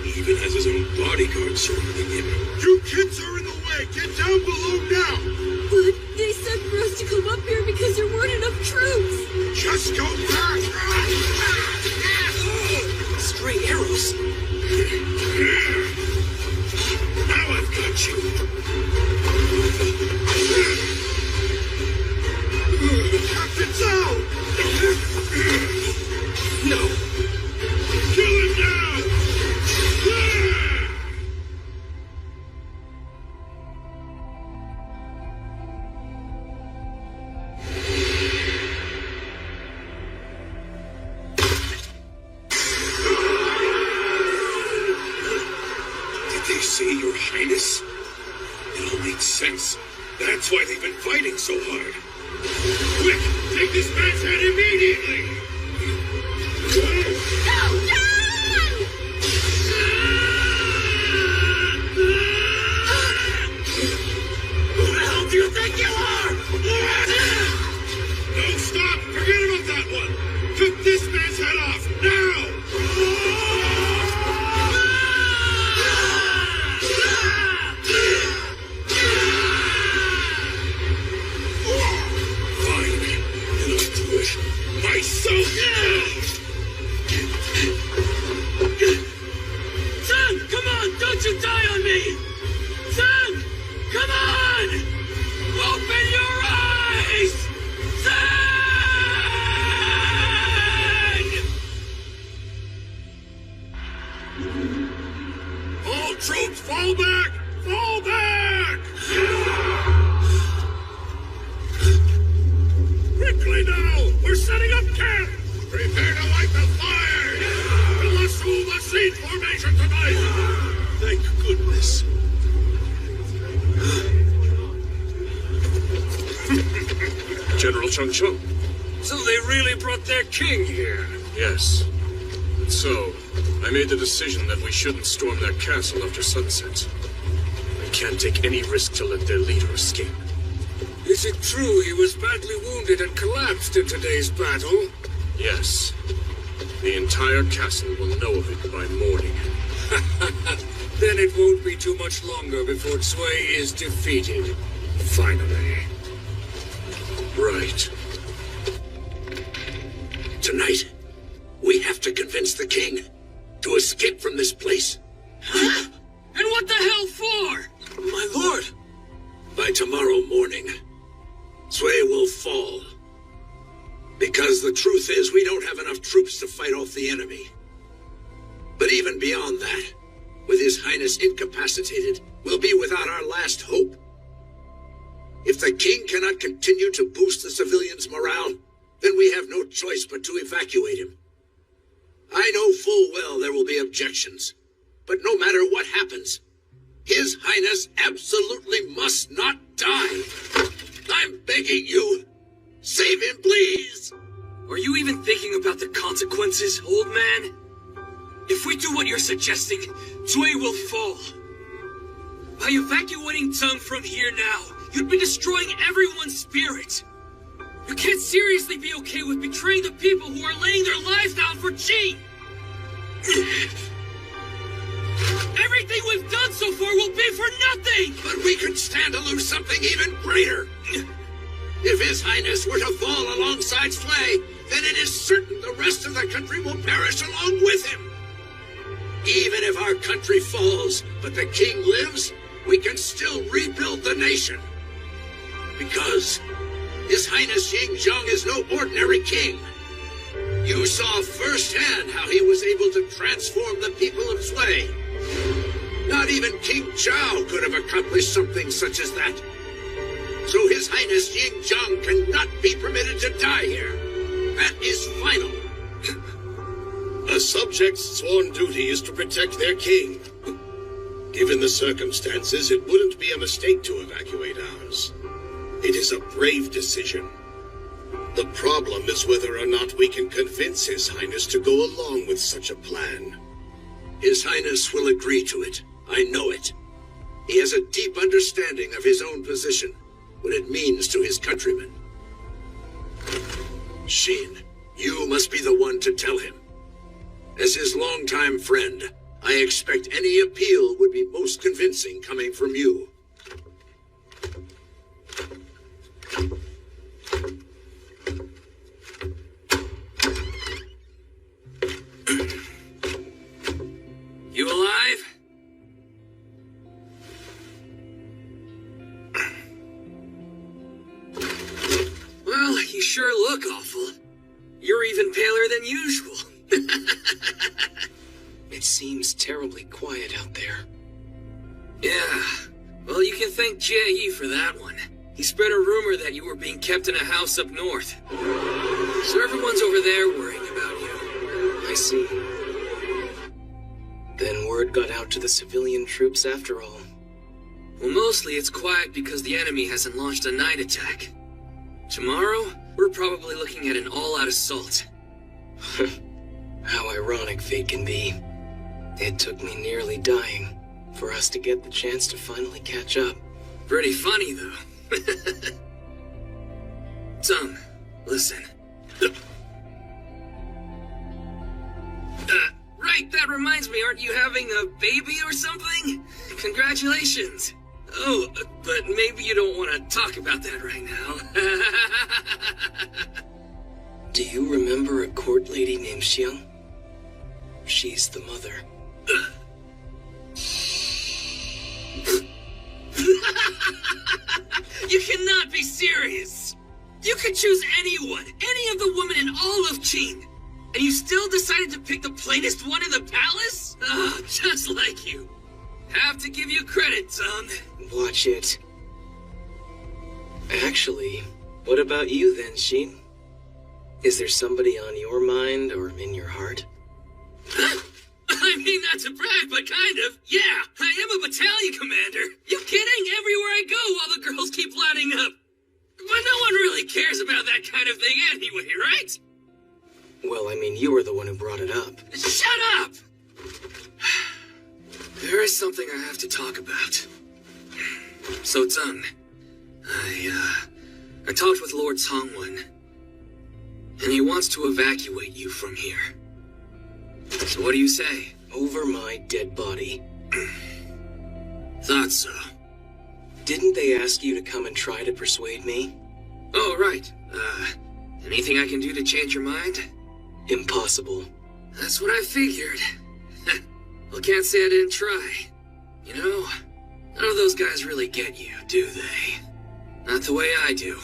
even has his own bodyguard surrounding him. You kids are in the way! Get down below now! But they said for us to come up here because there weren't enough troops. Just go back! Stray arrows! Now I've got you. Captain Zhao! No! Kill him now! Did they say, Your Highness? It all makes sense. That's why they've been fighting so hard. Quick! Take this man's head immediately! Who the hell do you think you are? No, stop! Forget about that one! Cut this man's head off, now! Fine, then I'll do it myself! Son, come on! Don't you die on me! Son! Come on! Open your eyes! Son! All troops, fall back! Fall back! Quickly now! We're setting up camp! Prepare to light the fire! Let's move the siege formation tonight! Thank goodness. General Chung Chung. So they really brought their king here? Yes. And so, I made the decision that we shouldn't storm their castle after sunset. We can't take any risk to let their leader escape. Is it true he was badly wounded and collapsed in today's battle? Yes. The entire castle will know of it by morning. Then it won't be too much longer before Cui is defeated. Finally. Right. Tonight, we have to convince the king to escape from this place. Huh? And what the hell for? My lord! By tomorrow morning, Cui will fall. Because the truth is, we don't have enough troops to fight off the enemy. But even beyond that, with His Highness incapacitated, we'll be without our last hope. If the king cannot continue to boost the civilians' morale, then we have no choice but to evacuate him. I know full well there will be objections, but no matter what happens, His Highness absolutely must not die. I'm begging you, save him, please! Are you even thinking about the consequences, old man? If we do what you're suggesting, Cui will fall. By evacuating Zheng from here now, you'd be destroying everyone's spirit. You can't seriously be okay with betraying the people who are laying their lives down for Qi. Everything we've done so far will be for nothing! But we could stand to lose something even greater. If His Highness were to fall alongside Cui, then it is certain the rest of the country will perish along with him. Even if our country falls, but the king lives, we can still rebuild the nation. Because His Highness Yingzheng is no ordinary king. You saw firsthand how he was able to transform the people of Cui. Not even King Zhao could have accomplished something such as that. So His Highness Yingzheng cannot be permitted to die here. That is final. A subject's sworn duty is to protect their king. Given the circumstances, it wouldn't be a mistake to evacuate ours. It is a brave decision. The problem is whether or not we can convince His Highness to go along with such a plan. His Highness will agree to it. I know it. He has a deep understanding of his own position, what it means to his countrymen. Xin, you must be the one to tell him. As his longtime friend, I expect any appeal would be most convincing coming from you. You You sure look awful. You're even paler than usual. It seems terribly quiet out there. Yeah. Well, you can thank Jie for that one. He spread a rumor that you were being kept in a house up north. So everyone's over there worrying about you. I see. Then word got out to the civilian troops after all. Well, mostly it's quiet because the enemy hasn't launched a night attack. Tomorrow, we're probably looking at an all-out assault. How ironic fate can be. It took me nearly dying for us to get the chance to finally catch up. Pretty funny, though. Son, listen. Right, that reminds me, aren't you having a baby or something? Congratulations. Oh, but maybe you don't want to talk about that right now. Do you remember a court lady named Xiang? She's the mother. You cannot be serious! You could choose anyone, any of the women in all of Qin, and you still decided to pick the plainest one in the palace? Oh, just like you. Have to give you credit, son. Watch it. Actually, what about you then, Xin? Is there somebody on your mind or in your heart? I mean, not to brag, but kind of. Yeah, I am a battalion commander. You kidding? Everywhere I go, all the girls keep lining up. But no one really cares about that kind of thing anyway, right? Well, I mean, you were the one who brought it up. Shut up! There is something I have to talk about. So, Zeng, I talked with Lord Cangwen, and he wants to evacuate you from here. So what do you say? Over my dead body. Thought so. Didn't they ask you to come and try to persuade me? Oh, right. Anything I can do to change your mind? Impossible. That's what I figured. Well, can't say I didn't try. You know, none of those guys really get you, do they? Not the way I do.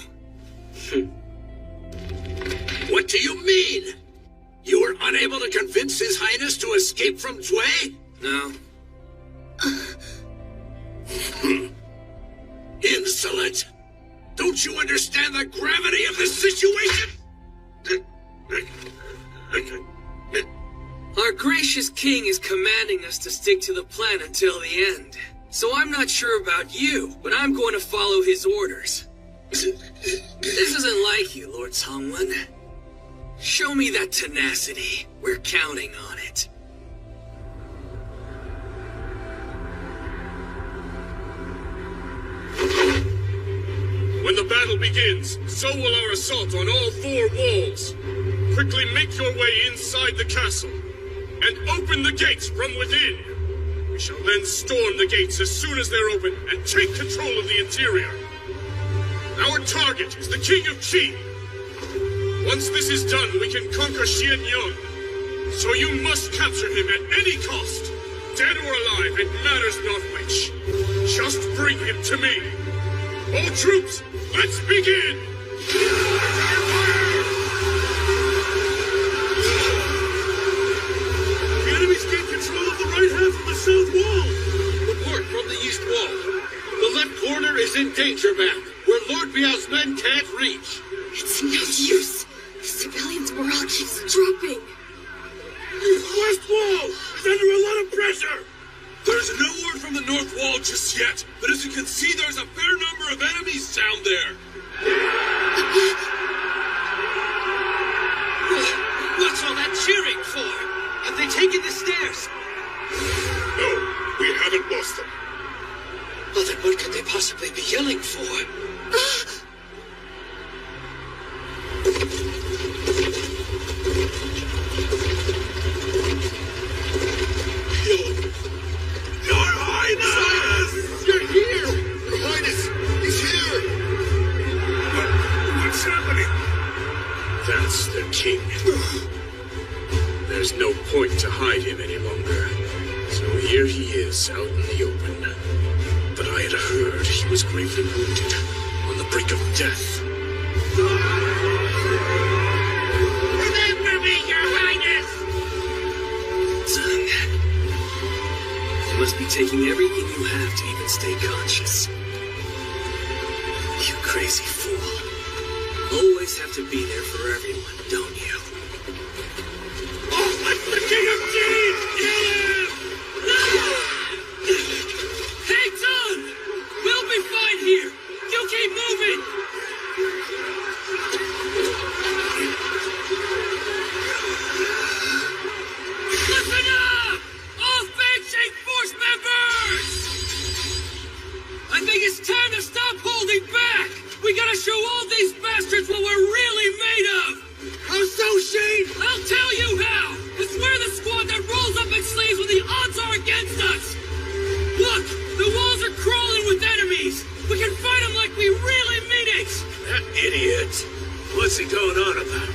What do you mean? You were unable to convince His Highness to escape from Zui? No. Insolent! Don't you understand the gravity of this situation? Our gracious king is commanding us to stick to the plan until the end. So I'm not sure about you, but I'm going to follow his orders. This isn't like you, Lord Cangwen. Show me that tenacity. We're counting on it. When the battle begins, so will our assault on all 4 walls. Quickly make your way inside the castle, and open the gates from within. We shall then storm the gates as soon as they're open, and take control of the interior. Our target is the King of Qi. Once this is done, we can conquer Xianyang. So you must capture him at any cost. Dead or alive, it matters not which. Just bring him to me. All troops, let's begin! The enemy's gained control of the right half of the south wall. Report from the east wall. The left corner is in danger map, where Lord Biao's men can't reach. It's no use. The civilians' morale keeps dropping. The west wall is under a lot of pressure. There's no word from the north wall just yet, but as you can see, there's a fair number of enemies down there. What's all that cheering for? Have they taken the stairs? No, we haven't lost them. Well, then what could they possibly be yelling for? Your Highness! You're here! Your Highness, he's here! What's happening? That's the king. There's no point to hide him any longer. So here he is, out in the open. But I had heard he was gravely wounded, on the brink of death. Remember me, Your Highness! Zung. You must be taking everything you have to even stay conscious. You crazy fool. Always have to be there for everyone, don't you? Oh, let the King of Deeds kill him! Hey, Zung! We'll be fine here! You keep moving! Listen up! All Fang Force members! I think it's time to stop holding back! We gotta show all these bastards what we're really made of! How so, Shane? I'll tell you how! Because we're the squad that rolls up its sleeves when the odds are against us! Look! The walls are crawling with enemies! We can fight them like we really mean it! That idiot! What's he going on about?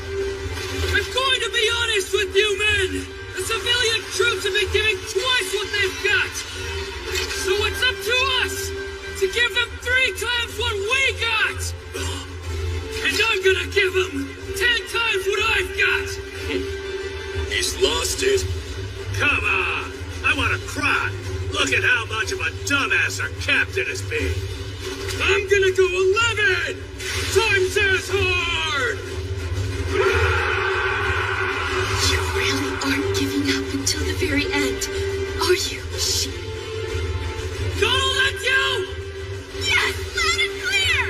I'm going to be honest with you, men! The civilian troops have been giving twice what they've got! So it's up to us to give them 3 times what we got! And I'm gonna give them 10 times what I've got! He's lost it. Come on! I want to cry! Look at how much of a dumbass our captain has been! I'm gonna go 11 times as hard! You really aren't giving up until the very end, are you? Gonna let you! Yes! Loud and clear!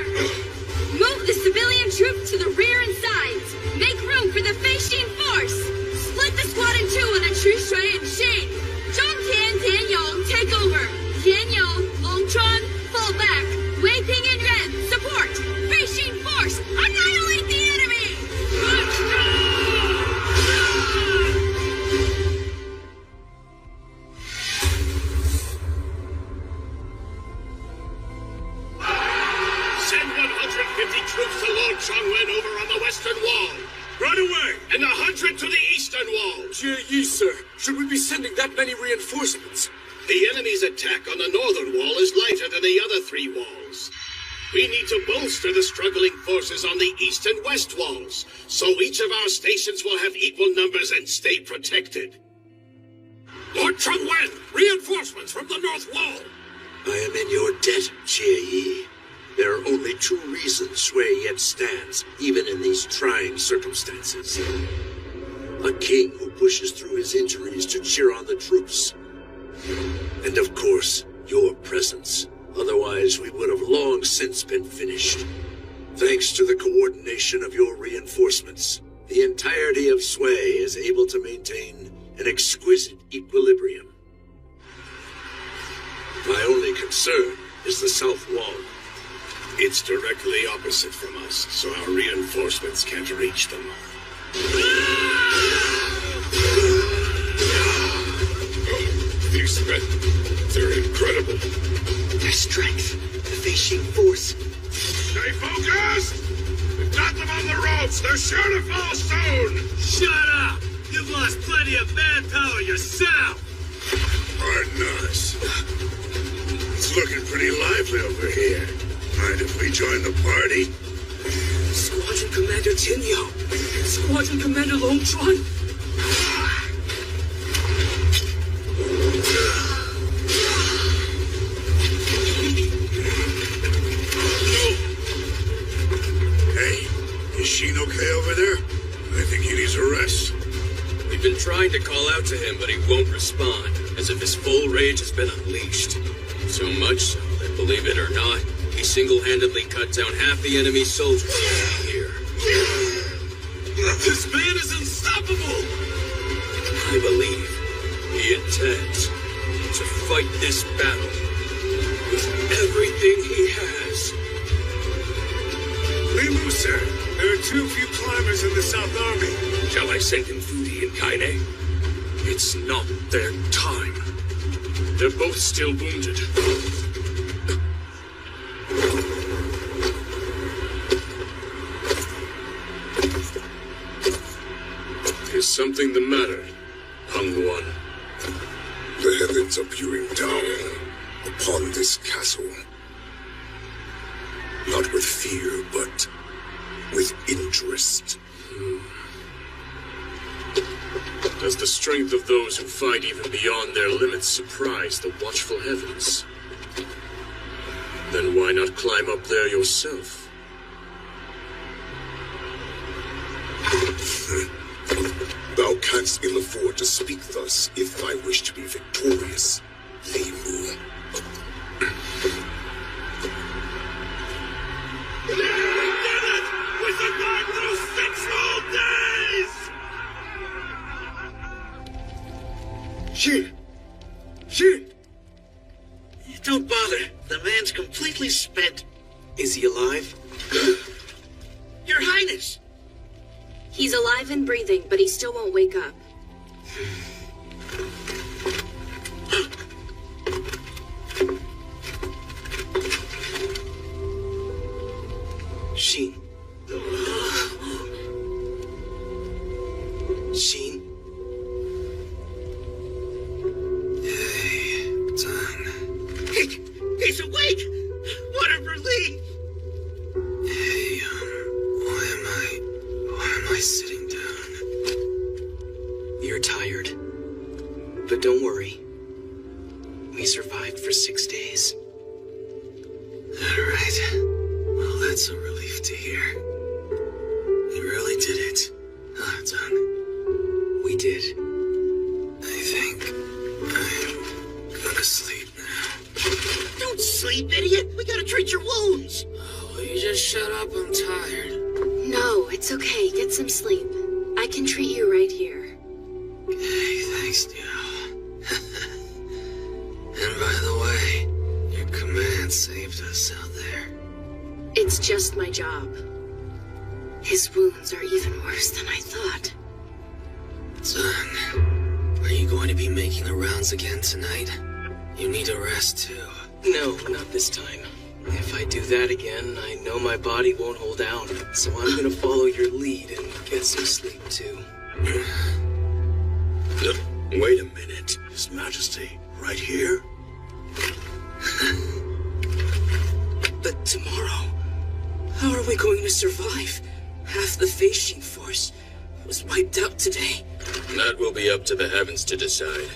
Move the civilian troops to the rear and sides. Make room for the Feishin force. Split the squad in 2 and then Chu Shui and Shane. Zhong Tian, Tian Yong, take over. Tian Yong, Long Chuan, fall back. Wei Ping and Ren, support. Feishin force, annihilate the enemy! Let's go! Send 150 troops to Lord Chongwen over on the western wall. Right away! And 100 to the eastern wall. Jie, sir. Should we be sending that many reinforcements? The enemy's attack on the northern wall is lighter than the other 3 walls. We need to bolster the struggling forces on the east and west walls, so each of our stations will have equal numbers and stay protected. Lord Chongwen, reinforcements from the north wall. I am in your debt, Jie. There are only 2 reasons Sui yet stands, even in these trying circumstances. A king who pushes through his injuries to cheer on the troops. And of course, your presence. Otherwise, we would have long since been finished. Thanks to the coordination of your reinforcements, the entirety of Sui is able to maintain an exquisite equilibrium. My only concern is the south wall. It's directly opposite from us, so our reinforcements can't reach them. These men, they're incredible. Their strength, the Feishin force. Stay focused! We've got them on the ropes! They're sure to fall soon! Shut up! You've lost plenty of manpower yourself! Pardon us. It's looking pretty lively over here. Mind if we join the party? Squadron Commander Tinyo! Squadron Commander Long Chuan! Hey, is Sheen okay over there? I think he needs a rest. We've been trying to call out to him, but he won't respond, as if his full rage has been unleashed. So much so that, believe it or not, he single-handedly cut down half the enemy soldiers here. This man is unstoppable! I believe he intends to fight this battle with everything he has. Moubu, sir, there are too few climbers in the South Army. Shall I send him Fudi and Kanmei? It's not their time. They're both still wounded. Is something the matter, Hangu? The heavens are peering down upon this castle. Not with fear, but with interest. Does the strength of those who fight even beyond their limits surprise the watchful heavens? Then why not climb up there yourself? Thou canst ill afford to speak thus if I wish to be victorious, Limu. We did it! We survived through 6 whole days! Shin! Shin! Don't bother. The man's completely spent. Is he alive? Your Highness! He's alive and breathing, but he still won't wake up. Sheen. Sheen? Hey, Tan. He's awake! What a relief! Hey, why am I sitting down? You're tired. But don't worry. We survived for 6 days. Alright. Well, that's a relief to hear. You really did it. Huh, Tan? We did. I think I'm gonna sleep now. Don't sleep, idiot! We gotta treat your wounds! Oh, will you just shut up? I'm tired. No, it's okay. Get some sleep. I can treat you right here. Hey, thanks, Dio. And by the way, your command saved us out there. It's just my job. His wounds are even worse than I thought. Son, are you going to be making the rounds again tonight? You need a rest, too. No, not this time. If I do that again, I know my body won't hold out. So I'm gonna follow your lead and get some sleep, too. Wait a minute, His Majesty. Right here? But tomorrow, how are we going to survive? Half the Feishin force was wiped out today. That will be up to the heavens to decide.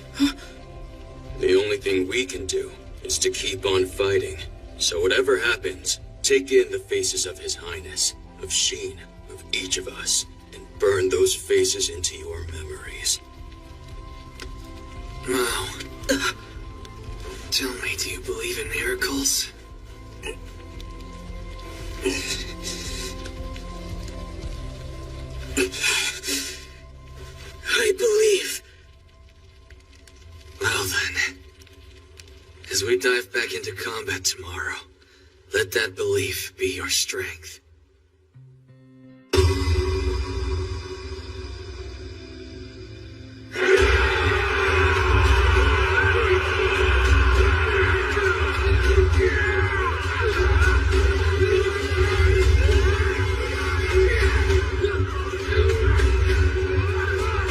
The only thing we can do is to keep on fighting. So whatever happens, take in the faces of His Highness, of Sheen, of each of us, and burn those faces into your memories. Mao, tell me, do you believe in miracles? I believe. Well then, as we dive back into combat tomorrow, let that belief be your strength.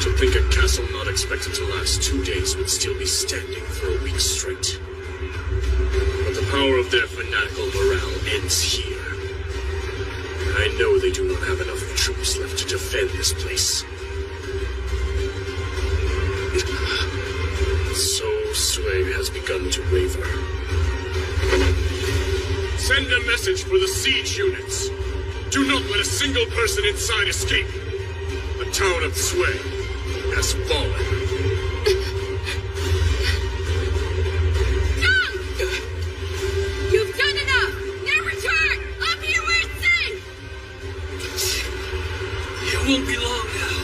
To think a castle not expected to last 2 days would still be standing for a week straight. But the power of their fanatical morale ends here. I know they do not have enough troops left to defend this place. So Sui has begun to waver. Send a message for the siege units. Do not let a single person inside escape. The town of Sui has fallen. John! You've done enough! Now return! I'm here where it's safe! It won't be long now.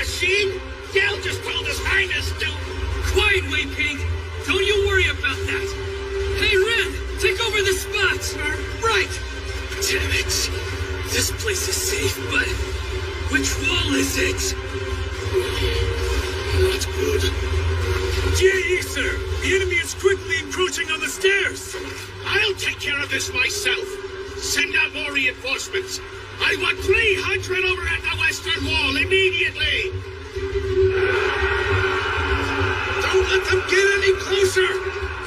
Sheen? Dell just told His Highness to... Quiet, Wei Ping! Don't you worry about that! Hey, Ren! Take over the spot! Right! Damn it! This place is safe, but... which wall is it? Not good. Jie, sir! The enemy is quickly encroaching on the stairs! I'll take care of this myself. Send out more reinforcements. I want 300 over at the western wall immediately! Don't let them get any closer!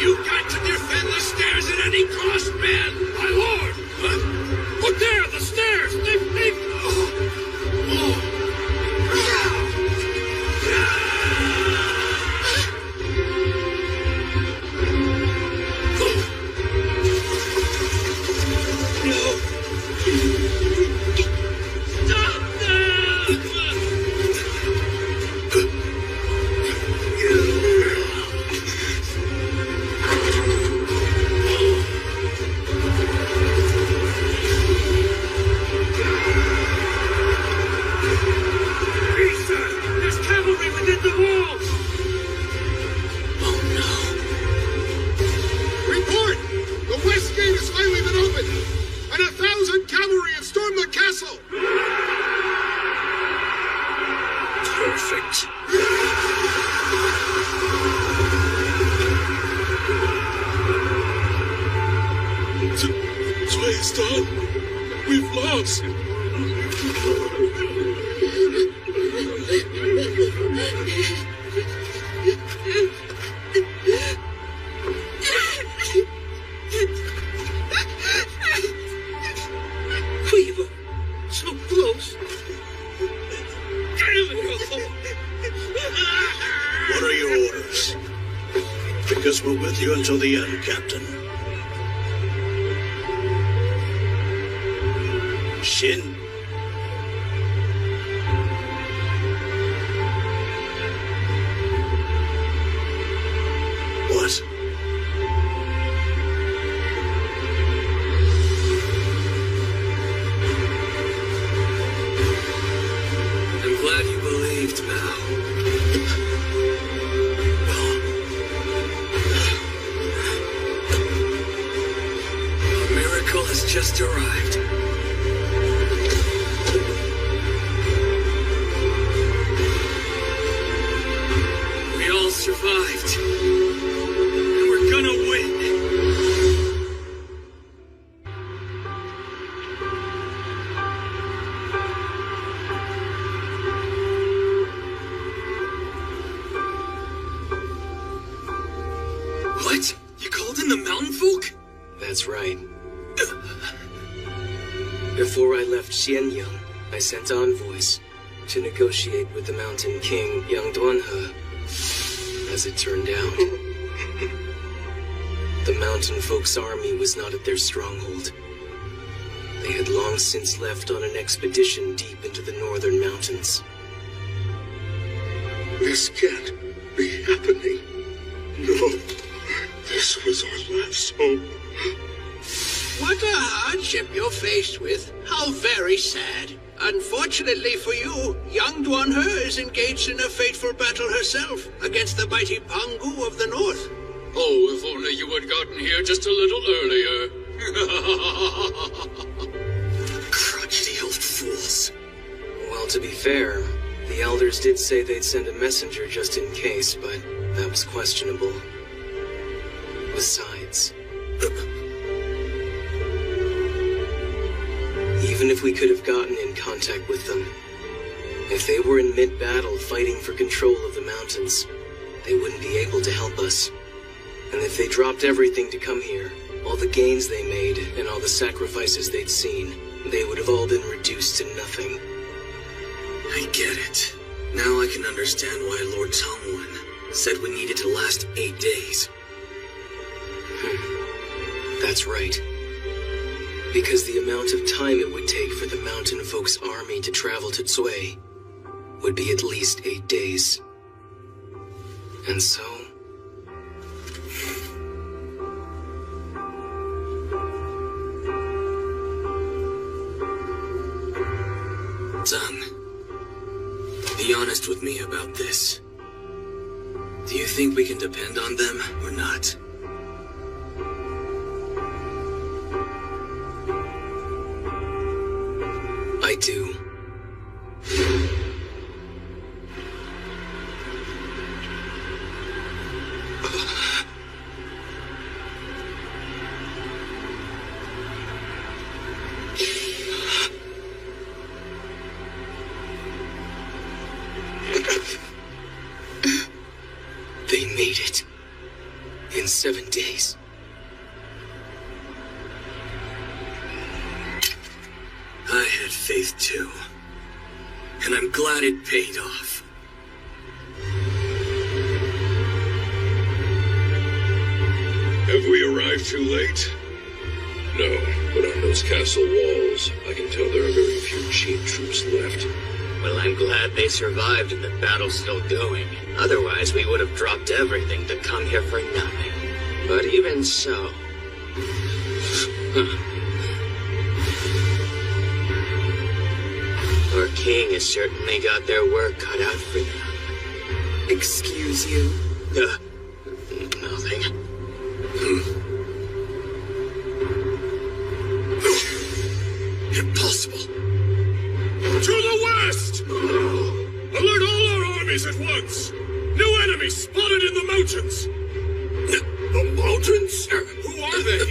You've got to defend the stairs at any cost, man! My lord! Look there, the stairs! He's done. We've lost. We were so close. What are your orders? Because we're with you until the end, Captain. Shin? What? I'm glad you believed, Mao. A miracle has just arrived. We all survived. And we're gonna win. What? You called in the mountain folk? That's right. Before I left Xianyang, I sent envoys to negotiate with the Mountain King Yang Duanhe. As it turned out, the mountain folk's army was not at their stronghold. They had long since left on an expedition deep into the northern mountains. This can't be happening. No. This was our last hope. What a hardship you're faced with. How very sad. Unfortunately for you, young Duanhe is engaged in a fateful battle herself against the mighty Hangu of the north. Oh, if only you had gotten here just a little earlier. Crotchety old fools. Well, to be fair, the elders did say they'd send a messenger just in case, but that was questionable. Besides, even if we could have gotten in contact with them, if they were in mid-battle fighting for control of the mountains, they wouldn't be able to help us. And if they dropped everything to come here, all the gains they made and all the sacrifices they'd seen, they would have all been reduced to nothing. I get it. Now I can understand why Lord Tongwen said we needed to last 8 days. That's right. Because the amount of time it would take for the mountain folk's army to travel to Tsui would be at least 8 days. And so... Son, be honest with me about this. Do you think we can depend on them or not? I do. They made it. In 7 days. I had faith too. And I'm glad it paid off. Have we arrived too late? No, but on those castle walls, I can tell there are very few Qin troops left. Well, I'm glad they survived and the battle's still going. Otherwise, we would have dropped everything to come here for nothing. But even so... Our king has certainly got their work cut out for them. Excuse you? Nothing. Impossible. To the west! Alert all our armies at once! New enemies spotted in the mountains! The mountains? Who are they?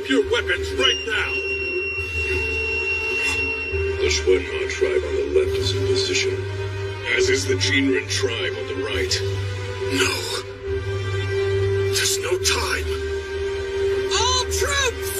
Drop your weapons right now! The Schwenha tribe on the left is in position. As is the Jinren tribe on the right. No. There's no time. All troops!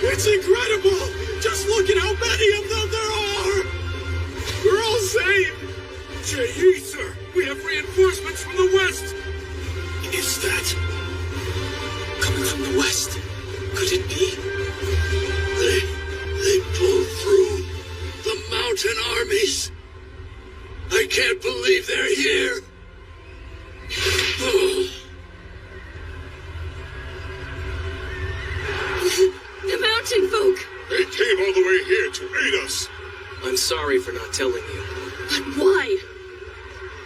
It's incredible! Just look at how many of them there are! We're all safe! Jai, sir! We have reinforcements from the west! Is that coming from the west? Could it be? They pulled through the mountain armies. I can't believe they're here. Oh. The mountain folk! They came all the way here to aid us. I'm sorry for not telling you. But why?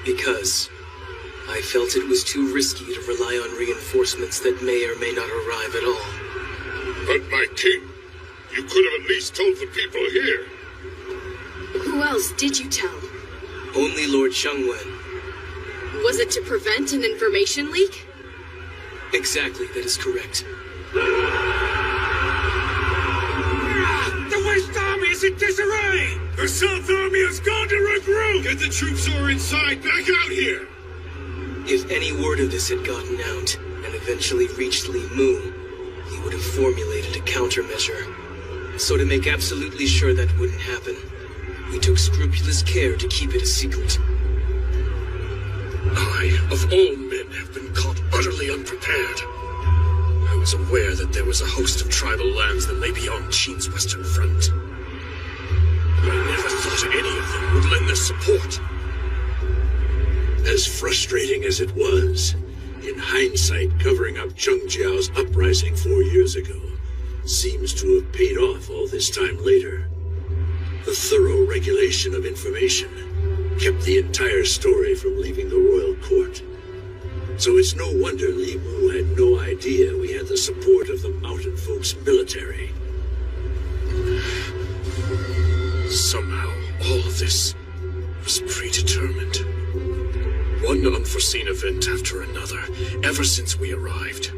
Because I felt it was too risky to rely on reinforcements that may or may not arrive at all. But my king, you could have at least told the people here. Who else did you tell? Only Lord Changwen. Was it to prevent an information leak? Exactly, that is correct. The West Army is in disarray! The South Army has gone to regroup! Get the troops who are inside back out here! If any word of this had gotten out, and eventually reached Li Mu, he would have formulated a countermeasure. So to make absolutely sure that wouldn't happen, we took scrupulous care to keep it a secret. I, of all men, have been caught utterly unprepared. I was aware that there was a host of tribal lands that lay beyond Qin's western front. I never thought any of them would lend their support. As frustrating as it was, in hindsight, covering up Zheng Jiao's uprising 4 years ago seems to have paid off all this time later. The thorough regulation of information kept the entire story from leaving the royal court. So it's no wonder Li Mu had no idea we had the support of the mountain folk's military. Somehow, all of this was predetermined. One unforeseen event after another, ever since we arrived.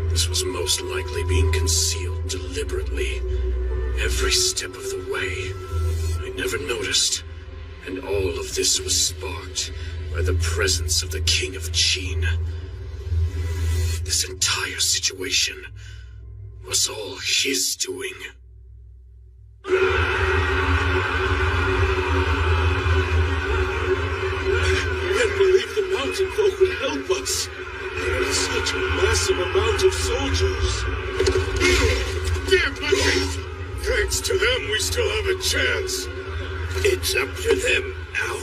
This was most likely being concealed deliberately, every step of the way. I never noticed, and all of this was sparked by the presence of the King of Qin. This entire situation was all his doing. I can't believe the mountain folk would help us. They had such a massive amount of soldiers. Damn monkeys! Thanks to them, we still have a chance. It's up to them now.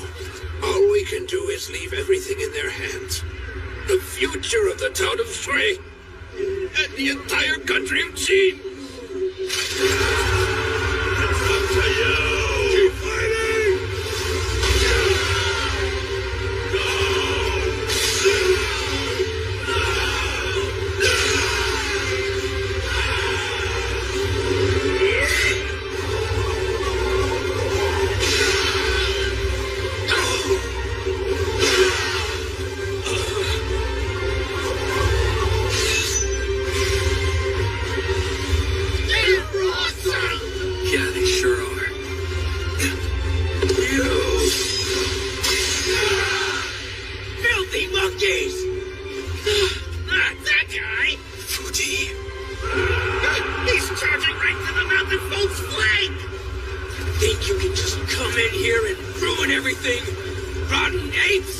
All we can do is leave everything in their hands. The future of the town of Shui and the entire country of Qin. It's up to you. Keep fighting. Yeah, they sure are. Filthy monkeys! That guy! Fuji. He's charging right to the mountain folk's flank! Think you can just come in here and ruin everything? Rotten apes!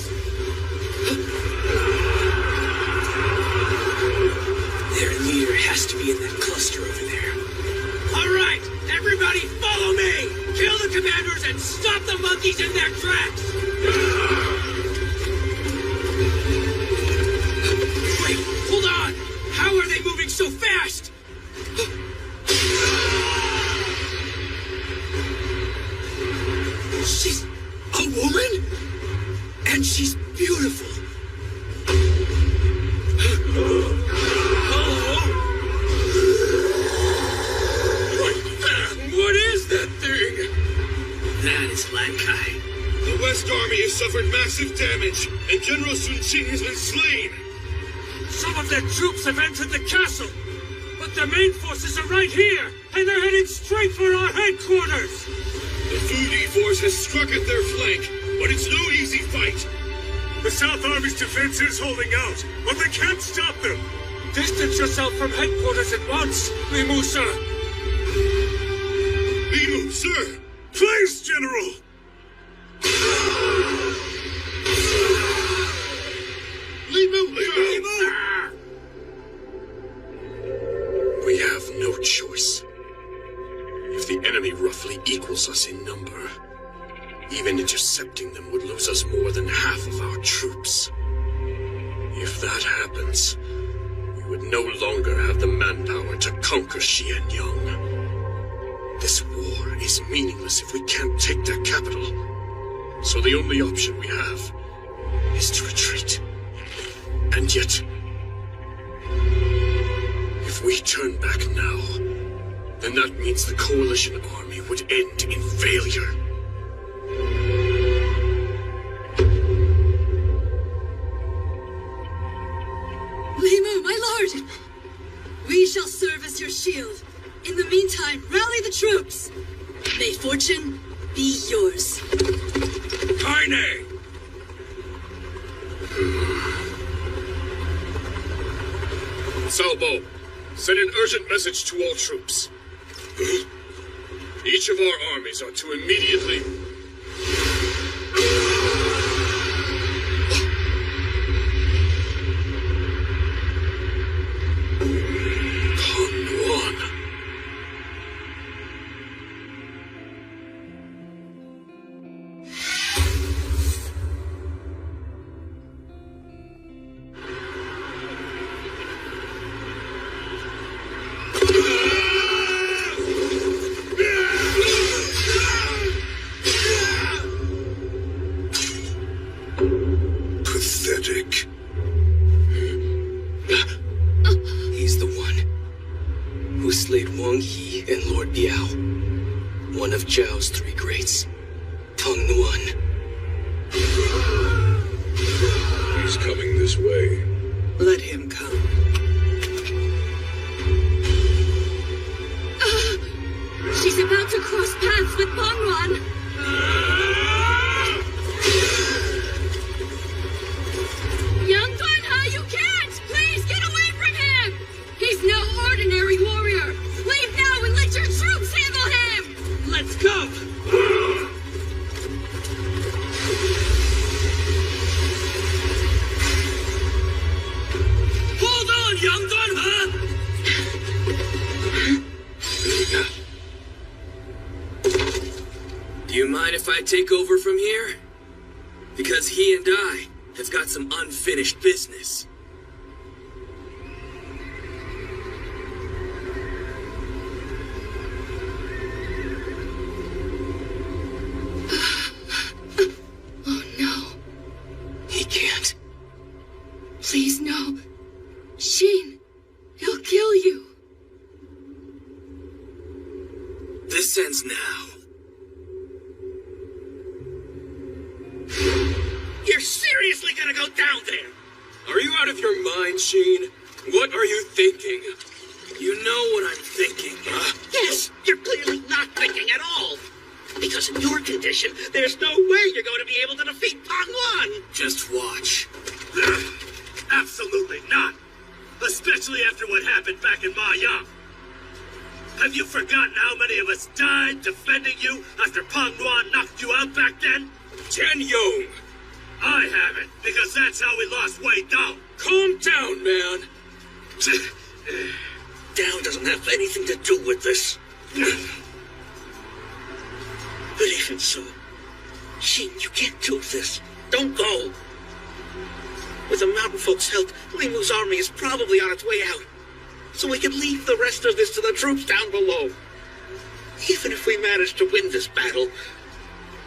has to be in that cluster over there. All right, everybody follow me! Kill the commanders and stop the monkeys in their tracks! Wait, hold on! How are they moving so fast? She's a woman? And she's beautiful. What is that thing? That is Lankai. The West Army has suffered massive damage, and General Sun Qing has been slain. Some of their troops have entered the castle, but their main forces are right here, and they're headed straight for our headquarters. The Fudi force has struck at their flank, but it's no easy fight. The South Army's defense is holding out, but they can't stop them. Distance yourself from headquarters at once, Limu, sir. Limu, sir! Please, General! Limu! We have no choice. If the enemy roughly equals us in number, even intercepting them would lose us more than half of our troops. If that happens, we would no longer have the manpower to conquer Xianyang. This war is meaningless if we can't take their capital. So the only option we have is to retreat. And yet, if we turn back now, then that means the coalition army would end in failure. Limu, my lord! We shall serve as your shield. In the meantime, rally the troops. May fortune be yours. Kanmei! Salbo, send an urgent message to all troops. Each of our armies are to immediately... Pathetic. He's the one who slayed Wang Yi and Lord Biao, one of Zhao's three greats, Tong Nuan. He's coming this way. Let him come. She's about to cross paths with Pongwan. Young Dunha, you can't! Please get away from him! He's no ordinary warrior! Leave now and let your troops handle him! Let's go! Hold on, young Dunha! Do you mind if I take over from here? Because he and I have got some unfinished business. Oh no. He can't. Please no. Sheen, he'll kill you. This ends now. You're seriously gonna go down there? Are you out of your mind, Sheen? What are you thinking? You know what I'm thinking. Yes, you're clearly not thinking at all. Because in your condition, there's no way you're going to be able to defeat Pangwan. Just watch. Absolutely not. Especially after what happened back in Ma Yang. Have you forgotten how many of us died defending you after Pangwan knocked you out back then? Tian Yong! I haven't, because that's how we lost Wei Dao. Calm down, man. down doesn't have anything to do with this. But even so, Sheen, you can't do this. Don't go. With the mountain folks' help, Li Mu's army is probably on its way out. So we can leave the rest of this to the troops down below. Even if we manage to win this battle,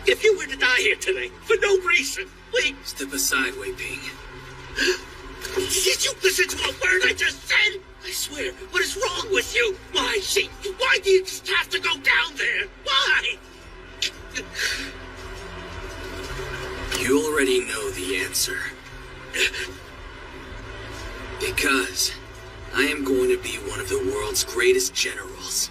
if you were to die here today, for no reason, we... Step aside, Wei Ping. Did you listen to a word I just said? I swear, what is wrong with you? Why, Sheen? Why do you just have to go down there? Why? You already know the answer. Because I am going to be one of the world's greatest generals.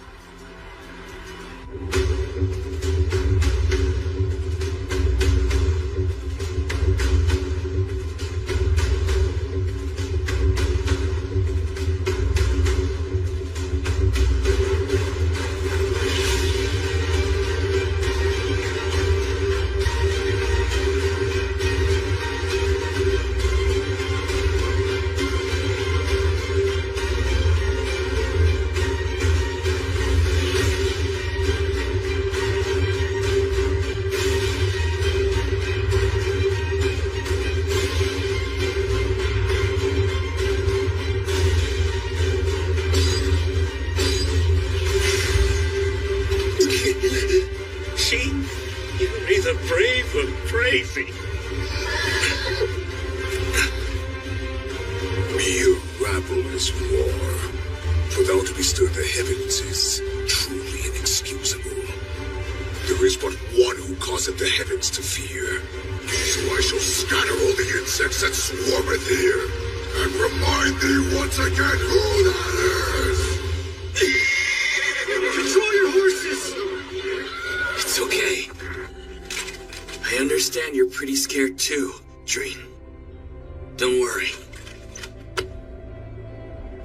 Sheen, you're either brave or crazy. Mere rabble is war. Without withstood the heavens is truly inexcusable. There is but one who causeth the heavens to fear. So I shall scatter all the insects that swarmeth here, and remind thee once again who that is! Control your horses! It's okay. I understand you're pretty scared too, Dreen. Don't worry.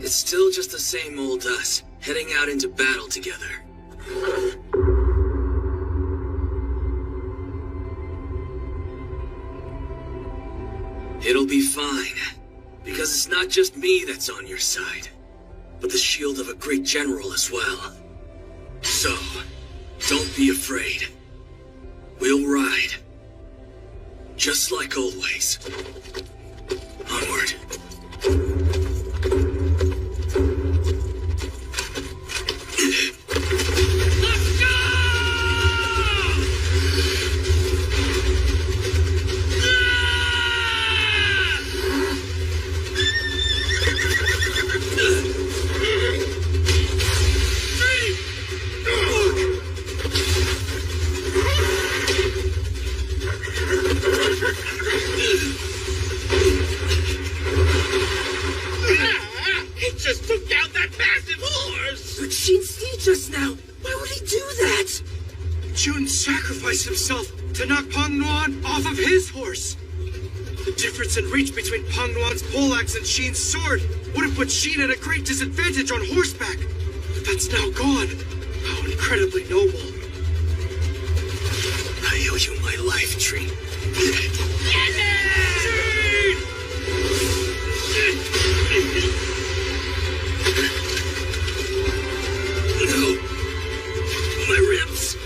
It's still just the same old us, heading out into battle together. It'll be fine, because it's not just me that's on your side, but the shield of a great general as well. So, don't be afraid. We'll ride. Just like always. Onward. He just took down that massive horse! But Sheen's see just now. Why would he do that? Jun sacrificed himself to knock Pang Nuan off of his horse. The difference in reach between Pang Nuan's poleaxe and Sheen's sword would have put Sheen at a great disadvantage on horseback. But that's now gone. How incredibly noble. I owe you my life, Dreen. No. My ribs.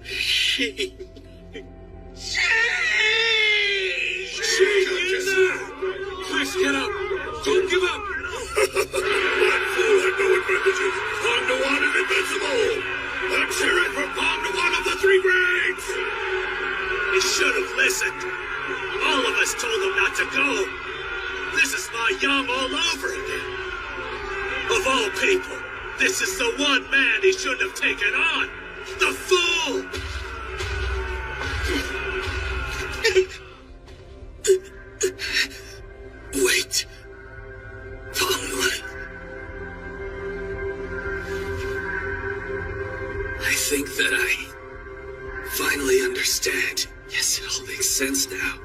Sheen. Please get up! Don't give up! That fool had no advantages! Pang Nuan is invincible! Let's hear it for Pang Nuan of the Three Grades! He should have listened. All of us told him not to go. This is Ma Yang all over again. Of all people, this is the one man he shouldn't have taken on. The fool! Wait. Pangwan. I think that I finally understand. Yes, it all makes sense now.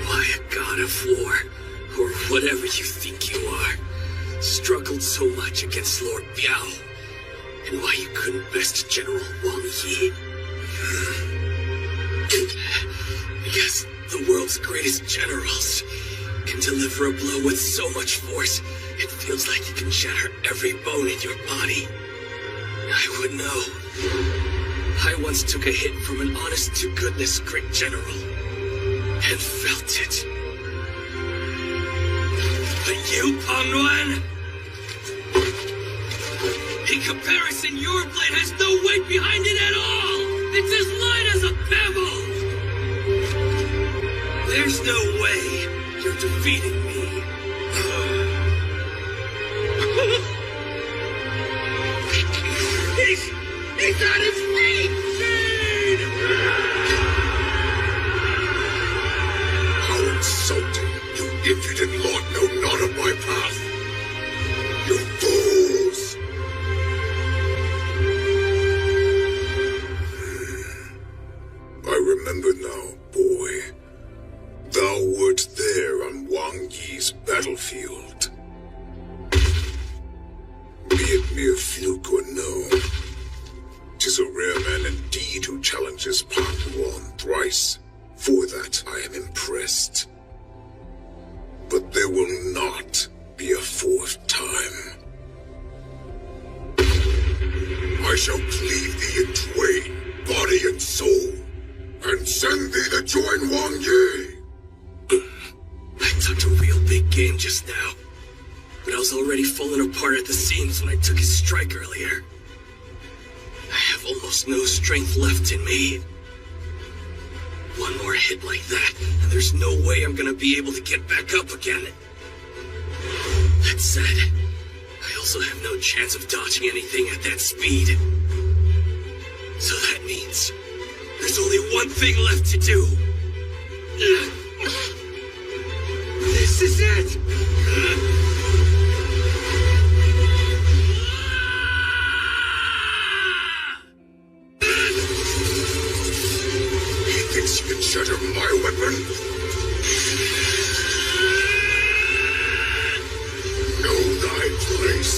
Why a god of war, or whatever you think you are, struggled so much against Lord Biao, and why you couldn't best General Wang Yi. the world's greatest generals can deliver a blow with so much force, it feels like it can shatter every bone in your body. I would know. I once took a hit from an honest-to-goodness great general, and felt it. But you, Pangwan? In comparison, your blade has no weight behind it at all! It's as light as a pebble! There's no way you're defeating me. He's on his feet! How insulting! You impudent lord know not of my path! You fools! I remember now, boy. Thou wert there on Wang Yi's battlefield. Be it mere fluke or no, 'tis a rare man indeed who challenges Pangwan thrice. For that I am impressed. But there will not be a fourth time. I shall cleave thee in twain, body and soul, and send thee to join Wang Yi. I talked a real big game just now, but I was already falling apart at the seams when I took his strike earlier. I have almost no strength left in me. One more hit like that, and there's no way I'm gonna be able to get back up again. That said, I also have no chance of dodging anything at that speed. So that means there's only one thing left to do. This is it! He thinks he can shatter my weapon? Know thy place.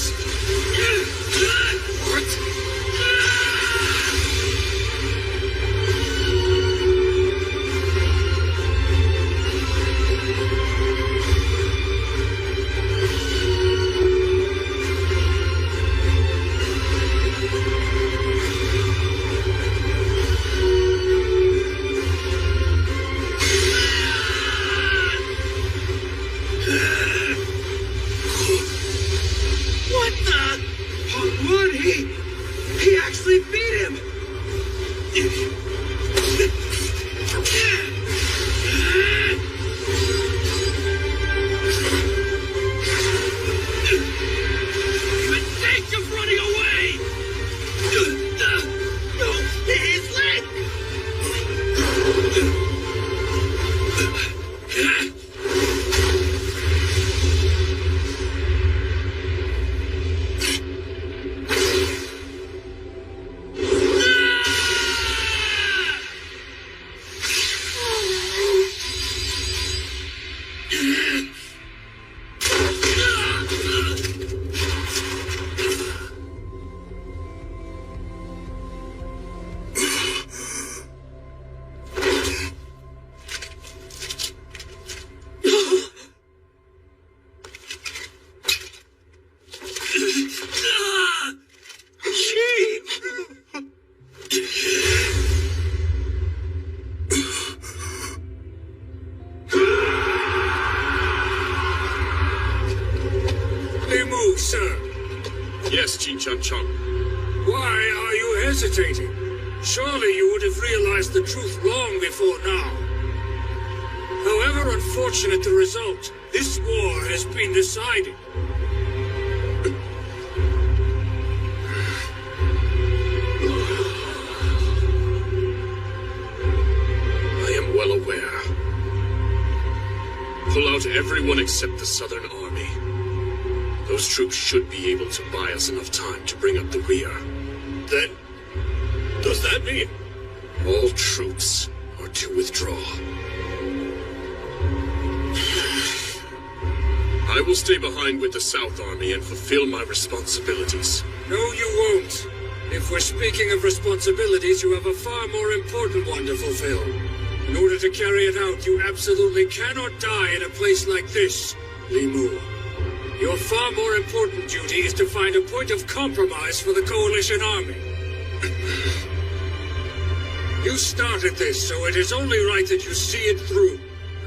What? He actually beat him! Even think of running away! No, he's late! Why are you hesitating? Surely you would have realized the truth long before now. However unfortunate the result, this war has been decided. I am well aware. Pull out everyone except the Southern Army. Those troops should be able to buy us enough time to bring up the rear. Then, does that mean? All troops are to withdraw. I will stay behind with the South Army and fulfill my responsibilities. No, you won't. If we're speaking of responsibilities, you have a far more important one to fulfill. In order to carry it out, you absolutely cannot die in a place like this, Li Mu. Your far more important duty is to find a point of compromise for the Coalition Army. You started this, so it is only right that you see it through,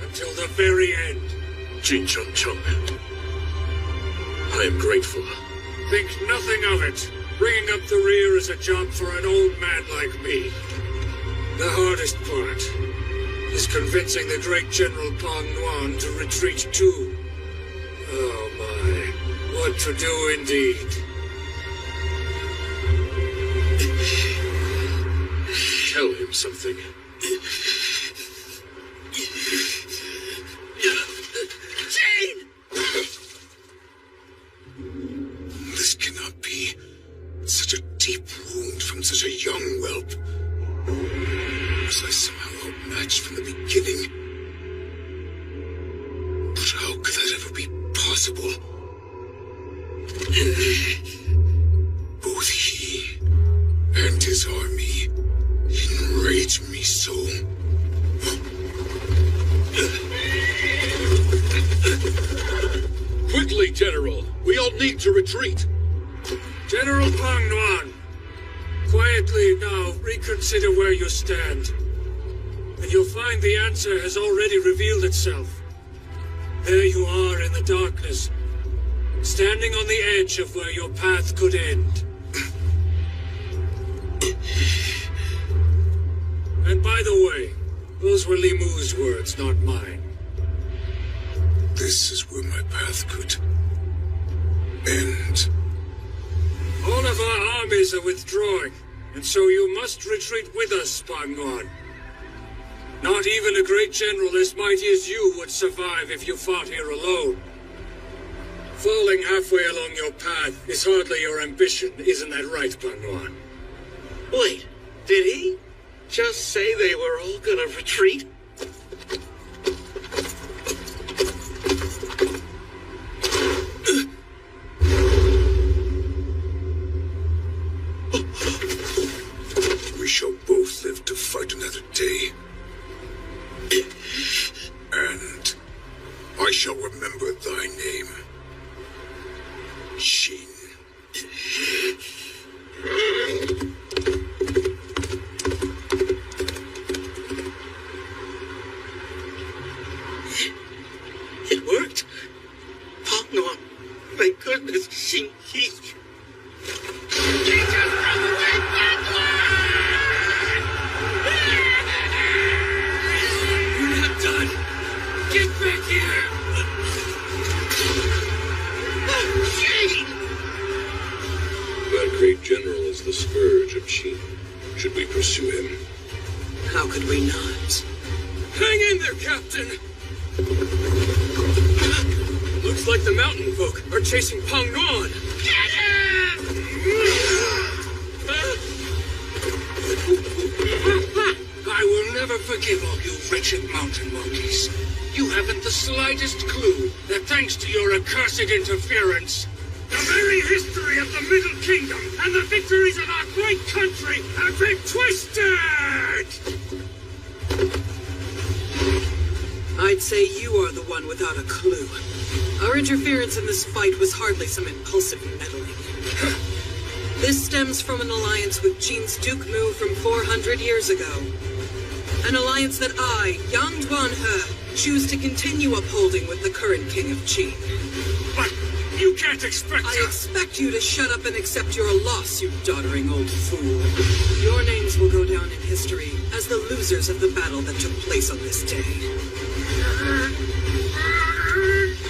until the very end. Jin Chung Chung. I am grateful. Think nothing of it. Bringing up the rear is a job for an old man like me. The hardest part is convincing the great General Pang Nuan to retreat too. Oh my, what to do indeed. Tell him something. Jane! This cannot be. Such a deep wound from such a young whelp. Was I somehow outmatched from the beginning? But how could that ever be possible? Both he and his army enrage me so. Quickly, General! We all need to retreat! General Pang Nuan, quietly now reconsider where you stand. And you'll find the answer has already revealed itself. There you are in the darkness, standing on the edge of where your path could end. And by the way, those were Li Mu's words, not mine. This is where my path could end. All of our armies are withdrawing, and so you must retreat with us, Pang Nuan. Not even a great general as mighty as you would survive if you fought here alone. Falling halfway along your path is hardly your ambition, isn't that right, Pang Nuan? Wait, did he just say they were all gonna retreat? We shall both live to fight another day. And I shall remember thy name. Shin. It worked. Pang Nuan, thank goodness, he... He just broke away, Pang Nuan! You're not done! Get back here! Jane! That great general is the scourge of Qin. Should we pursue him? How could we not? Hang in there, Captain! Looks like the mountain folk are chasing Pang Nuan! Get him! I will never forgive all you wretched mountain monkeys. You haven't the slightest clue that thanks to your accursed interference, the very history of the Middle Kingdom and the victories of our great country have been twisted! I'd say you are the one without a clue. Our interference in this fight was hardly some impulsive meddling. This stems from an alliance with Qin's Duke Mu from 400 years ago. An alliance that I, Yang Duanhe, choose to continue upholding with the current king of Qin. But you can't expect I expect you to shut up and accept your loss, you doddering old fool. Your names will go down in history as the losers of the battle that took place on this day.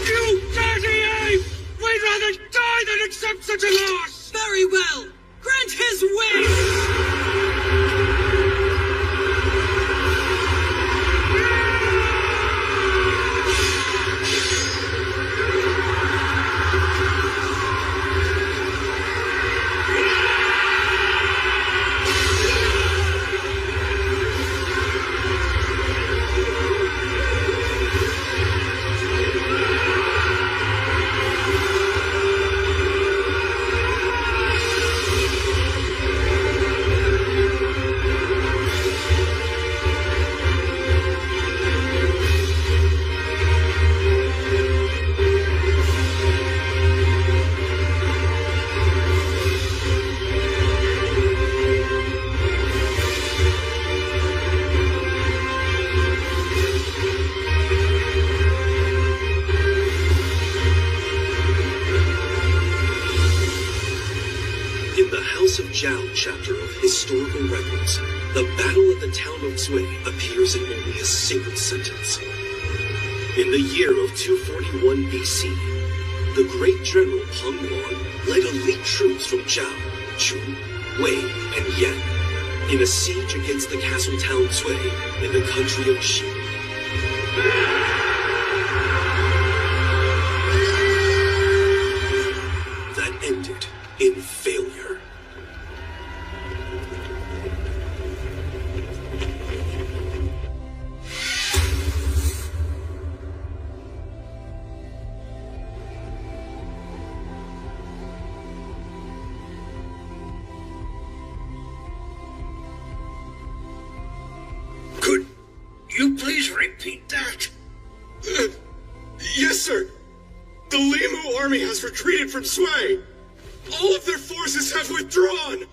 You dirty ape! We'd rather die than accept such a loss! Very well! Grant his wish! Zhao chapter of historical records, the Battle of the Town of Cui appears in only a single sentence. In the year of 241 BC, the great general Peng Yuan led elite troops from Zhao, Chu, Wei, and Yan in a siege against the castle town Cui in the country of Qi. That ended in failure. Could you please repeat that? Yes, sir. The Limu army has retreated from Sui. All of their forces have withdrawn.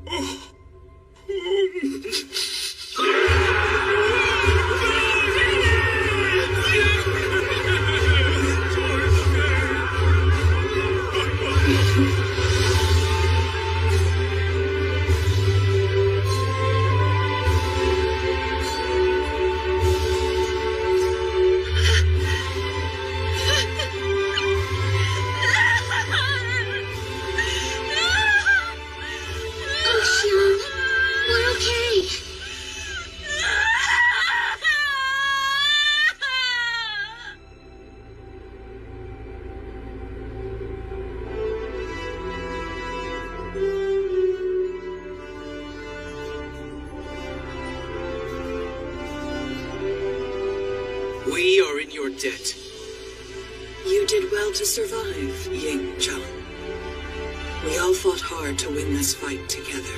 Oh, Xian, we're okay. We are in your debt. You did well to survive, Ying Zhang. We all fought hard to win this fight together.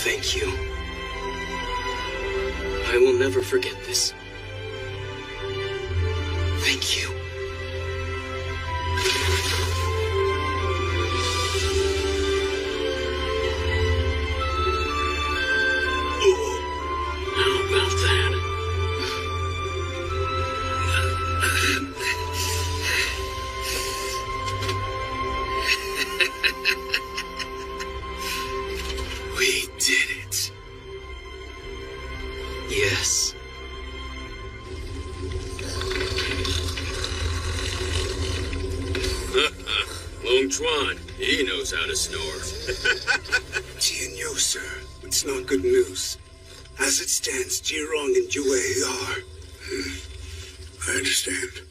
Thank you. I will never forget this. Thank you. How about that? We did it. Yes. Long Chuan, he knows how to snore. Tian Yu, sir. It's not good news. As it stands, Jirong and Yue are... I understand.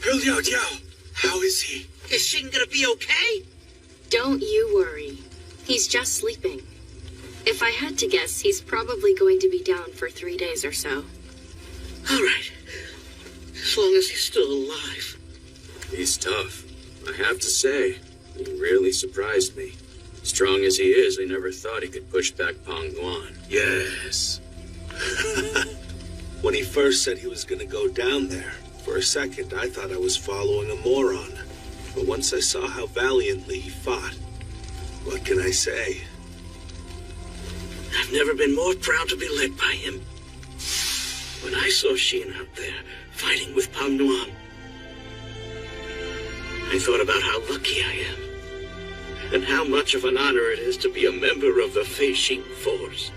Liao Diao, how is he? Is Xing gonna be okay? Don't you worry. He's just sleeping. If I had to guess, he's probably going to be down for 3 days or so. All right. As long as he's still alive. He's tough. I have to say, he really surprised me. Strong as he is, I never thought he could push back Peng Yuan. Yes. When he first said he was gonna go down there, for a second I thought I was following a moron. But once I saw how valiantly he fought, what can I say? I've never been more proud to be led by him. When I saw Xin out there, fighting with Peng Yuan, I thought about how lucky I am, and how much of an honor it is to be a member of the Fei Xing force.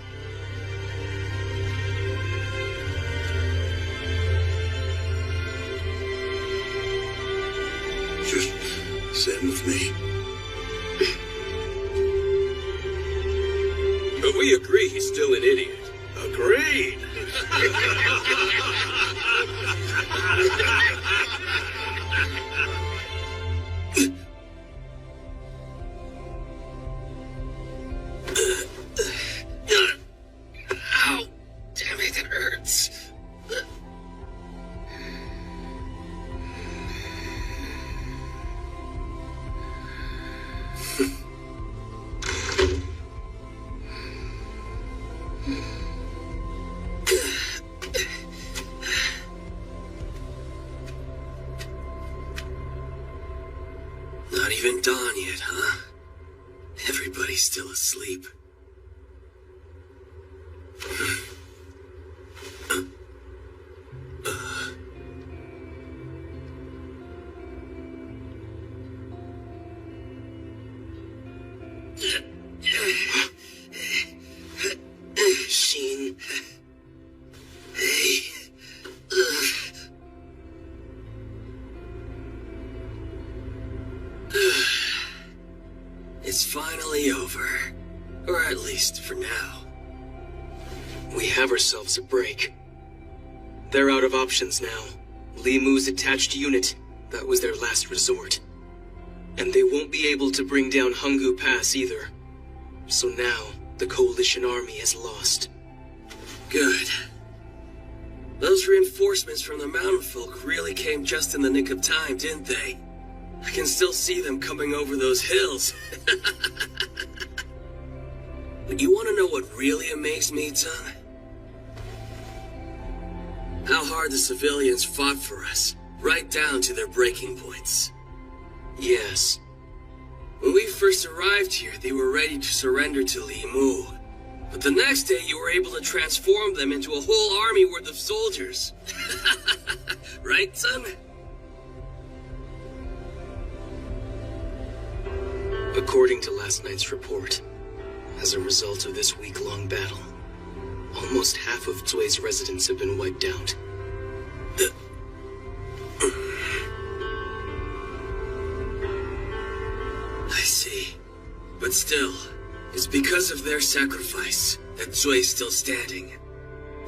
Just same with me. But we agree he's still an idiot. Agreed. Ow! Damn it, it hurts. Not even dawn yet, huh? Everybody's still asleep. It's finally over. Or at least for now. We have ourselves a break. They're out of options now. Li Mu's attached unit, that was their last resort. And they won't be able to bring down Hangu Pass either. So now, the Coalition army has lost. Good. Those reinforcements from the mountain folk really came just in the nick of time, didn't they? I can still see them coming over those hills. But you want to know what really amazed me, Tung? How hard the civilians fought for us, right down to their breaking points. Yes. When we first arrived here, they were ready to surrender to Li Mu. But the next day, you were able to transform them into a whole army worth of soldiers. Right, son? According to last night's report, as a result of this week-long battle, almost half of Zui's residents have been wiped out. I see. But still, it's because of their sacrifice that Zui's still standing.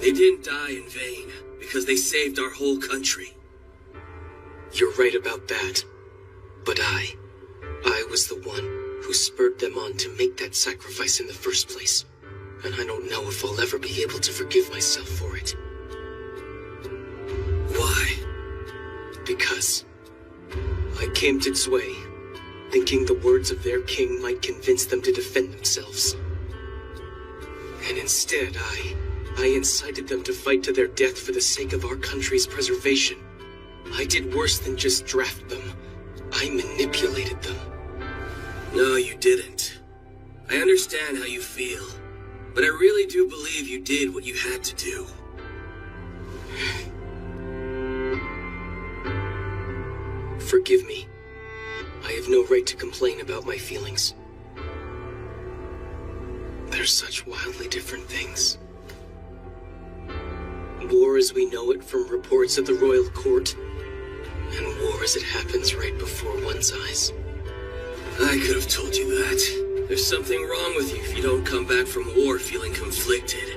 They didn't die in vain, because they saved our whole country. You're right about that. But I was the one who spurred them on to make that sacrifice in the first place. And I don't know if I'll ever be able to forgive myself for it. Why? Because I came to Zui, thinking the words of their king might convince them to defend themselves. And instead, I incited them to fight to their death for the sake of our country's preservation. I did worse than just draft them. I manipulated them. No, you didn't. I understand how you feel, but I really do believe you did what you had to do. Forgive me. I have no right to complain about my feelings. They're such wildly different things. War as we know it from reports at the royal court, and war as it happens right before one's eyes. I could have told you that. There's something wrong with you if you don't come back from war feeling conflicted.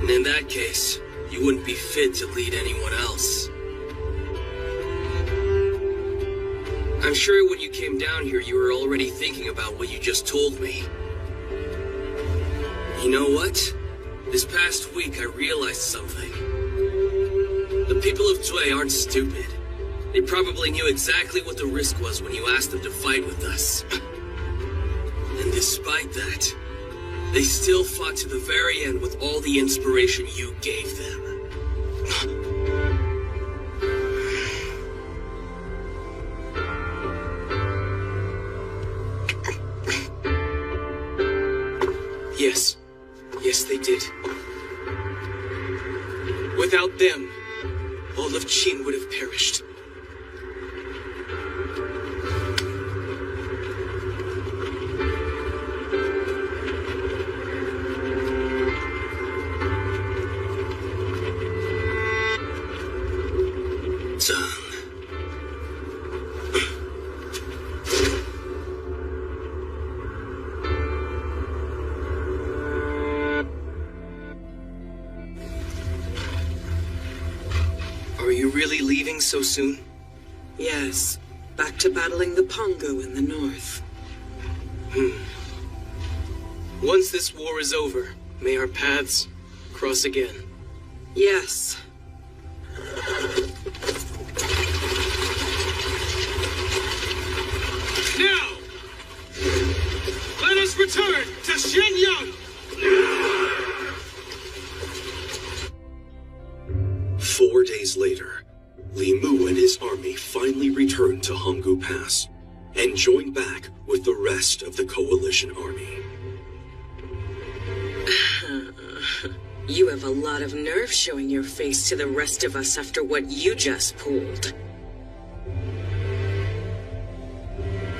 And in that case, you wouldn't be fit to lead anyone else. I'm sure when you came down here, you were already thinking about what you just told me. You know what? This past week, I realized something. The people of Zui aren't stupid. They probably knew exactly what the risk was when you asked them to fight with us. And despite that, they still fought to the very end with all the inspiration you gave them. Yes. Yes, they did. Without them, all of Qin would have perished. Are you really leaving so soon? Yes, back to battling the Pongo in the north. Once this war is over, may our paths cross again. Yes. Now! Let us return to Xianyang! 4 days later, Li Mu and his army finally returned to Hangu Pass and joined back with the rest of the Coalition army. You have a lot of nerve showing your face to the rest of us after what you just pulled.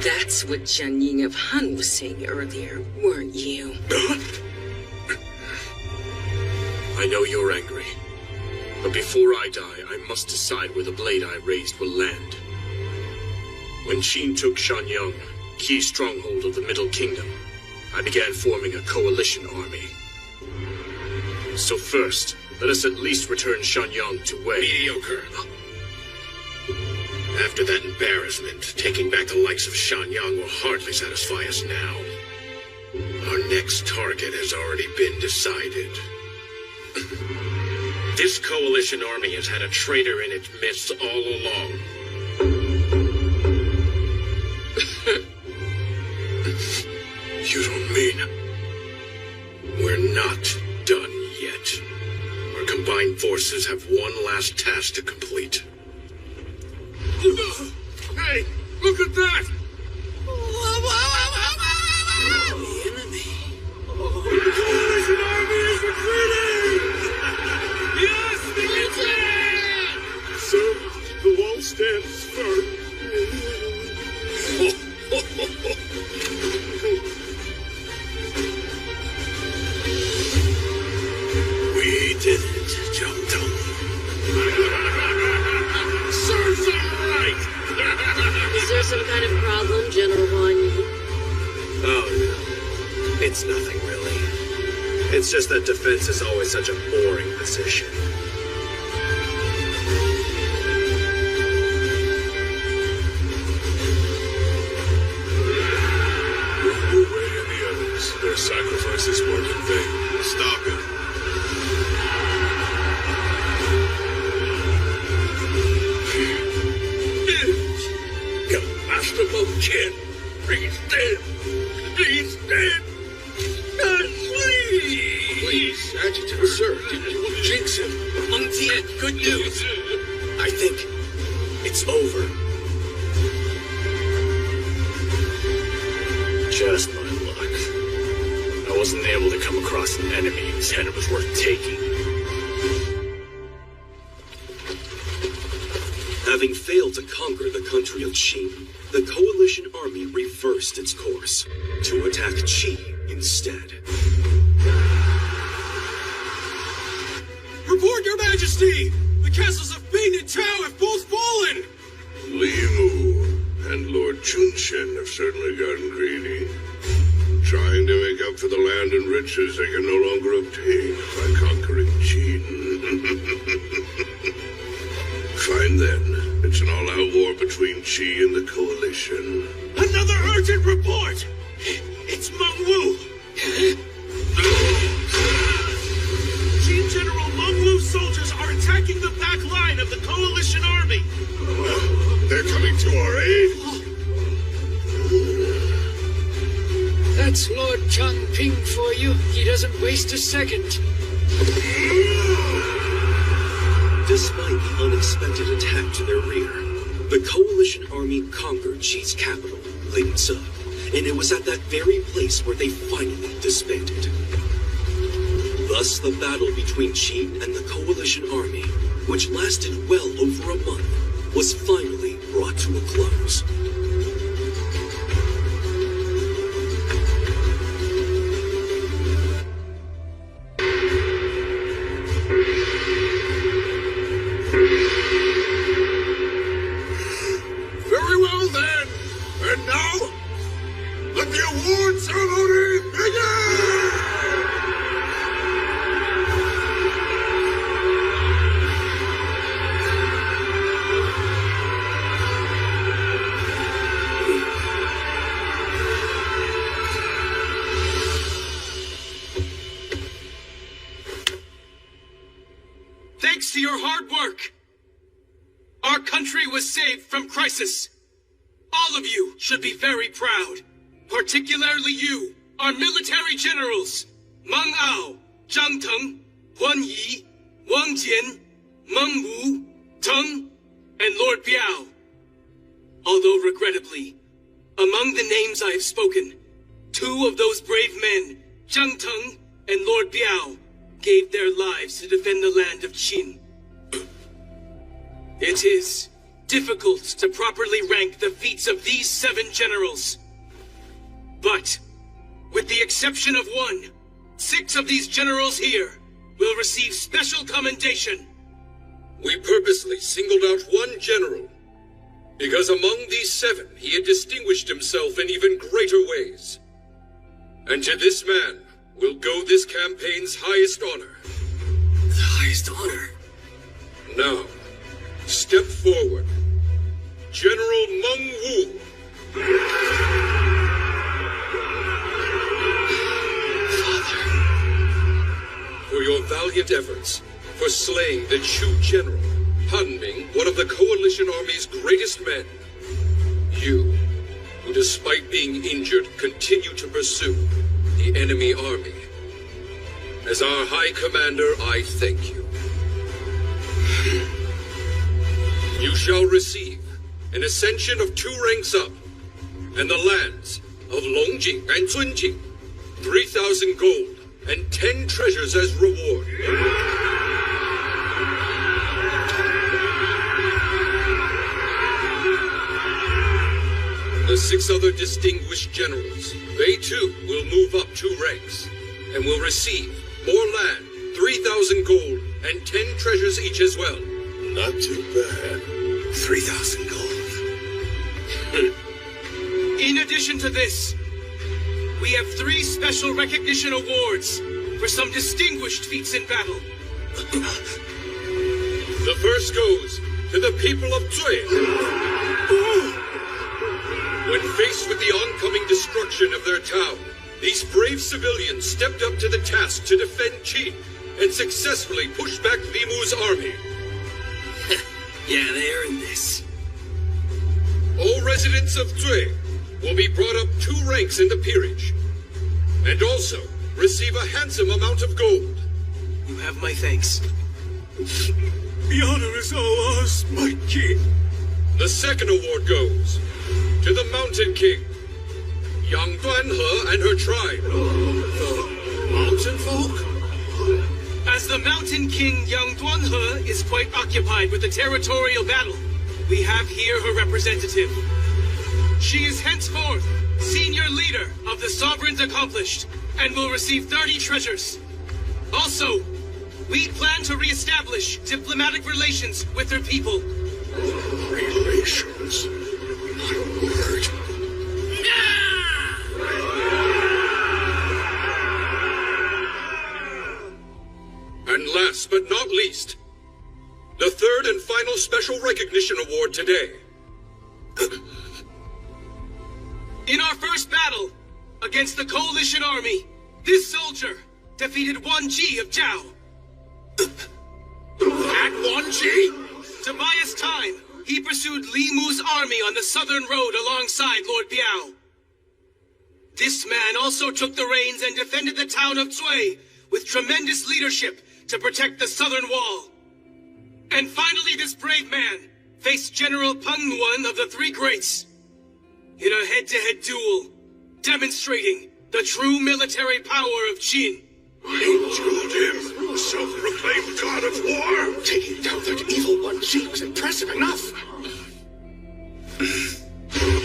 That's what Jian Ying of Han was saying earlier, weren't you? I know you're angry. But before I die, I must decide where the blade I raised will land. When Qin took Shanyang, key stronghold of the Middle Kingdom, I began forming a coalition army. So first, let us at least return Shanyang to Wei. Mediocre. After that embarrassment, taking back the likes of Shanyang will hardly satisfy us now. Our next target has already been decided. This coalition army has had a traitor in its midst all along. You don't mean... We're not done yet. Our combined forces have one last task to complete. Hey, look at that! The enemy. The coalition army is retreating! Yes, we retreat! Sir, the wall stands firm. We did it, Jiangtong. Serves them right! Is there some kind of problem, General Huan Yi? Oh, no. It's nothing, really. It's just that defense is always such a boring position. Wu Wei and the others, their sacrifices weren't in vain. Stop it. Master Monchin, he's dead. He's dead. Please, Adjutant, sir, you will jinx him. Meng Tian, good news. I think it's over. Just my luck. I wasn't able to come across an enemy whose head was worth taking. Having failed to conquer the country of Qin, the coalition army reversed its course to attack Qi instead. Report, Your Majesty! The castles of Bing and Chao have both fallen! Li Mu and Lord Chunshen have certainly gotten greedy, trying to make up for the land and riches they can no longer obtain by conquering Qin. Fine then, it's an all-out war between Qi and the coalition. Another urgent report! It's Moubu! Qin General Moubu's soldiers are attacking the back line of the coalition army! They're coming to our aid! That's Lord Changping for you. He doesn't waste a second. Despite the unexpected attack to their rear, the coalition army conquered Qi's capital, Linzi, and it was at that very place where they finally disbanded. Thus, the battle between Qin and the coalition army, which lasted well over a month, was finally brought to a close. Very well then, and now, let the award ceremony begin! Thanks to your hard work, our country was saved from crisis. All of you should be very proud. Particularly you, our military generals, Meng Ao, Zhang Teng, Huan Yi, Wang Jian, Meng Wu, Teng, and Lord Biao. Although regrettably, among the names I have spoken, 2 of those brave men, Zhang Teng and Lord Biao, gave their lives to defend the land of Qin. It is difficult to properly rank the feats of these 7 generals. But, with the exception of 1, 6 of these generals here will receive special commendation. We purposely singled out one general Because among these 7, he had distinguished himself in even greater ways. And to this man will go this campaign's highest honor. The highest honor? Now, step forward. General Moubu. Father. For your valiant efforts, for slaying the Chu general, Hanmei, one of the Coalition Army's greatest men. You, who despite being injured, continue to pursue the enemy army. As our High Commander, I thank you. You shall receive an ascension of 2 ranks up, and the lands of Longjing and Zunjing, 3,000 gold and 10 treasures as reward. The 6 other distinguished generals, they too will move up 2 ranks, and will receive more land, 3,000 gold, and 10 treasures each as well. Not too bad. 3,000 gold. In addition to this, we have 3 special recognition awards for some distinguished feats in battle. The first goes to the people of Zui. When faced with the oncoming destruction of their town, these brave civilians stepped up to the task to defend Qin and successfully pushed back Limu's army. Yeah, they earned this. All residents of Zui will be brought up 2 ranks in the peerage, and also receive a handsome amount of gold. You have my thanks. The honor is all ours, my king. The second award goes to the Mountain King, Yang Duanhe and her tribe. The mountain folk? As the Mountain King, Yang Duanhe is quite occupied with the territorial battle, we have here her representative. She is henceforth senior leader of the Sovereigns Accomplished and will receive 30 treasures. Also, we plan to re-establish diplomatic relations with her people. Relations? My word. And last but not least, the third and final special recognition award today. In our first battle against the Coalition Army, this soldier defeated Wan Ji of Zhao. That Wan Ji? To buy us time, he pursued Li Mu's army on the southern road alongside Lord Biao. This man also took the reins and defended the town of Zui with tremendous leadership to protect the southern wall. And finally, this brave man faced General Peng Nuan of the Three Greats in a head-to-head duel, demonstrating the true military power of Qin. You killed him, the self-proclaimed god of war! Taking down that evil Wan Ji was impressive enough!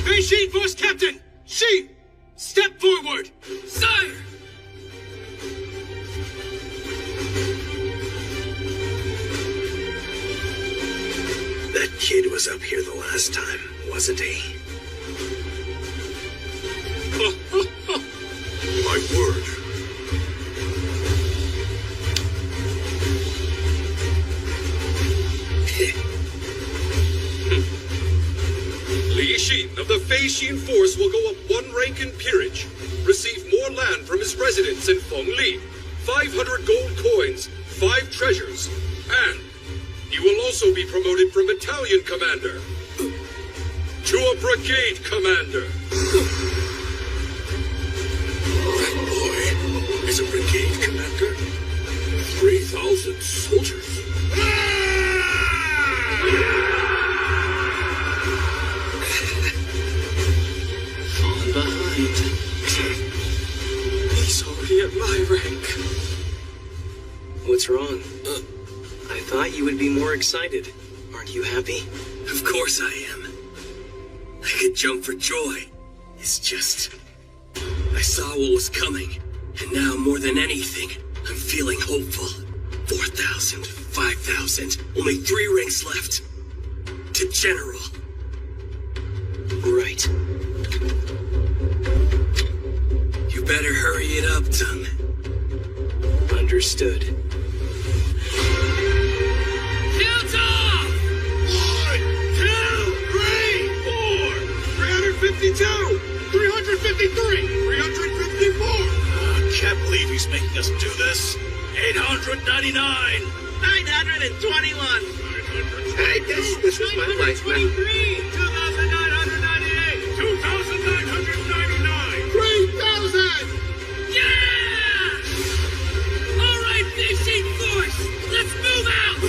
Beijing Force Captain! Shi! Step forward! Sire! That kid was up here the last time, wasn't he? My word. Li Xin of the Fei Xin force will go up 1 rank in peerage, receive more land from his residence in Fengli, 500 gold coins, 5 treasures, and you will also be promoted from battalion commander to a brigade commander. That boy is a brigade commander? 3,000 soldiers? Falling behind. He's already at my rank. What's wrong? I thought you would be more excited. Aren't you happy? Of course I am. I could jump for joy. It's just... I saw what was coming, and now more than anything, I'm feeling hopeful. 4,000, 5,000, only 3 ranks left. To General. Right. You better hurry it up, Tung. Understood. Count off! 1, 2, 3, 4, 352, 353, 354. Can't believe he's making us do this. 899. 921. Hey, this is my life, man. 2,998, 2,999, 3,000. Yeah! All right, fishing force, let's move out!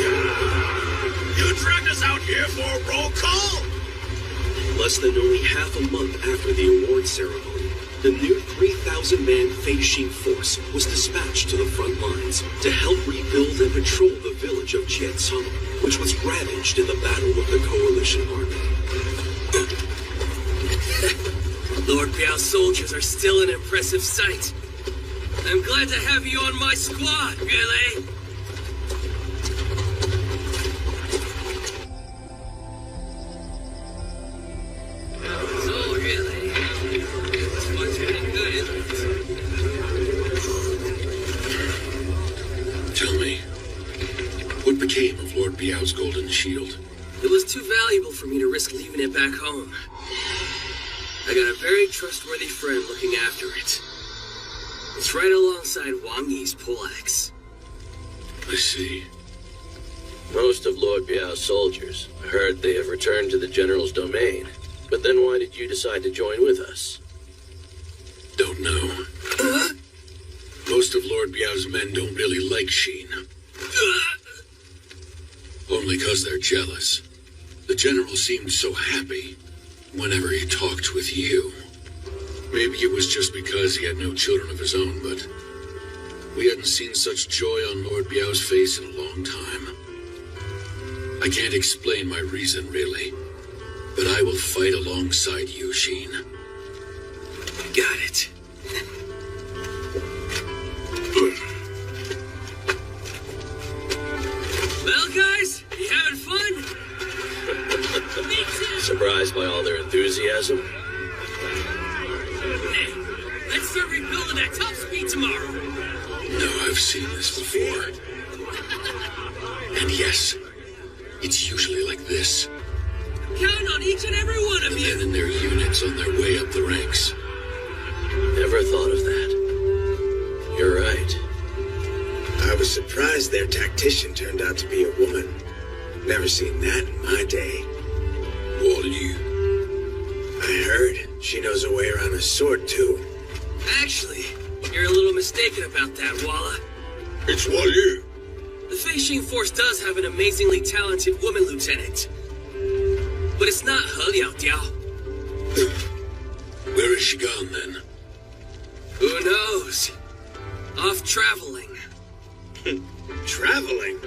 You dragged us out here for a roll call? Less than only half a month after the award ceremony, the new 3,000-man Fei-Shing force was dispatched to the front lines to help rebuild and patrol the village of Jiancang, which was ravaged in the battle with the Coalition Army. Lord Biao's soldiers are still an impressive sight. I'm glad to have you on my squad, really. Tell me, what became of Lord Biao's golden shield? It was too valuable for me to risk leaving it back home. I got a very trustworthy friend looking after it. It's right alongside Wang Yi's poleaxe. I see. Most of Lord Biao's soldiers. I heard they have returned to the General's domain. But then why did you decide to join with us? Don't know. Most of Lord Biao's men don't really like Sheen. Only 'cause they're jealous. The General seemed so happy whenever he talked with you. Maybe it was just because he had no children of his own, but we hadn't seen such joy on Lord Biao's face in a long time. I can't explain my reason, really, but I will fight alongside you, Sheen. Got it. Well, guys, you having fun? Me too. Surprised by all their enthusiasm? Hey, let's start rebuilding at top speed tomorrow. No, I've seen this before. And yes, it's usually like this. Count on each and every one of And you. then in their units on their way up the ranks. Never thought of that. You're right. I was surprised their tactician turned out to be a woman. Never seen that in my day. Wall Yu. I heard she knows her way around a sword, too. Actually, you're a little mistaken about that, Walla. It's Wall Yu. The Fei-Shing force does have an amazingly talented woman lieutenant. But it's not He Liao Diao. Where is she gone, then? Who knows? Off traveling. Traveling?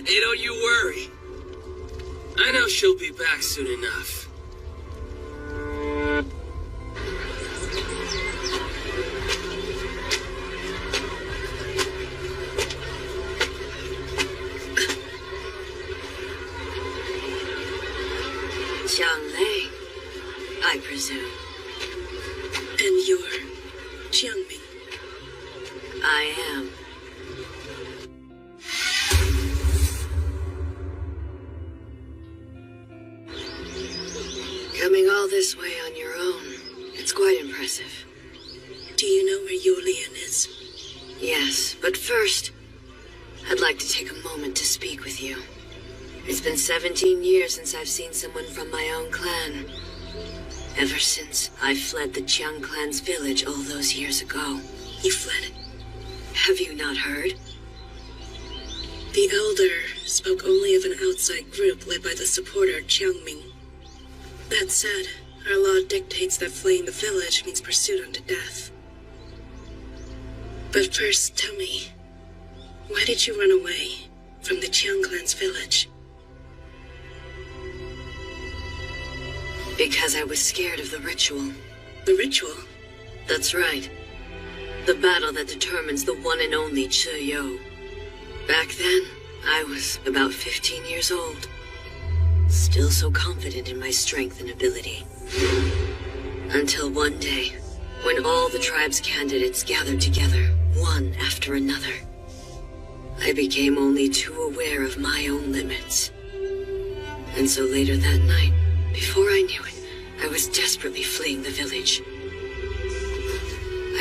Hey, don't you worry. I know she'll be back soon enough. Jianglei, I presume. And you're Jiangming. I am. Coming all this way on your own, it's quite impressive. Do you know where Yulian is? Yes, but first, I'd like to take a moment to speak with you. It's been 17 years since I've seen someone from my own clan. Ever since I fled the Jiang clan's village all those years ago. You fled? Have you not heard? The Elder spoke only of an outside group led by the supporter Jiangming. That said, our law dictates that fleeing the village means pursuit unto death. But first, tell me, why did you run away from the Jiang clan's village? Because I was scared of the ritual. The ritual? That's right. The battle that determines the one and only Chiyo. Back then, I was about 15 years old. still so confident in my strength and ability. Until one day, when all the tribe's candidates gathered together, one after another, I became only too aware of my own limits. And so later that night, before I knew it, I was desperately fleeing the village.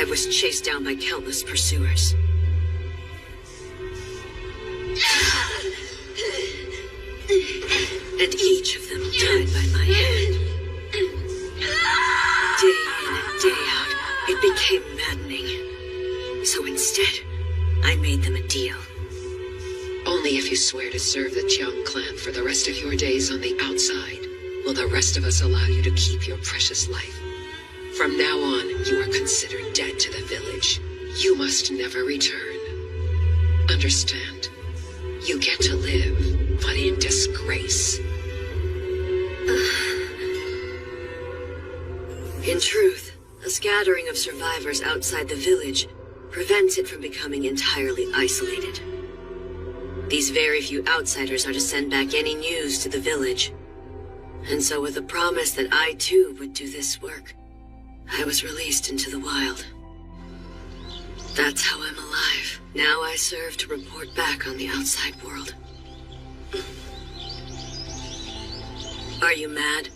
I was chased down by countless pursuers. And each of them died by my hand. Day in and day out, it became maddening. So instead, I made them a deal. Only if you swear to serve the Jiang clan for the rest of your days on the outside will the rest of us allow you to keep your precious life. From now on, you are considered dead to the village. You must never return. Understand? You get to live, but in disgrace. In truth, a scattering of survivors outside the village prevents it from becoming entirely isolated. These very few outsiders are to send back any news to the village. And so with the promise that I too would do this work, I was released into the wild. That's how I'm alive. Now I serve to report back on the outside world. Are you mad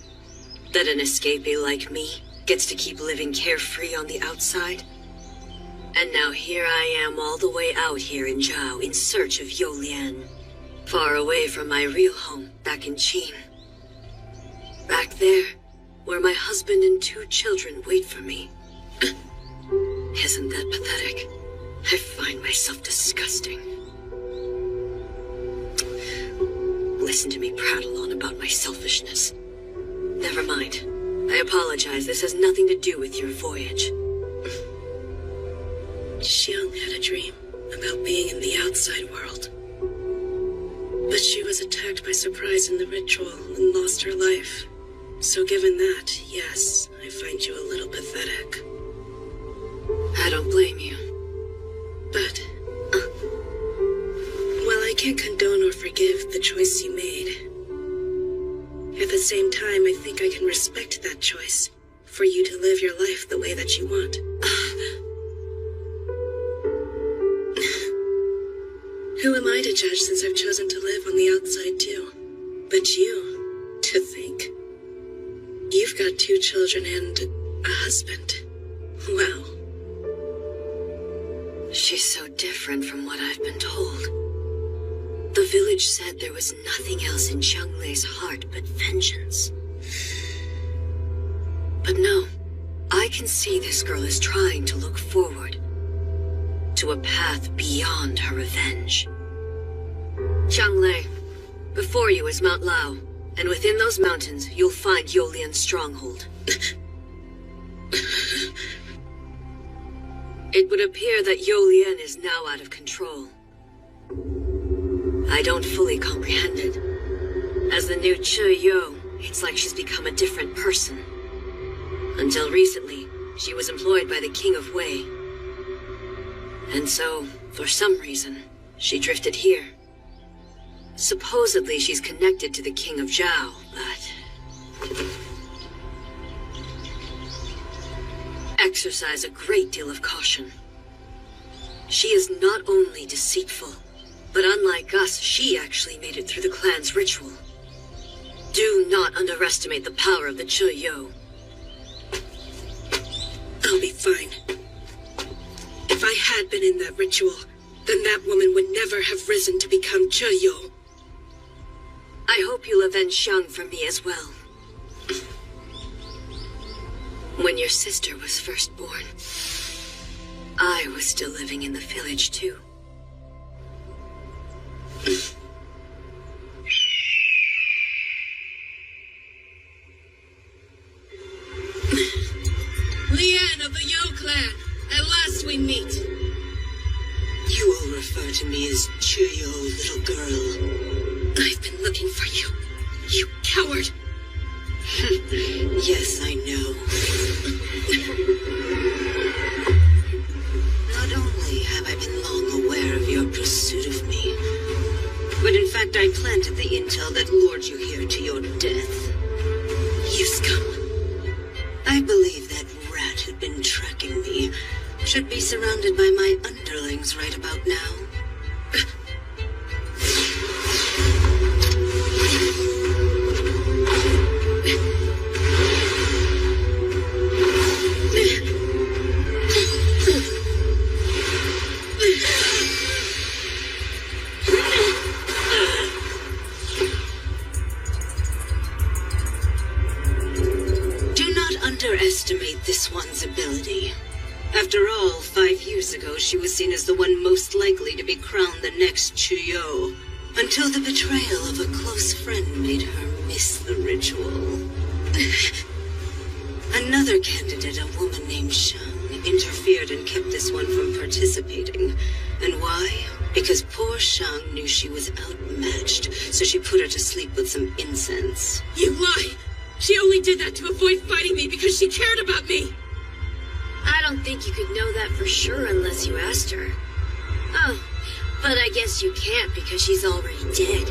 that an escapee like me gets to keep living carefree on the outside? And now here I am all the way out here in Zhao in search of Youlian, far away from my real home back in Qin. Back there, where my husband and 2 children wait for me. Isn't that pathetic? I find myself disgusting. Listen to me prattle on about my selfishness. Never mind. I apologize. This has nothing to do with your voyage. Xiang had a dream about being in the outside world. But she was attacked by surprise in the ritual and lost her life. So given that, yes, I find you a little pathetic. I don't blame you. But, while I can't condone or forgive the choice you made, at the same time, I think I can respect that choice for you to live your life the way that you want. Who am I to judge since I've chosen to live on the outside too? But you, to think. You've got 2 children and a husband. Wow. She's so different from what I've been told. The village said there was nothing else in Changlei's heart but vengeance. But no, I can see this girl is trying to look forward to a path beyond her revenge. Changlei, before you is Mount Lao, and within those mountains you'll find Youlian's stronghold. It would appear that Youlian is now out of control. I don't fully comprehend it. As the new Chiyo, it's like she's become a different person. Until recently, she was employed by the King of Wei. And so, for some reason, she drifted here. Supposedly she's connected to the King of Zhao, but... exercise a great deal of caution. She is not only deceitful, but unlike us, she actually made it through the clan's ritual. Do not underestimate the power of the Chiyo. I'll be fine. If I had been in that ritual, then that woman would never have risen to become Chiyo. I hope you'll avenge Xiang for me as well. When your sister was first born, I was still living in the village too. Lian of the Yo clan, at last we meet. You all refer to me as Chiyo, little girl. I've been looking for you, you coward. Yes, I know. Not only have I been long aware of your pursuit of me, but in fact fact, I planted the intel that lured you here to your death. You scum. I believe that rat who'd been tracking me should be surrounded by my underlings right about now. Underestimate this one's ability. After all, 5 years ago, she was seen as the one most likely to be crowned the next Chuyo, until the betrayal of a close friend made her miss the ritual. Another candidate, a woman named Shang, interfered and kept this one from participating. And why? Because poor Shang knew she was outmatched, so she put her to sleep with some incense. You lie! She only did that to avoid fighting me because she cared about me! I don't think you could know that for sure unless you asked her. Oh, but I guess you can't because she's already dead.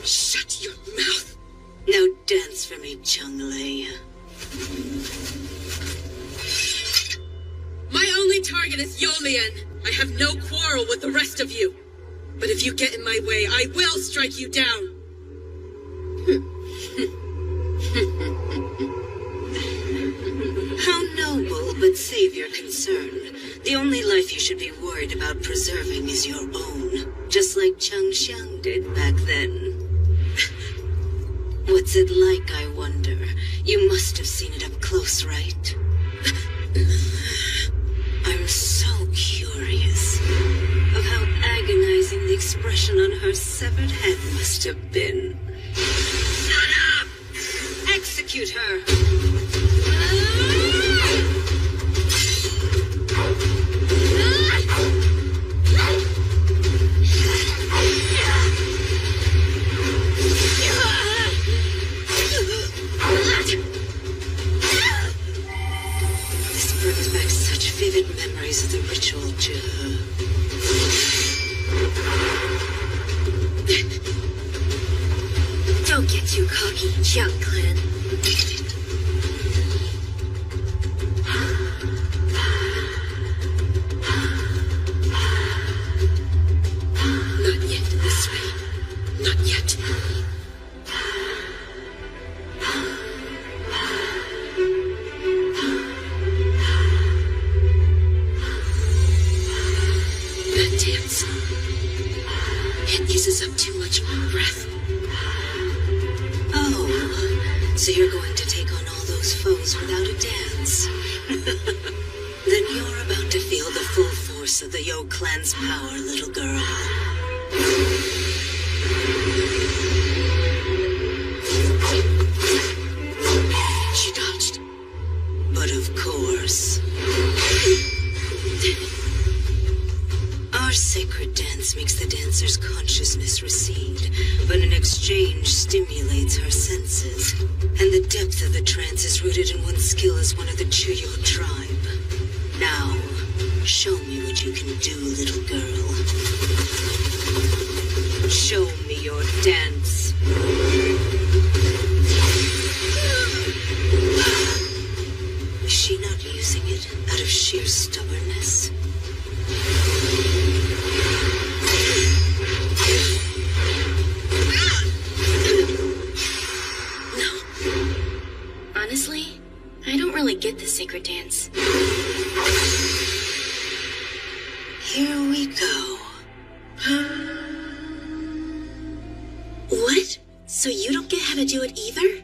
Shut your mouth! Now dance for me, Chunglei. My only target is Yolian. I have no quarrel with the rest of you. But if you get in my way, I will strike you down. How noble, but save your concern. The only life you should be worried about preserving is your own, just like Chang Xiang did back then. What's it like, I wonder? You must have seen it up close, right? I'm so curious of how agonizing the expression on her severed head must have been. Shut up! Execute her! This brings back such vivid memories of the ritual to her. Don't get too cocky, Jiang Clan. Not yet this way. Not yet. That dance. It uses up too much of my breath. Oh, so you're going to take on all those foes without a dance? Then you're about to feel the full force of the Yo clan's power, little girl. She dodged. But of course. Our sacred dance makes the dancer's consciousness recede, but in exchange stimulates her senses. And the depth of the trance is rooted in one's skill as one of the Chuyo tribe. Now, show me what you can do, little girl. Show me your dance. Is she not using it out of sheer stubbornness? Honestly, I don't really get the sacred dance. Here we go. What? So you don't get how to do it either?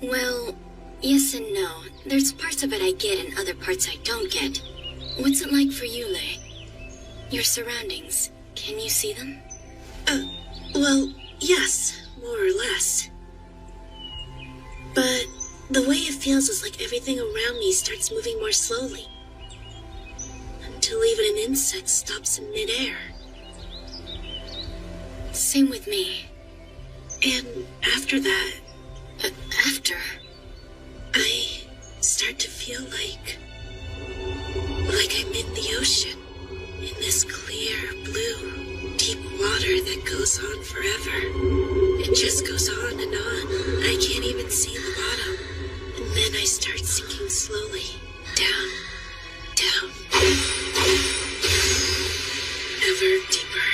Well, yes and no. There's parts of it I get and other parts I don't get. What's it like for you, Lei? Your surroundings, can you see them? Well, yes, more or less. But the way it feels is like everything around me starts moving more slowly. Until even an insect stops in midair. Same with me. And after that... After? I start to feel like I'm in the ocean. In this clear, blue, deep water that goes goes on forever. It just goes on and on. I can't even see the bottom. And then I start sinking slowly. Down. Down. Ever deeper.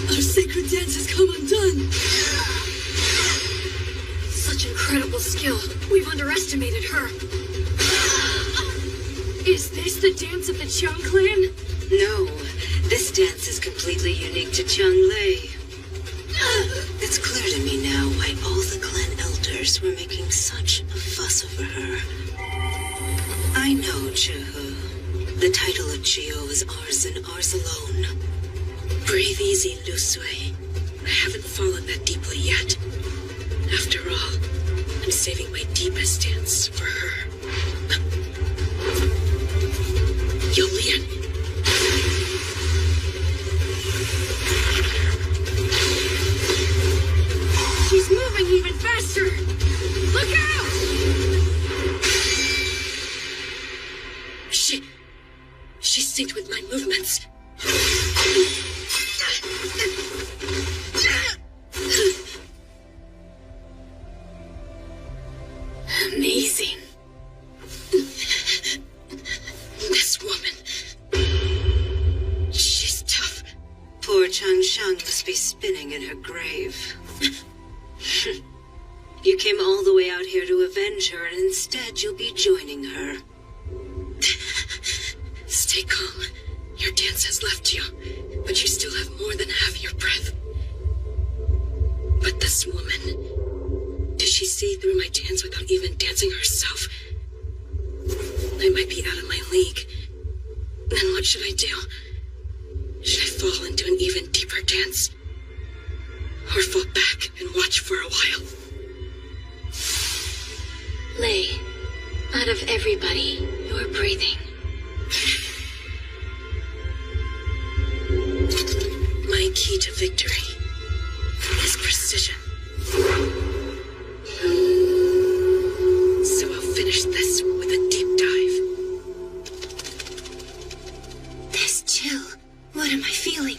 Our sacred dance has come undone! Such incredible skill. We've underestimated her. Is this the dance of the Chung clan? No, this dance is completely unique to Chang'lei. It's clear to me now why all the clan elders were making such a fuss over her. I know, Chuhu. The title of Chio is ours and ours alone. Breathe easy, Lu Sui. I haven't fallen that deeply yet. After all, I'm saving my deepest dance for her. Yolian. She's moving even faster! Look out! She's synced with my movements. Amazing. This woman. She's tough. Poor Changshang must be spinning in her grave. You came all the way out here to avenge her, and instead you'll be joining her. Stay calm. Your dance has left you, but you still have more than half your breath. But this woman... Did she see through my dance without even dancing herself? I might be out of my league. Then what should I do? Should I fall into an even deeper dance? Or fall back and watch for a while? Lei, out of everybody, you're breathing. My key to victory is precision. So I'll finish this with a deep dive. This chill. What am I feeling?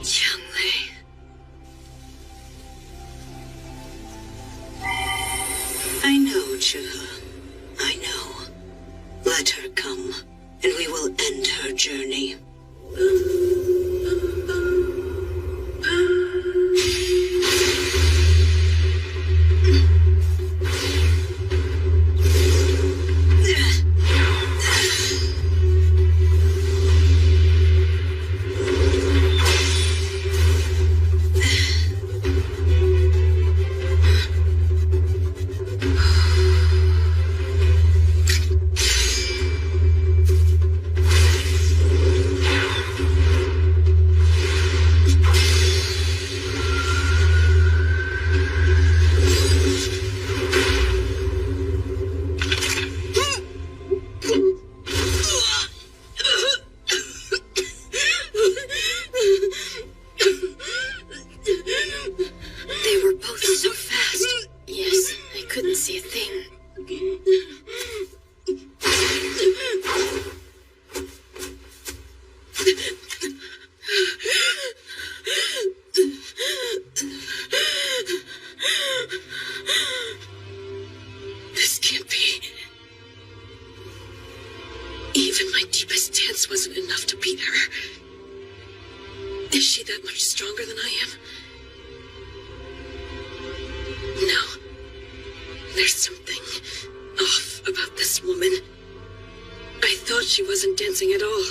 Chang'lei. I know, Chuhu. I know. Let her come, and we will end her journey. This can't be. Even my deepest dance wasn't enough to beat her. Is she that much stronger than I am? No. There's something off about this woman. I thought she wasn't dancing at all.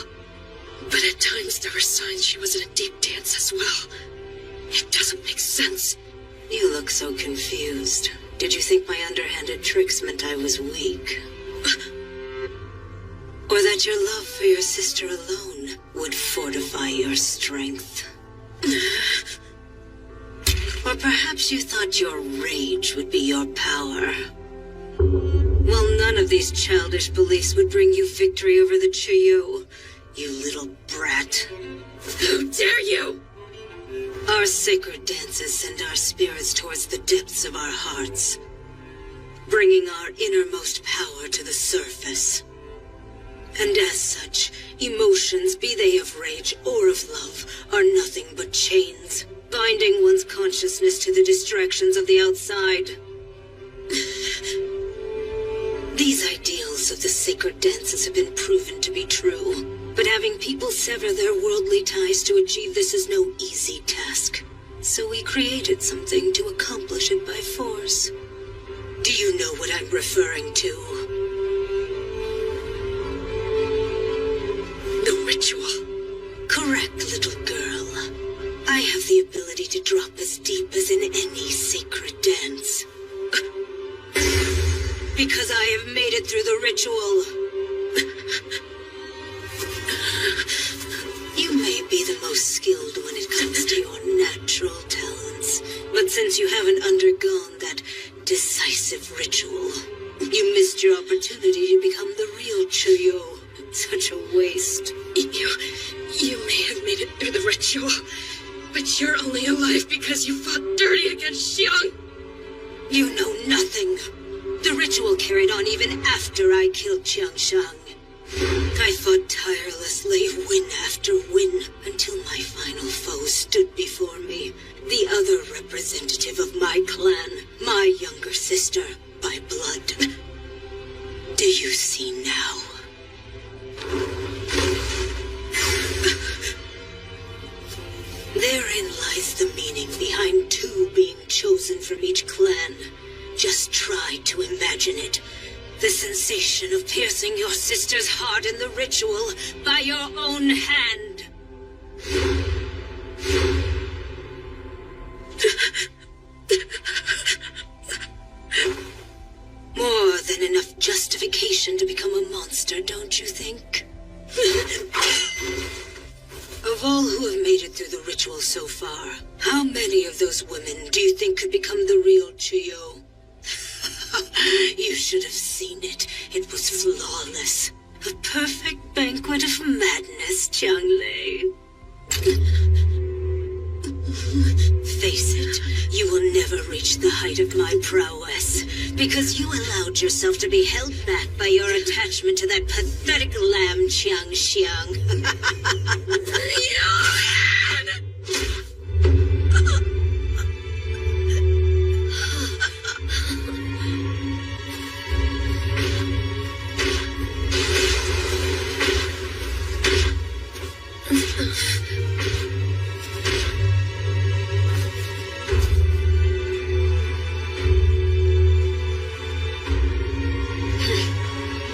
But at times there were signs she was in a deep dance as well. It doesn't make sense. You look so confused. Did you think my underhanded tricks meant I was weak? Or that your love for your sister alone would fortify your strength? perhaps you thought your rage would be your power. Well, none of these childish beliefs would bring you victory over the Chiyo, you little brat. How dare you! Our sacred dances send our spirits towards the depths of our hearts, bringing our innermost power to the surface. And as such, emotions, be they of rage or of love, are nothing but chains, binding one's consciousness to the distractions of the outside. These ideals of the sacred dances have been proven to be true, but having people sever their worldly ties to achieve this is no easy task. So we created something to accomplish it by force. Do you know what I'm referring to? The ritual. Correct, little girl. I have the ability to drop as deep as in any sacred dance. Because I have made it through the ritual. You may be the most skilled when it comes to your natural talents, but since you haven't undergone that decisive ritual, you missed your opportunity to become the real Chiyo. Such a waste. You may have made it through the ritual, but you're only alive because you fought dirty against Xiang. You know nothing. The ritual carried on even after I killed Qiangshang. I fought tirelessly, win after win, until my final foe stood before me. The other representative of my clan, my younger sister, by blood. Do you see now? Therein lies the meaning behind two being chosen from each clan. Just try to imagine it. The sensation of piercing your sister's heart in the ritual by your own hand. More than enough justification to become a monster, don't you think? Of all who have made it through the ritual so far, how many of those women do you think could become the real Chiyo? You should have seen it. It was flawless. A perfect banquet of madness, Changlei. Face it, you will never reach the height of my prowess, because you allowed yourself to be held back by your attachment to that pathetic lamb, Qiangxiang.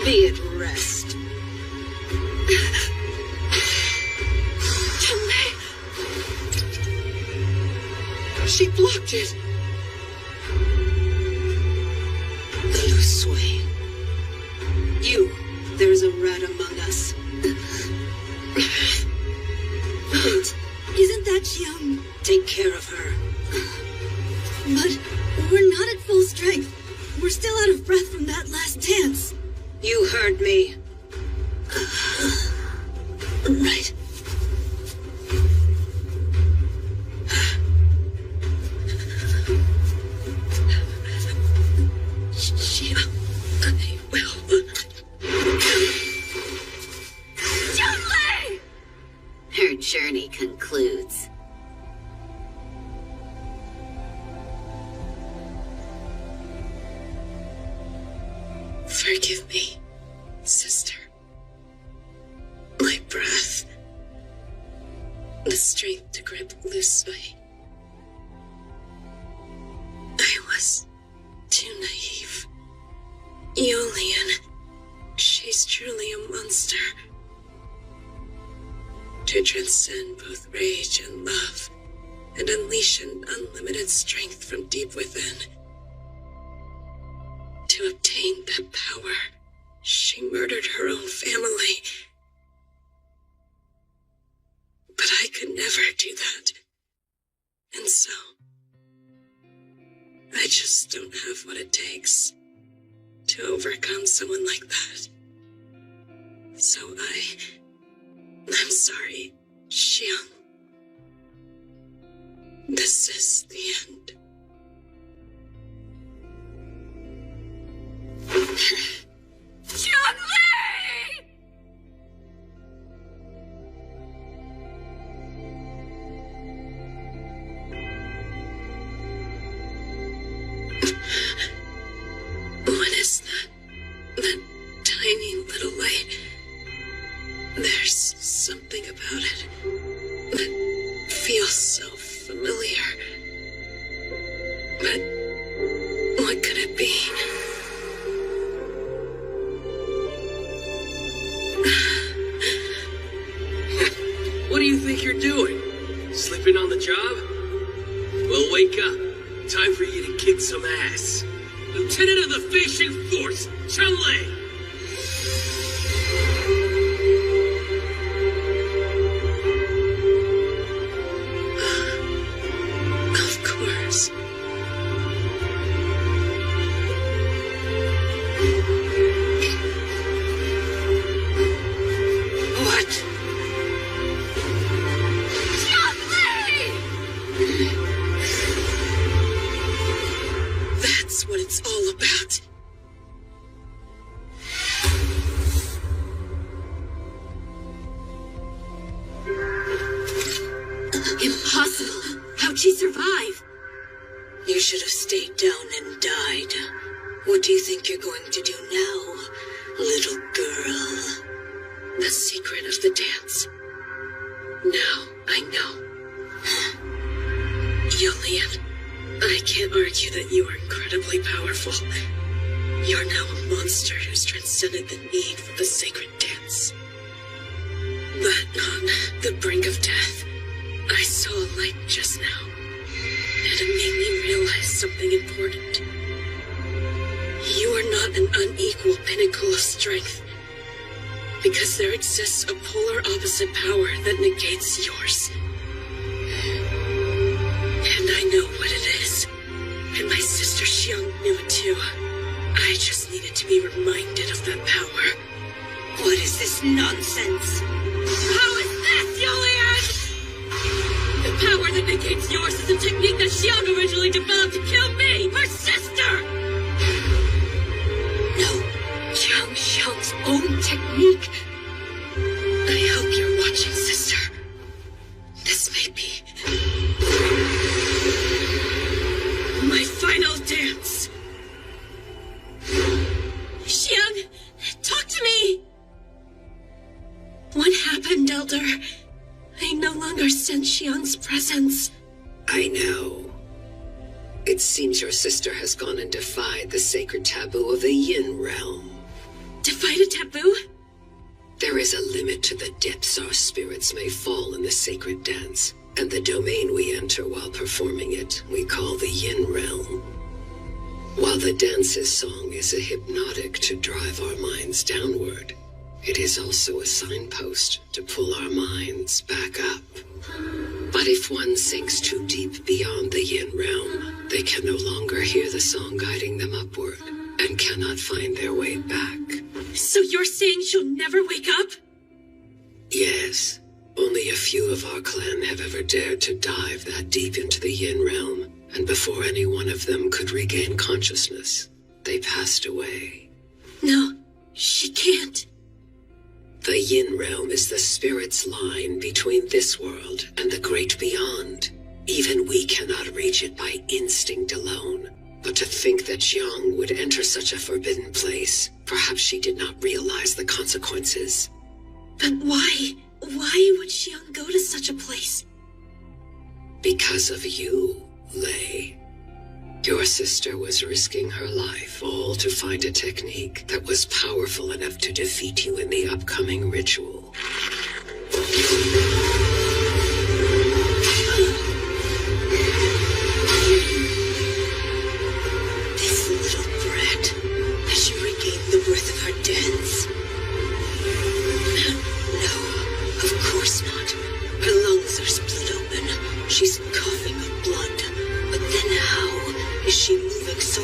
Be at rest. Kanmei! She blocked it! The loose sway. You, there's a rat among us. Wait, isn't that Xiang? Take care of her. But we're not at full strength. We're still out of breath from that last dance. You heard me. Right. Xiang, I will. Changlei! Her journey concludes. Forgive me, sister. My breath. The strength to grip loosely. I was too naive. Yolian, she's truly a monster. To transcend both rage and love, and unleash an unlimited strength from deep within. To obtain that power, she murdered her own family. But I could never do that. And so, just don't have what it takes to overcome someone like that. So I'm sorry, Xiang. This is the end. What is that? That tiny little light? There's something about it that feels so familiar. But what could it be? What do you think you're doing? Sleeping on the job? Well, wake up. Time for you to kick some ass. Lieutenant of the Feixing Force, Chun-Li! Of course. What? That's what it's all about. Impossible. How'd she survive? You should have stayed down and died. What do you think you're going to do now, little girl? The secret of the dance. Now I know. Yulian, I can't argue that you are incredibly powerful. You're now a monster who's transcended the need for the sacred dance. But on the brink of death, I saw a light just now, and it made me realize something important. You are not an unequal pinnacle of strength, because there exists a polar opposite power that negates yours. And I know what it is, and my sister Xiang knew it too. I just needed to be reminded of that power. What is this nonsense? How is this, Yulian? The power that negates yours is a technique that Xiang originally developed to kill me, her sister! No, Jiang Xiang's own technique. I hope you're watching, sister. This may be my final dance. Xiang, talk to me! What happened, Elder? I no longer sense Xiang's presence. I know. It seems your sister has gone and defied the sacred taboo of the Yin realm. Defied a taboo? There is a limit to the depths our spirits may fall in the sacred dance, and the domain we enter while performing it we call the Yin realm. While the dance's song is a hypnotic to drive our minds downward, it is also a signpost to pull our minds back up. But if one sinks too deep beyond the Yin realm, they can no longer hear the song guiding them upward and cannot find their way back. So you're saying she'll never wake up? Yes. Only a few of our clan have ever dared to dive that deep into the Yin realm, and before any one of them could regain consciousness, they passed away. No, she can't. The Yin realm is the spirit's line between this world and the great beyond. Even we cannot reach it by instinct alone. But to think that Jiang would enter such a forbidden place, perhaps she did not realize the consequences. But why? Why would Xiang go to such a place? Because of you, Lei. Your sister was risking her life, all to find a technique that was powerful enough to defeat you in the upcoming ritual. This little brat, has she regained the breath of her dance? No, of course not. Her lungs are split open. She's coughing up blood. But then how is she moving so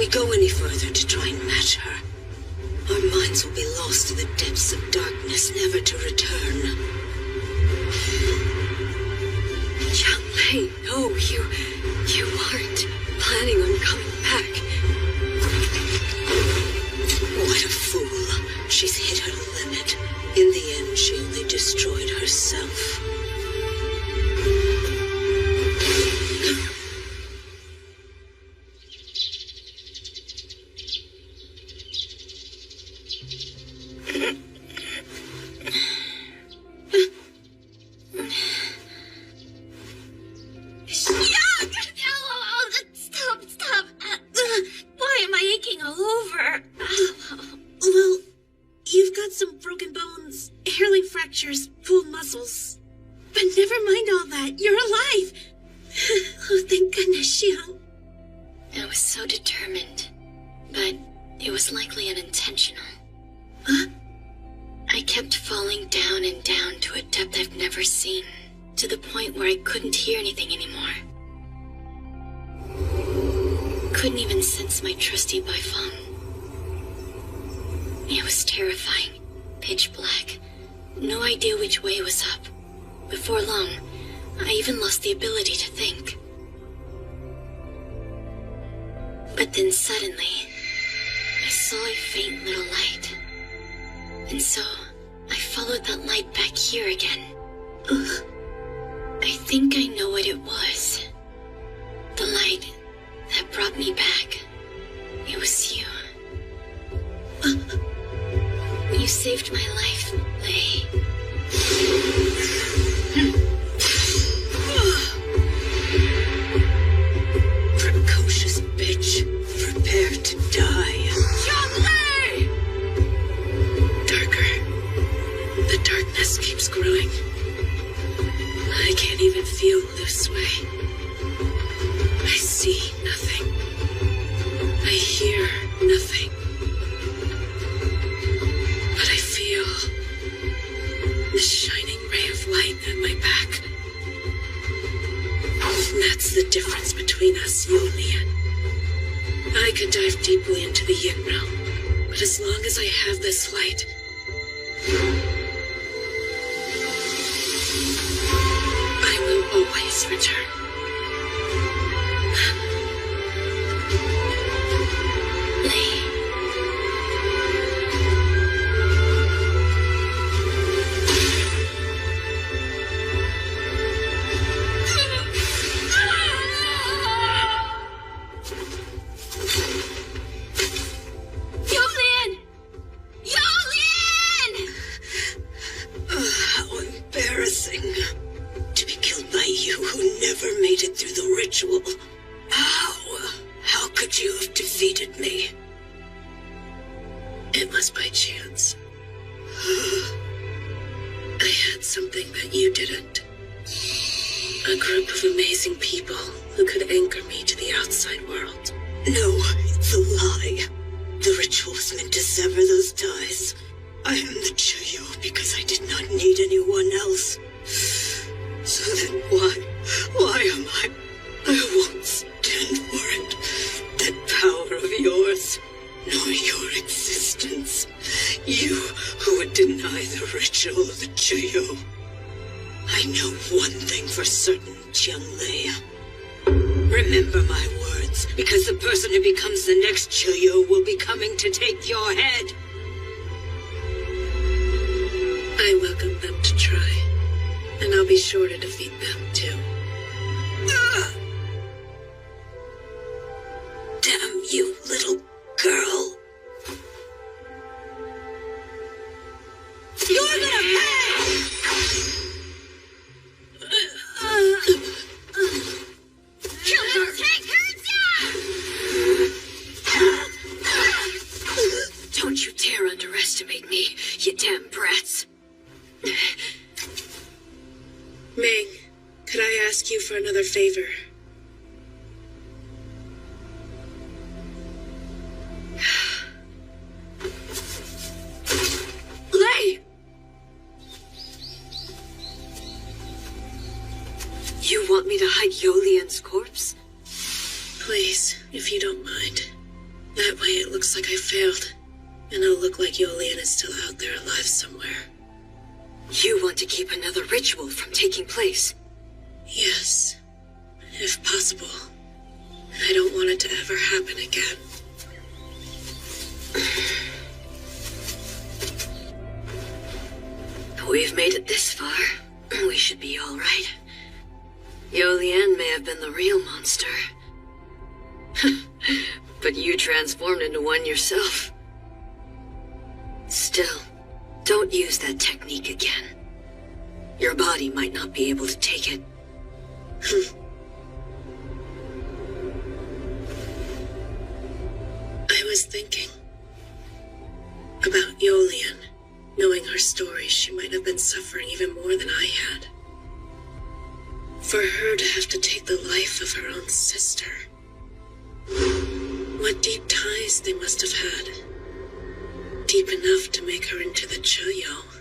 we go any further to try and match her, our minds will be lost in the depths of darkness, never to return. Young Lei, no, you aren't planning on coming back. What a fool. She's hit her limit. In the end, she only destroyed herself. Stop. Why am I aching all over? Well, you've got some broken bones, hairline fractures, pulled muscles. But never mind all that. You're alive. Oh, thank goodness, Xiang. I was so determined, but it was likely unintentional. I kept falling down and down to a depth I've never seen, to the point where I couldn't hear anything anymore. Couldn't even sense my trusty Baifeng. It was terrifying, pitch black, no idea which way was up. Before long, I even lost the ability to think. But then suddenly, I saw a faint little light. And so, I followed that light back here again. Ugh. I think I know what it was. The light that brought me back. It was you. You saved my life, Lei. Precocious bitch. Prepare to die. Young Lei! Darker. The darkness keeps growing. I can't even feel this way. I see nothing. I hear nothing. But I feel the shining ray of light at my back. That's the difference between us, Yulian. I could dive deeply into the Yin realm, but as long as I have this light, I will always return. How could you have defeated me? It was by chance. I had something that you didn't. A group of amazing people who could anchor me to the outside world. No, it's a lie. The ritual was meant to sever those ties. I am the Chuyo because I did not need anyone else. So then why am I? I won't stand for it. That power of yours, nor your existence. You who would deny the ritual of the Chuyo. I know one thing for certain, Jianglei. Remember my words, because the person who becomes the next Chuyo will be coming to take your head. I welcome them to try, and I'll be sure to defeat them too. Damn you, little girl. You're gonna pay! Kill her! Take her down! Don't you dare underestimate me, you damn brats. Ming, could I ask you for another favor? Lei! You want me to hide Yolian's corpse? Please, if you don't mind. That way it looks like I failed, and I'll look like Yolian is still out there alive somewhere. You want to keep another ritual from taking place? Yes, if possible. I don't want it to ever happen again. We've made it this far. We should be all right. Yolian may have been the real monster. But you transformed into one yourself. Still, don't use that technique again. Your body might not be able to take it. I was thinking about Yolian. Knowing her story, she might have been suffering even more than I had. For her to have to take the life of her own sister. What deep ties they must have had. Deep enough to make her into the Choyo.